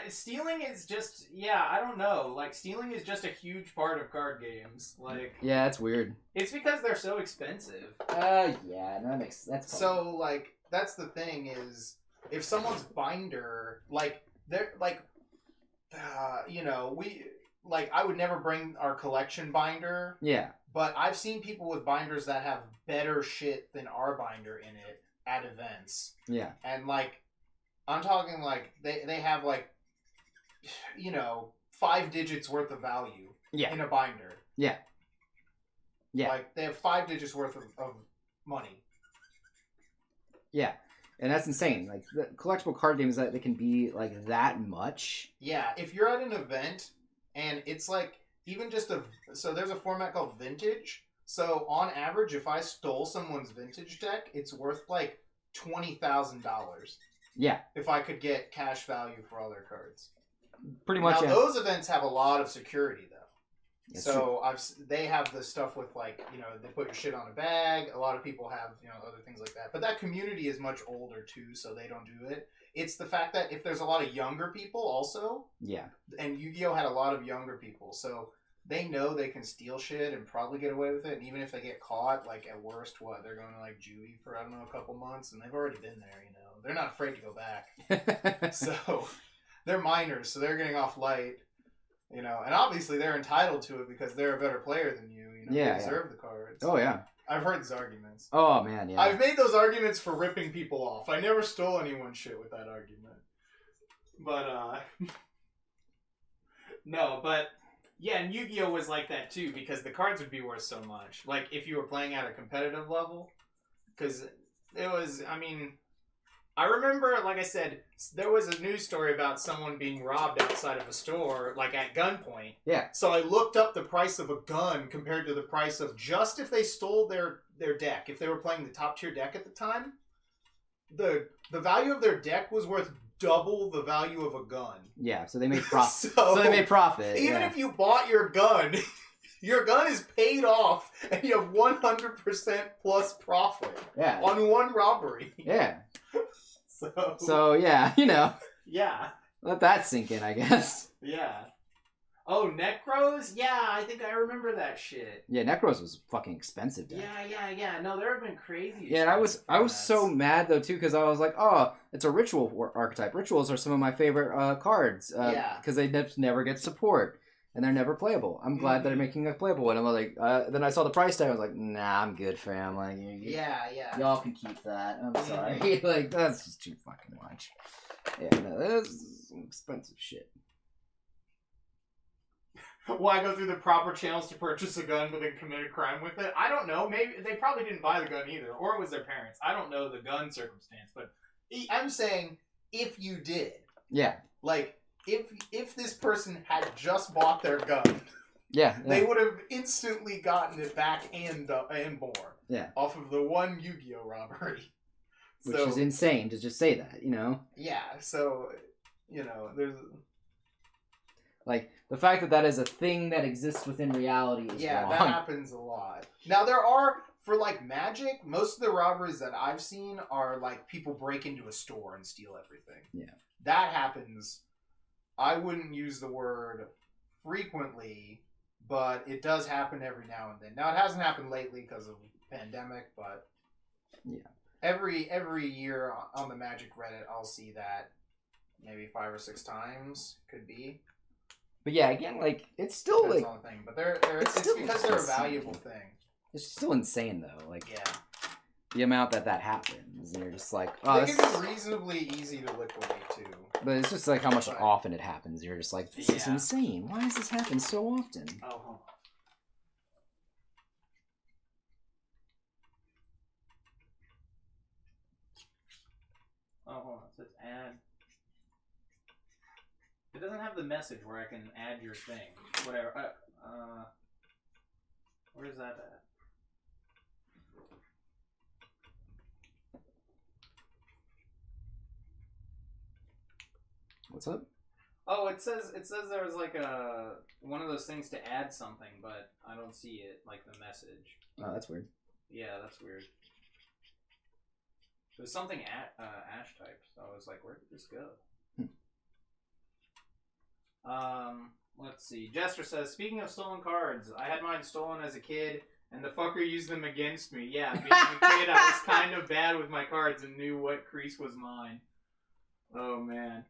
Stealing is just, I don't know. Like, stealing is just a huge part of card games. Like, yeah, it's weird. It's because they're so expensive. Yeah, that's fun. So, like, that's the thing is, if someone's binder, like, they're, like, you know, I would never bring our collection binder. Yeah. But I've seen people with binders that have better shit than our binder in it at events. Yeah. And, like, I'm talking, like, they have, like, you know, 5 digits worth of value in a binder. Yeah. Yeah. Like, they have 5 digits worth of money. Yeah. And that's insane. Like, the collectible card games, that they can be, like, that much. Yeah. If you're at an event and it's, like, even just so there's a format called vintage. So on average, if I stole someone's vintage deck, it's worth like $20,000. Yeah. If I could get cash value for all their cards. Pretty much. Now Yeah. those events have a lot of security though. That's so they have the stuff with, like, you know, they put your shit on a bag. A lot of people have, you know, other things like that. But that community is much older too, so they don't do it. It's the fact that if there's a lot of younger people also. Yeah. And Yu-Gi-Oh! Had a lot of younger people, so they know they can steal shit and probably get away with it. And even if they get caught, like, at worst, they're going to, like, juvie for, I don't know, a couple months, and they've already been there, you know. They're not afraid to go back. So, they're minors, so they're getting off light, you know. And obviously they're entitled to it because they're a better player than you, you know. Yeah, they deserve the cards. Oh, yeah. I've heard these arguments. Oh, man, yeah. I've made those arguments for ripping people off. I never stole anyone's shit with that argument. But, no, but, yeah, and Yu-Gi-Oh! Was like that, too, because the cards would be worth so much. Like, if you were playing at a competitive level, because it was, I mean, I remember, like I said, there was a news story about someone being robbed outside of a store, like, at gunpoint. Yeah. So I looked up the price of a gun compared to the price of just if they stole their deck. If they were playing the top-tier deck at the time, the value of their deck was worth double the value of a gun. Yeah, so they made profit. So they made profit. Even if you bought your gun is paid off, and you have 100% plus profit on one robbery. Yeah. So yeah, you know. Yeah. Let that sink in, I guess. Yeah. Oh, Necros? Yeah, I think I remember that shit. Yeah, Necros was fucking expensive. Then. Yeah. No, there have been crazy. Yeah, and I was so mad though too, because I was like, oh, it's a ritual archetype. Rituals are some of my favorite cards. Because they never get support and they're never playable. I'm glad they're making a playable one. I'm like, then I saw the price tag. I was like, nah, I'm good, fam. Like, y'all can keep that. I'm sorry. Like, that's just too fucking much. Yeah, no, that's some expensive shit. Why go through the proper channels to purchase a gun but then commit a crime with it? I don't know. Maybe they probably didn't buy the gun either, or it was their parents. I don't know the gun circumstance, but I'm saying if you did, like if this person had just bought their gun, they would have instantly gotten it back and more, off of the one Yu-Gi-Oh! Robbery, which is insane to just say that, you know. Yeah, so you know, there's. Like, the fact that is a thing that exists within reality is wrong. That happens a lot. Now, there are, for, like, Magic, most of the robberies that I've seen are, like, people break into a store and steal everything. Yeah. That happens. I wouldn't use the word frequently, but it does happen every now and then. Now, it hasn't happened lately because of pandemic, but every year on the Magic Reddit, I'll see that maybe 5 or 6 times, could be. But yeah, again, like, it's still depends like on the thing, but it's because they're a valuable thing. It's still insane though, like the amount that happens, and you're just like, oh, they can be reasonably easy to liquidate too. But it's just like how much often it happens. You're just like, this is insane. Why does this happen so often? Oh, hold on. Hold on. It says add. It doesn't have the message where I can add your thing. Whatever. Where's that at? What's up? Oh, it says there was like one of those things to add something, but I don't see it, like the message. Oh, that's weird. Yeah, that's weird. It was something Ash type, so I was like, where did this go? Let's see. Jester says, speaking of stolen cards, I had mine stolen as a kid, and the fucker used them against me. Yeah, being a kid, I was kind of bad with my cards and knew what crease was mine. Oh, man.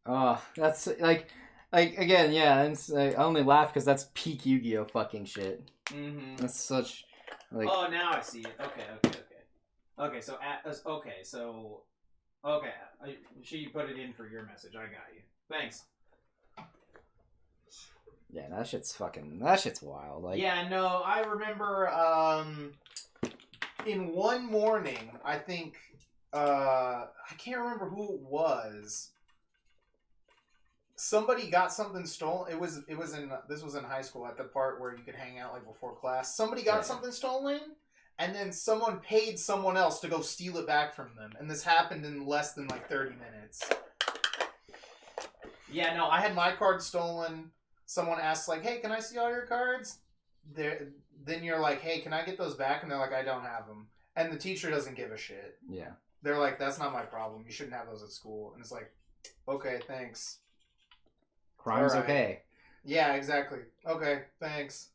Oh, that's, like, Like, again, yeah, it's, I only laugh because that's peak Yu-Gi-Oh fucking shit. Mm-hmm. That's such, like... Oh, now I see it. Okay, she put it in for your message. I got you. Thanks. Yeah, that shit's wild. Like, Yeah, no, I remember, in one morning, I think, I can't remember who it was. Somebody got something stolen. This was in high school at the part where you could hang out like before class. Somebody got something stolen, and then someone paid someone else to go steal it back from them. And this happened in less than like 30 minutes. Yeah, no, I had my card stolen. Someone asks like, "Hey, can I see all your cards?" Then you're like, "Hey, can I get those back?" And they're like, "I don't have them." And the teacher doesn't give a shit. Yeah. They're like, "That's not my problem. You shouldn't have those at school." And it's like, "Okay, thanks." Crime's All right. okay. Yeah, exactly. Okay, thanks.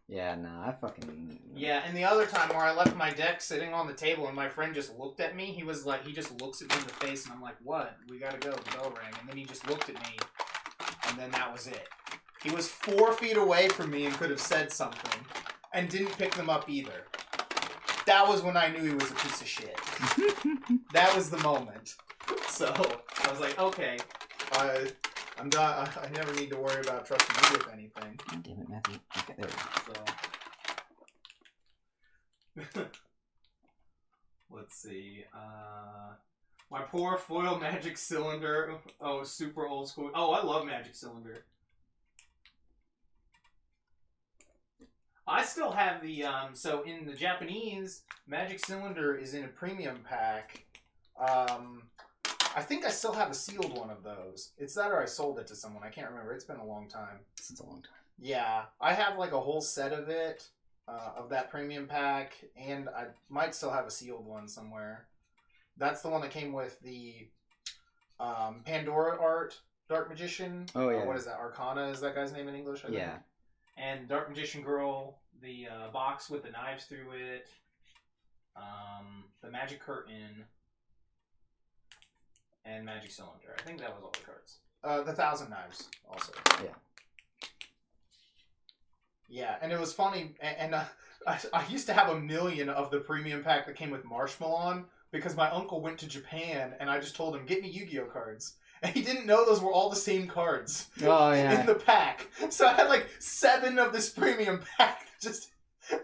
Yeah, no, I fucking... Yeah, and the other time where I left my deck sitting on the table and my friend just looked at me, he just looks at me in the face and I'm like, "What? We gotta go, the bell rang." And then he just looked at me, and then that was it. He was 4 feet away from me and could have said something, and didn't pick them up either. That was when I knew he was a piece of shit. That was the moment. So, I was like, okay, I'm not, I never need to worry about trusting you with anything. God damn it, Matthew. Okay, there we go. So. Let's see. My poor foil magic cylinder. Oh, super old school. Oh, I love magic cylinder. I still have the, so in the Japanese, magic cylinder is in a premium pack. I think I still have a sealed one of those. It's that or I sold it to someone. I can't remember. It's been a long time. Since a long time. Yeah. I have like a whole set of it, of that premium pack, and I might still have a sealed one somewhere. That's the one that came with the Pandora art, Dark Magician. Oh, yeah. What is that? Arcana is that guy's name in English? I think. Yeah. And Dark Magician Girl, the box with the knives through it, the Magic Curtain, and Magic Cylinder. I think that was all the cards. The Thousand Knives also. Yeah. Yeah, and it was funny, and I used to have a million of the premium pack that came with Marshmallow on, because my uncle went to Japan, and I just told him, "Get me Yu-Gi-Oh cards." And he didn't know those were all the same cards in the pack. So I had like 7 of this premium pack. Just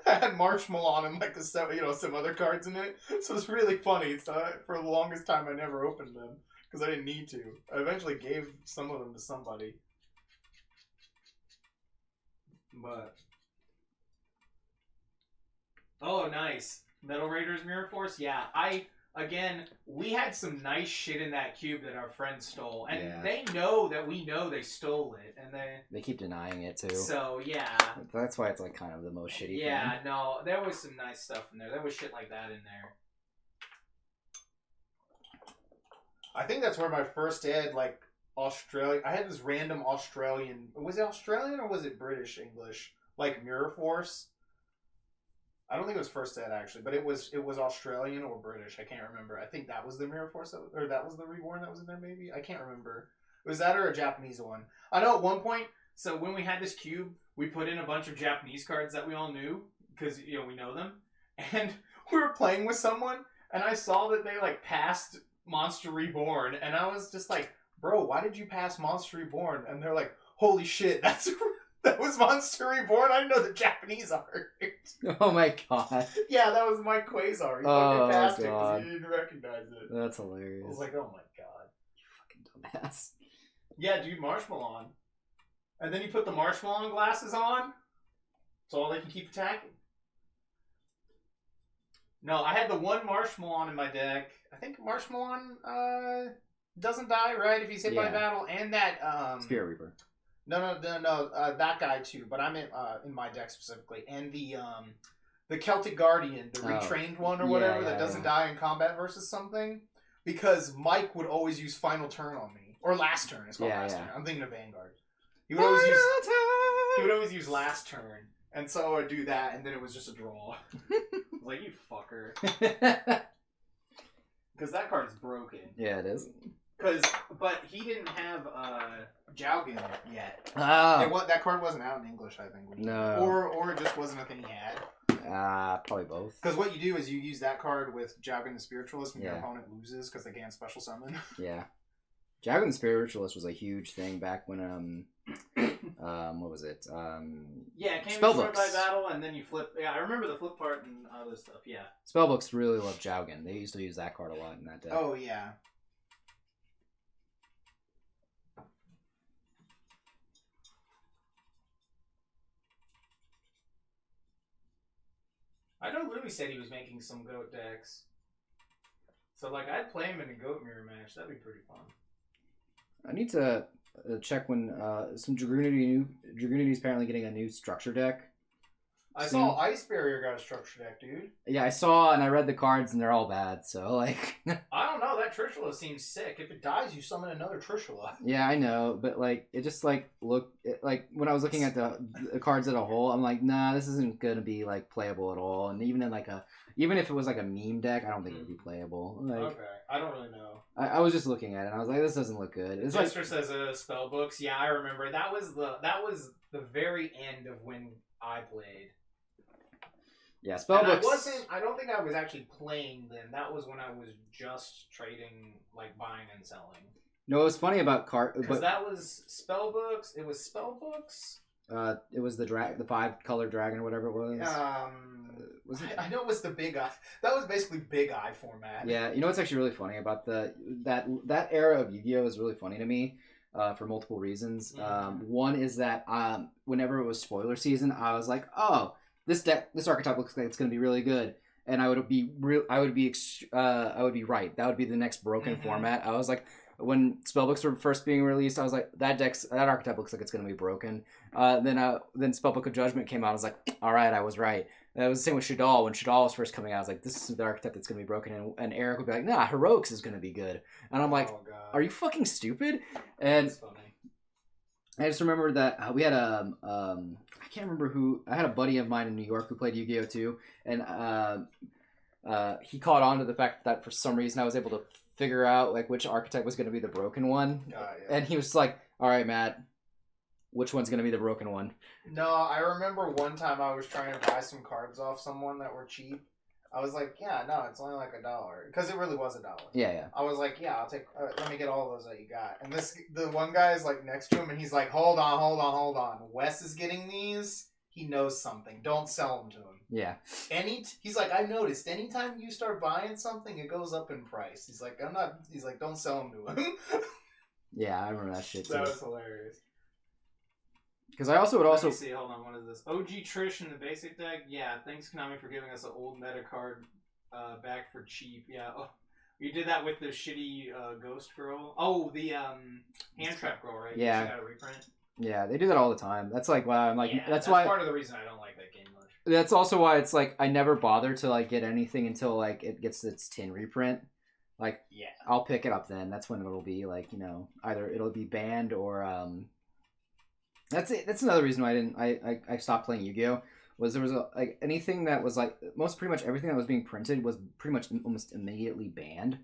had Marshmallow on and like some other cards in it. So it's really funny. So for the longest time, I never opened them because I didn't need to. I eventually gave some of them to somebody. But oh, nice. Metal Raiders Mirror Force. Yeah, Again, we had some nice shit in that cube that our friends stole, and they know that we know they stole it, and they keep denying it too. So yeah, that's why it's like kind of the most shitty. Yeah, thing. no, there was some nice stuff in there. There was shit like that in there. I think that's where my first ed, like Australia. I had this random Australian. Was it Australian or was it British English? Like Mirror Force. I don't think it was first ed actually, but it was Australian or British. I can't remember. I think that was the Mirror Force, or that was the Reborn that was in there. Maybe I can't remember. Was that or a Japanese one? I know at one point. So when we had this cube, we put in a bunch of Japanese cards that we all knew because we know them, and we were playing with someone, and I saw that they like passed Monster Reborn, and I was just like, "Bro, why did you pass Monster Reborn?" And they're like, "Holy shit, that was Monster Reborn. I know the Japanese art." Oh my god. Yeah, that was my Quasar. You fucking passed it because you didn't recognize it. That's hilarious. I was like, oh my god. You fucking dumbass. Yeah, dude, Marshmallow on. And then you put the Marshmallow glasses on. That's all they can keep attacking. No, I had the one Marshmallow in my deck. I think Marshmallow doesn't die, right, if he's hit by battle. And that... Spirit Reaper. No, that guy too. But I'm in my deck specifically, and the Celtic Guardian, the retrained one or whatever that doesn't die in combat versus something, because Mike would always use Final Turn on me, or Last Turn. It's called Last Turn. I'm thinking of Vanguard. He would always use Last Turn, and so I would do that, and then it was just a draw. I was like, you fucker, because that card is broken. Yeah, it is. But he didn't have Jowgen yet. Oh. That card wasn't out in English, I think. No. Or it just wasn't a thing he had. Probably both. Because what you do is you use that card with Jowgen the Spiritualist, and your Yeah. opponent loses because they can't special summon. Yeah. Jowgen the Spiritualist was a huge thing back when what was it? Yeah, it came Spellbooks. destroyed by battle, and then you flip. Yeah, I remember the flip part and other stuff. Yeah. Spellbooks really love Jowgen. They used to use that card a lot in that deck. Oh yeah. I know Louis said he was making some goat decks. So like I'd play him in a goat mirror match. That'd be pretty fun. I need to check when some Dragunity's apparently getting a new structure deck. I saw Ice Barrier got a structure deck, dude. Yeah, I saw and I read the cards and they're all bad. So like, I don't know. That Trishula seems sick. If it dies, you summon another Trishula. yeah, I know, but like it just like like when I was looking at the cards as a whole, I'm like, nah, this isn't gonna be like playable at all. And even if it was like a meme deck, I don't think it would be playable. Like, Okay, I don't really know. I was just looking at it and I was like, this doesn't look good. It's like Jester says spell books. Yeah, I remember. That was the very end of when I played. yeah, And spellbooks. I don't think I was actually playing then. That was when I was just trading, like buying and selling. No, it was funny about Because that was spell books. It was spell books. It was the 5-color dragon or whatever it was. Was it? I know it was the Big Eye. That was basically Big Eye format. Yeah, you know what's actually really funny about that era of Yu-Gi-Oh is really funny to me, for multiple reasons. Mhm. One is that whenever it was spoiler season, I was like, oh, this archetype looks like it's going to be really good, and I would be right. That would be the next broken Mhm. format. I was like, when spellbooks were first being released, I was like, that archetype looks like it's going to be broken. Then Spellbook of Judgment came out. I was like, all right, I was right. That was the same with Shadal. When Shadal was first coming out, I was like, this is the archetype that's going to be broken. And Eric would be like, nah, Heroics is going to be good. And I'm like, Oh, God. are you fucking stupid? And That's funny. I just remember that we had I can't remember who, I had a buddy of mine in New York who played Yu-Gi-Oh! Too. And he caught on to the fact that for some reason I was able to figure out like which archetype was going to be the broken one. Yeah. And he was like, all right, Matt, which one's going to be the broken one? No, I remember one time I was trying to buy some cards off someone that were cheap. I was like, yeah, no, it's only like $1. Because it really was $1. Yeah. I was like, yeah, I'll take, let me get all those that you got. And the one guy is like next to him and he's like, hold on. Wes is getting these. He knows something. Don't sell them to him. Yeah. He's like, I noticed anytime you start buying something, it goes up in price. He's like, don't sell them to him. Yeah, I remember that shit too. That was hilarious. Because I also would Let me also see, hold on, what is this? OG Trish in the basic deck? Yeah, thanks Konami for giving us an old meta card back for cheap. Yeah, oh, you did that with the shitty Ghost Girl. Oh, the Hand Trap Girl, right? Yeah. She got a reprint. Yeah, they do that all the time. That's like why I'm like Yeah, that's why part of the reason I don't like that game much. that's also why it's like I never bother to like get anything until like it gets its tin reprint. Like Yeah. I'll pick it up then. That's when it'll be like, you know, either it'll be banned or that's it. That's another reason why I stopped playing Yu-Gi-Oh! Was there was like anything that was like pretty much everything that was being printed was pretty much almost immediately banned.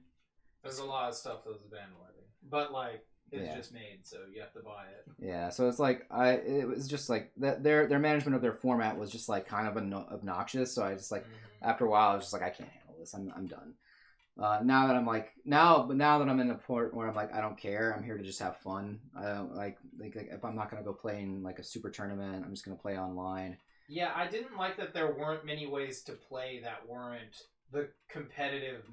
There's a lot of stuff that was ban worthy. But like it's Yeah. just made, so you have to buy it. Yeah, so it's like it was just like that their management of their format was just like kind of obnoxious. So I just like after a while I was just like I can't handle this. I'm done. Now that I'm like now that I'm in a point where I'm like I don't care. I'm here to just have fun. I don't like if I'm not gonna go play in like a super tournament, I'm just gonna play online. Yeah, I didn't like that there weren't many ways to play that weren't the competitive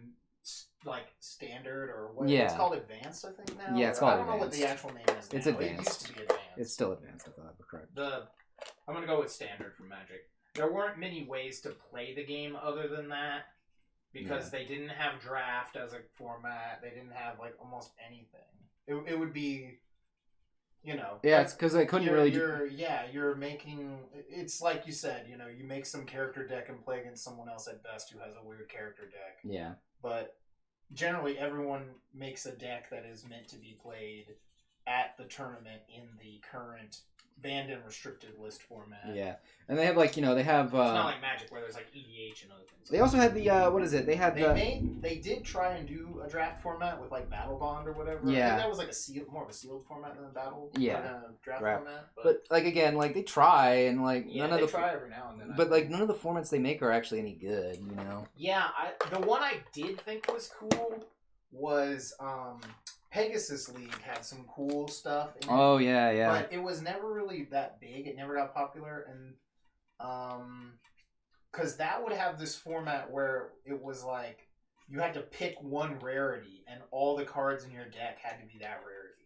like standard or what Yeah. it's called advanced, I think now. Yeah, it's Or called I don't know what advanced. the actual name is. It's now. advanced. It used to be advanced. It's still advanced. I thought, but correct. I'm gonna go with standard for Magic. There weren't many ways to play the game other than that because they didn't have draft as a format. They didn't have like almost anything. It would be, you know. Yeah, like, it's because I couldn't really. You're making. It's like you said. You know, you make some character deck and play against someone else at best who has a weird character deck. Yeah. But generally, everyone makes a deck that is meant to be played at the tournament in the current banned and restricted list format. Yeah, and they have like they have. It's not like Magic where there's like EDH and other things. They also had the what is it? They had They did try and do a draft format with like Battle Bond or whatever. Yeah. I think that was like more of a sealed format than a battle. Yeah. Than a draft Right. format. But like again, like they try and like Yeah, none of they the try every now and then. but like none of the formats they make are actually any good. Yeah, the one I did think was cool was Pegasus League had some cool stuff in it. Oh yeah. But it was never really that big. It never got popular, and because that would have this format where it was like you had to pick one rarity, and all the cards in your deck had to be that rarity.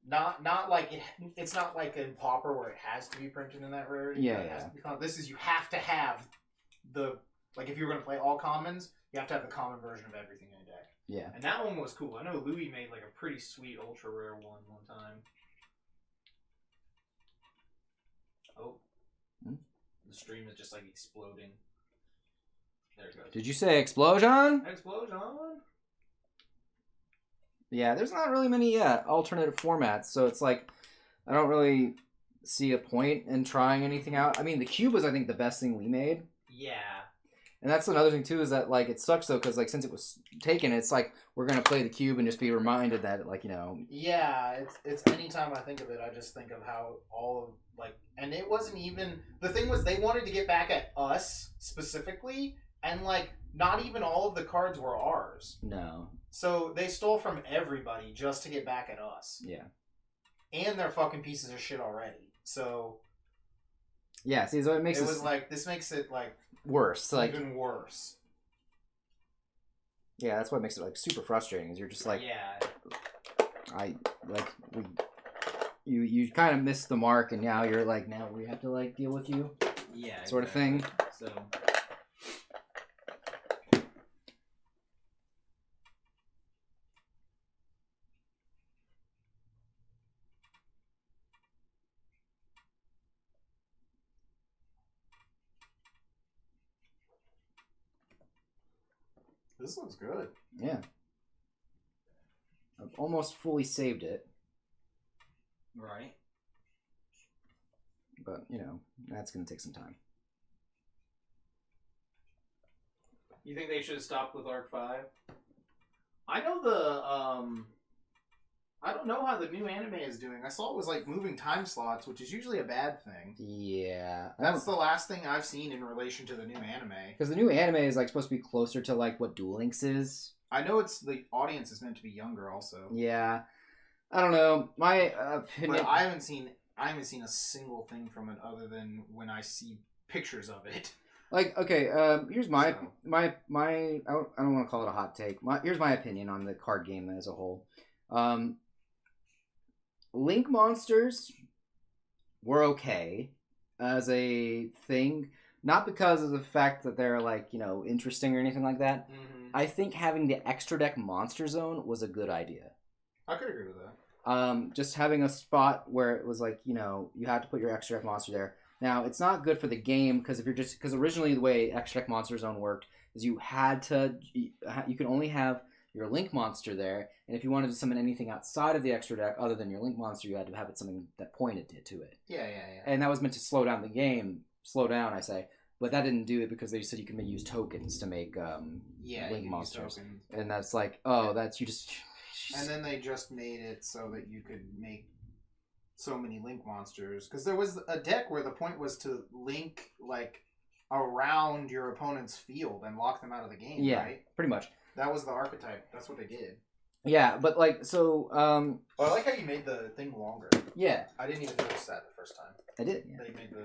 Not like it's not like in Pauper where it has to be printed in that rarity. Yeah, It has to be this is you have to have the like if you're going to play all commons, you have to have the common version of everything in a deck. Yeah. And that one was cool. I know Louis made like a pretty sweet ultra rare one time. Oh. The stream is just like exploding. There it goes. Did you say explosion? Explosion! Yeah, there's not really many alternative formats, so it's like I don't really see a point in trying anything out. I mean, the cube was I think the best thing we made. Yeah. And that's another thing too is that like it sucks though because like since it was taken, it's like we're gonna play the cube and just be reminded that like Yeah, it's anytime I think of it, I just think of how all of like, and it wasn't even the thing was they wanted to get back at us specifically, and like not even all of the cards were ours. No. So they stole from everybody just to get back at us. Yeah. And they're fucking pieces of shit already. So yeah, see, so it makes was like this makes it like worse, like even worse. Yeah, that's what makes it like super frustrating. Is you're just like, you kind of missed the mark, and now you're like, now we have to like deal with you, sort of thing. So. This looks good. Yeah. I've almost fully saved it. Right. But, that's going to take some time. You think they should have stopped with Arc 5? I know I don't know how the new anime is doing. I saw it was like moving time slots, which is usually a bad thing. Yeah. That's the last thing I've seen in relation to the new anime. Because the new anime is like supposed to be closer to like what Duel Links is. I know it's the audience is meant to be younger also. Yeah. I don't know. My opinion. But I haven't seen a single thing from it other than when I see pictures of it. Like, okay, here's my I don't want to call it a hot take. Here's my opinion on the card game as a whole. Link monsters were okay as a thing, not because of the fact that they're like, interesting or anything like that. Mm-hmm. I think having the extra deck monster zone was a good idea. I could agree with that. Just having a spot where it was like, you had to put your extra deck monster there. Now, it's not good for the game because because originally the way extra deck monster zone worked is you could only have your link monster there, and if you wanted to summon anything outside of the extra deck other than your link monster, you had to have it something that pointed to it. Yeah. And that was meant to slow down the game. Slow down, I say. But that didn't do it because they said you can use tokens to make link monsters. And that's like, that's you just... And then they just made it so that you could make so many link monsters. Because there was a deck where the point was to link, like, around your opponent's field and lock them out of the game, right? Pretty much. That was the archetype. That's what they did. Yeah, but like, so... I like how you made the thing longer. Yeah. I didn't even notice that the first time. I did, yeah. They made the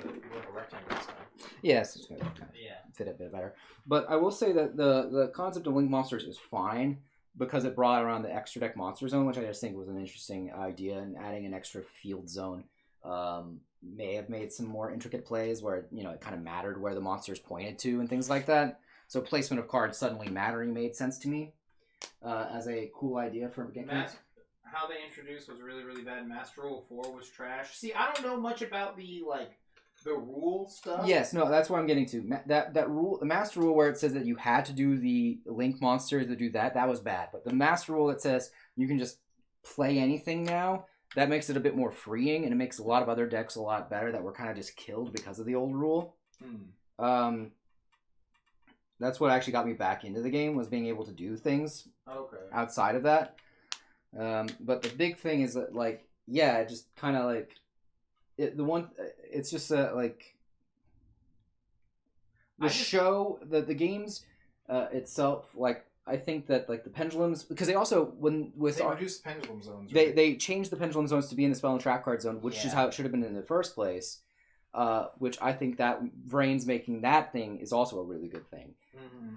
rectangle this time. Yes, it's going to fit a bit better. But I will say that the concept of link monsters is fine because it brought around the extra deck monster zone, which I just think was an interesting idea, and adding an extra field zone may have made some more intricate plays where, it kind of mattered where the monsters pointed to and things like that. So placement of cards suddenly mattering made sense to me as a cool idea for a game. How they introduced was really, really bad. Master Rule 4 was trash. See, I don't know much about the rule stuff. Yes, no, that's what I'm getting to. That rule, the Master Rule where it says that you had to do the link monster to do that was bad. But the Master Rule that says you can just play anything now, that makes it a bit more freeing, and it makes a lot of other decks a lot better that were kind of just killed because of the old rule. That's what actually got me back into the game, was being able to do things outside of that. But the big thing is that, like, yeah, just kind of like it's just like the games itself. Like, I think that, like, the pendulums, because they also they reduced pendulum zones. Right? They changed the pendulum zones to be in the spell and trap card zone, which is how it should have been in the first place. Which I think that Vrain's making that thing is also a really good thing.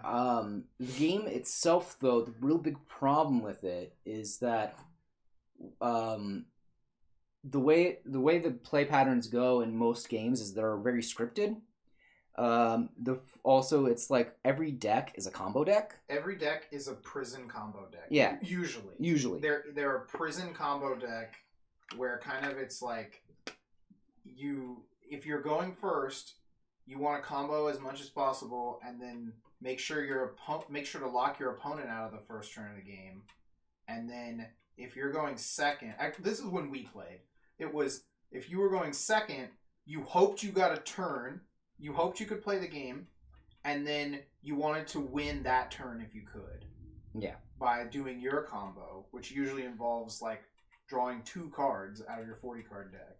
The game itself, though, the real big problem with it is that the way the play patterns go in most games is they're very scripted. Also, it's like every deck is a combo deck. Every deck is a prison combo deck. Yeah, usually they're a prison combo deck where kind of it's like if you're going first, you want to combo as much as possible, and then make sure to lock your opponent out of the first turn of the game. And then if you're going second, this is when we played. It was, if you were going second, you hoped you got a turn, you hoped you could play the game, and then you wanted to win that turn if you could. Yeah. By doing your combo, which usually involves, like, drawing 2 cards out of your 40-card deck.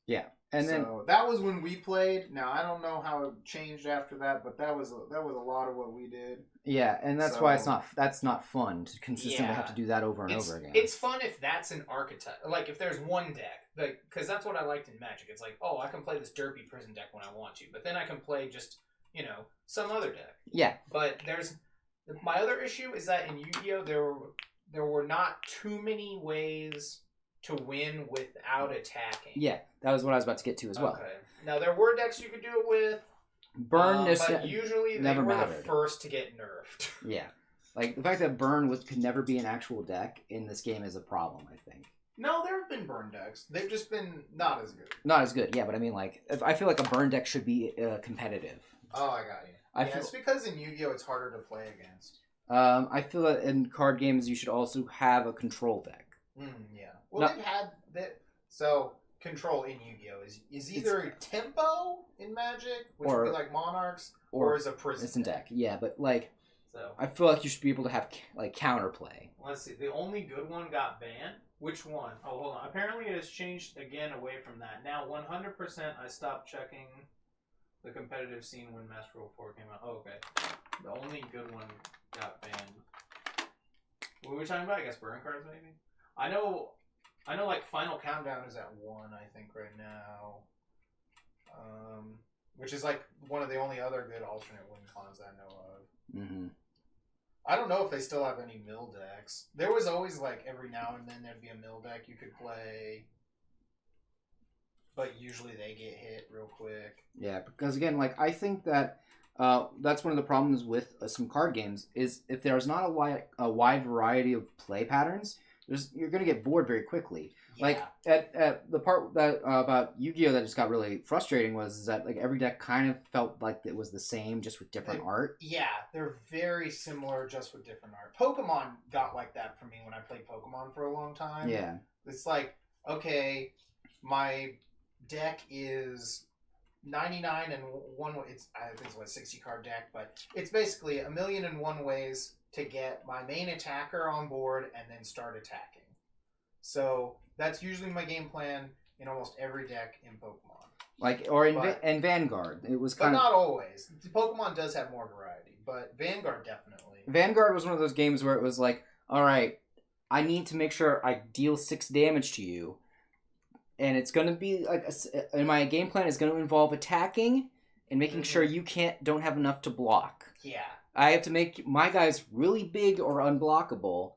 Yeah. And then that was when we played. Now, I don't know how it changed after that, but that was a lot of what we did. Yeah, and that's why that's not fun to consistently have to do that over and over again. It's fun if that's an archetype. Like, if there's one deck. Like, because that's what I liked in Magic. It's like, oh, I can play this derpy prison deck when I want to, but then I can play just, some other deck. Yeah. But my other issue is that in Yu-Gi-Oh! There were not too many ways to win without attacking. Yeah, that was what I was about to get to as well. Okay. Now, there were decks you could do it with. But usually they were the first to get nerfed. Yeah. Like, the fact that burn could never be an actual deck in this game is a problem, I think. No, there have been burn decks. They've just been not as good. Not as good, yeah, but I mean, like, I feel like a burn deck should be competitive. Oh, I got you. It's because in Yu-Gi-Oh! It's harder to play against. I feel that in card games you should also have a control deck. Yeah. Well, they've had that. So, control in Yu-Gi-Oh! is either tempo in Magic, which would be like Monarchs, or is a prison deck. Yeah, but, like, I feel like you should be able to have, like, counterplay. Let's see. The only good one got banned. Which one? Oh, hold on. Apparently it has changed again away from that. Now, 100% I stopped checking the competitive scene when Master Rule 4 came out. Oh, okay. The only good one got banned. What were we talking about? I guess burn cards, maybe? I know, like, Final Countdown is at 1, I think, right now. Which is, like, one of the only other good alternate win cons I know of. Mm-hmm. I don't know if they still have any mill decks. There was always, like, every now and then there'd be a mill deck you could play. But usually they get hit real quick. Yeah, because, again, like, I think that that's one of the problems with some card games, is if there's not a wide variety of play patterns, you're going to get bored very quickly. Yeah. Like, at the part that about Yu-Gi-Oh! That just got really frustrating was that, like, every deck kind of felt like it was the same, just with different art. Yeah, they're very similar, just with different art. Pokemon got like that for me when I played Pokemon for a long time. Yeah. It's like, okay, my deck is 99 and one way. I think it's a 60 card deck, but it's basically 1,000,001 ways to get my main attacker on board and then start attacking. So that's usually my game plan in almost every deck in Pokemon. Like, or in Vanguard, it was kind of... But not always. Pokemon does have more variety, but Vanguard definitely. Vanguard was one of those games where it was like, alright, I need to make sure I deal 6 damage to you, and it's going to be, like, and my game plan is going to involve attacking and making sure you don't have enough to block. Yeah. I have to make my guys really big or unblockable,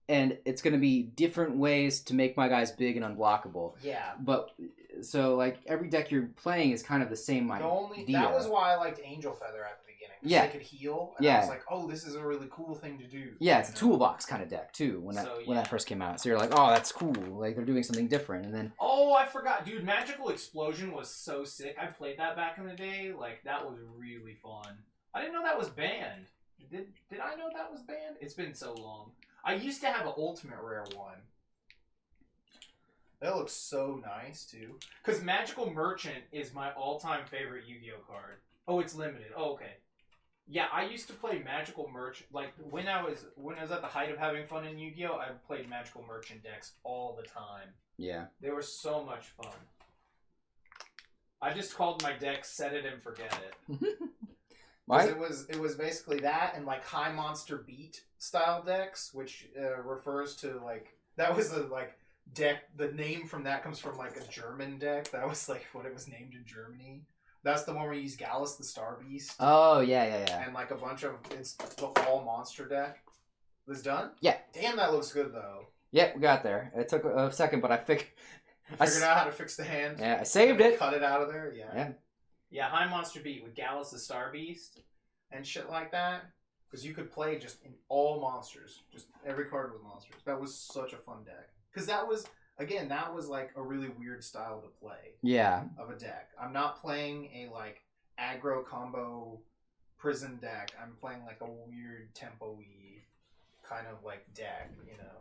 and it's going to be different ways to make my guys big and unblockable. Yeah. But, so, like, every deck you're playing is kind of the same idea. That was why I liked Angel Feather at the beginning. Yeah. They could heal, and I was like, oh, this is a really cool thing to do. Yeah, it's a toolbox kind of deck, too, when that first came out. So you're like, oh, that's cool. Like, they're doing something different, and then... Oh, I forgot. Dude, Magical Explosion was so sick. I played that back in the day. Like, that was really fun. I didn't know that was banned. Did I know that was banned? It's been so long. I used to have an ultimate rare one. That looks so nice too. Because Magical Merchant is my all-time favorite Yu-Gi-Oh card. Oh, it's limited. Oh, okay. Yeah, I used to play Magical Merchant. Like when I was at the height of having fun in Yu-Gi-Oh, I played Magical Merchant decks all the time. Yeah. They were so much fun. I just called my deck Set It and Forget It. Because it was basically that and like high monster beat style decks, which refers to like that was the like deck. The name from that comes from like a German deck. That was like what it was named in Germany. That's the one where you use Gallus the Star Beast. Oh yeah. And like a bunch of it's the all monster deck. Was done? Yeah. Damn, that looks good though. Yeah, we got there. It took a second, but I figured Out how to fix the hand. Yeah, I saved it. Cut it out of there. Yeah. Yeah, High Monster Beat with Gallus the Star Beast. And shit like that. Because you could play just in all monsters. Just every card with monsters. That was such a fun deck. Because that was like a really weird style to play. Yeah. Of a deck. I'm not playing a like aggro combo prison deck. I'm playing like a weird tempo-y kind of like deck, you know.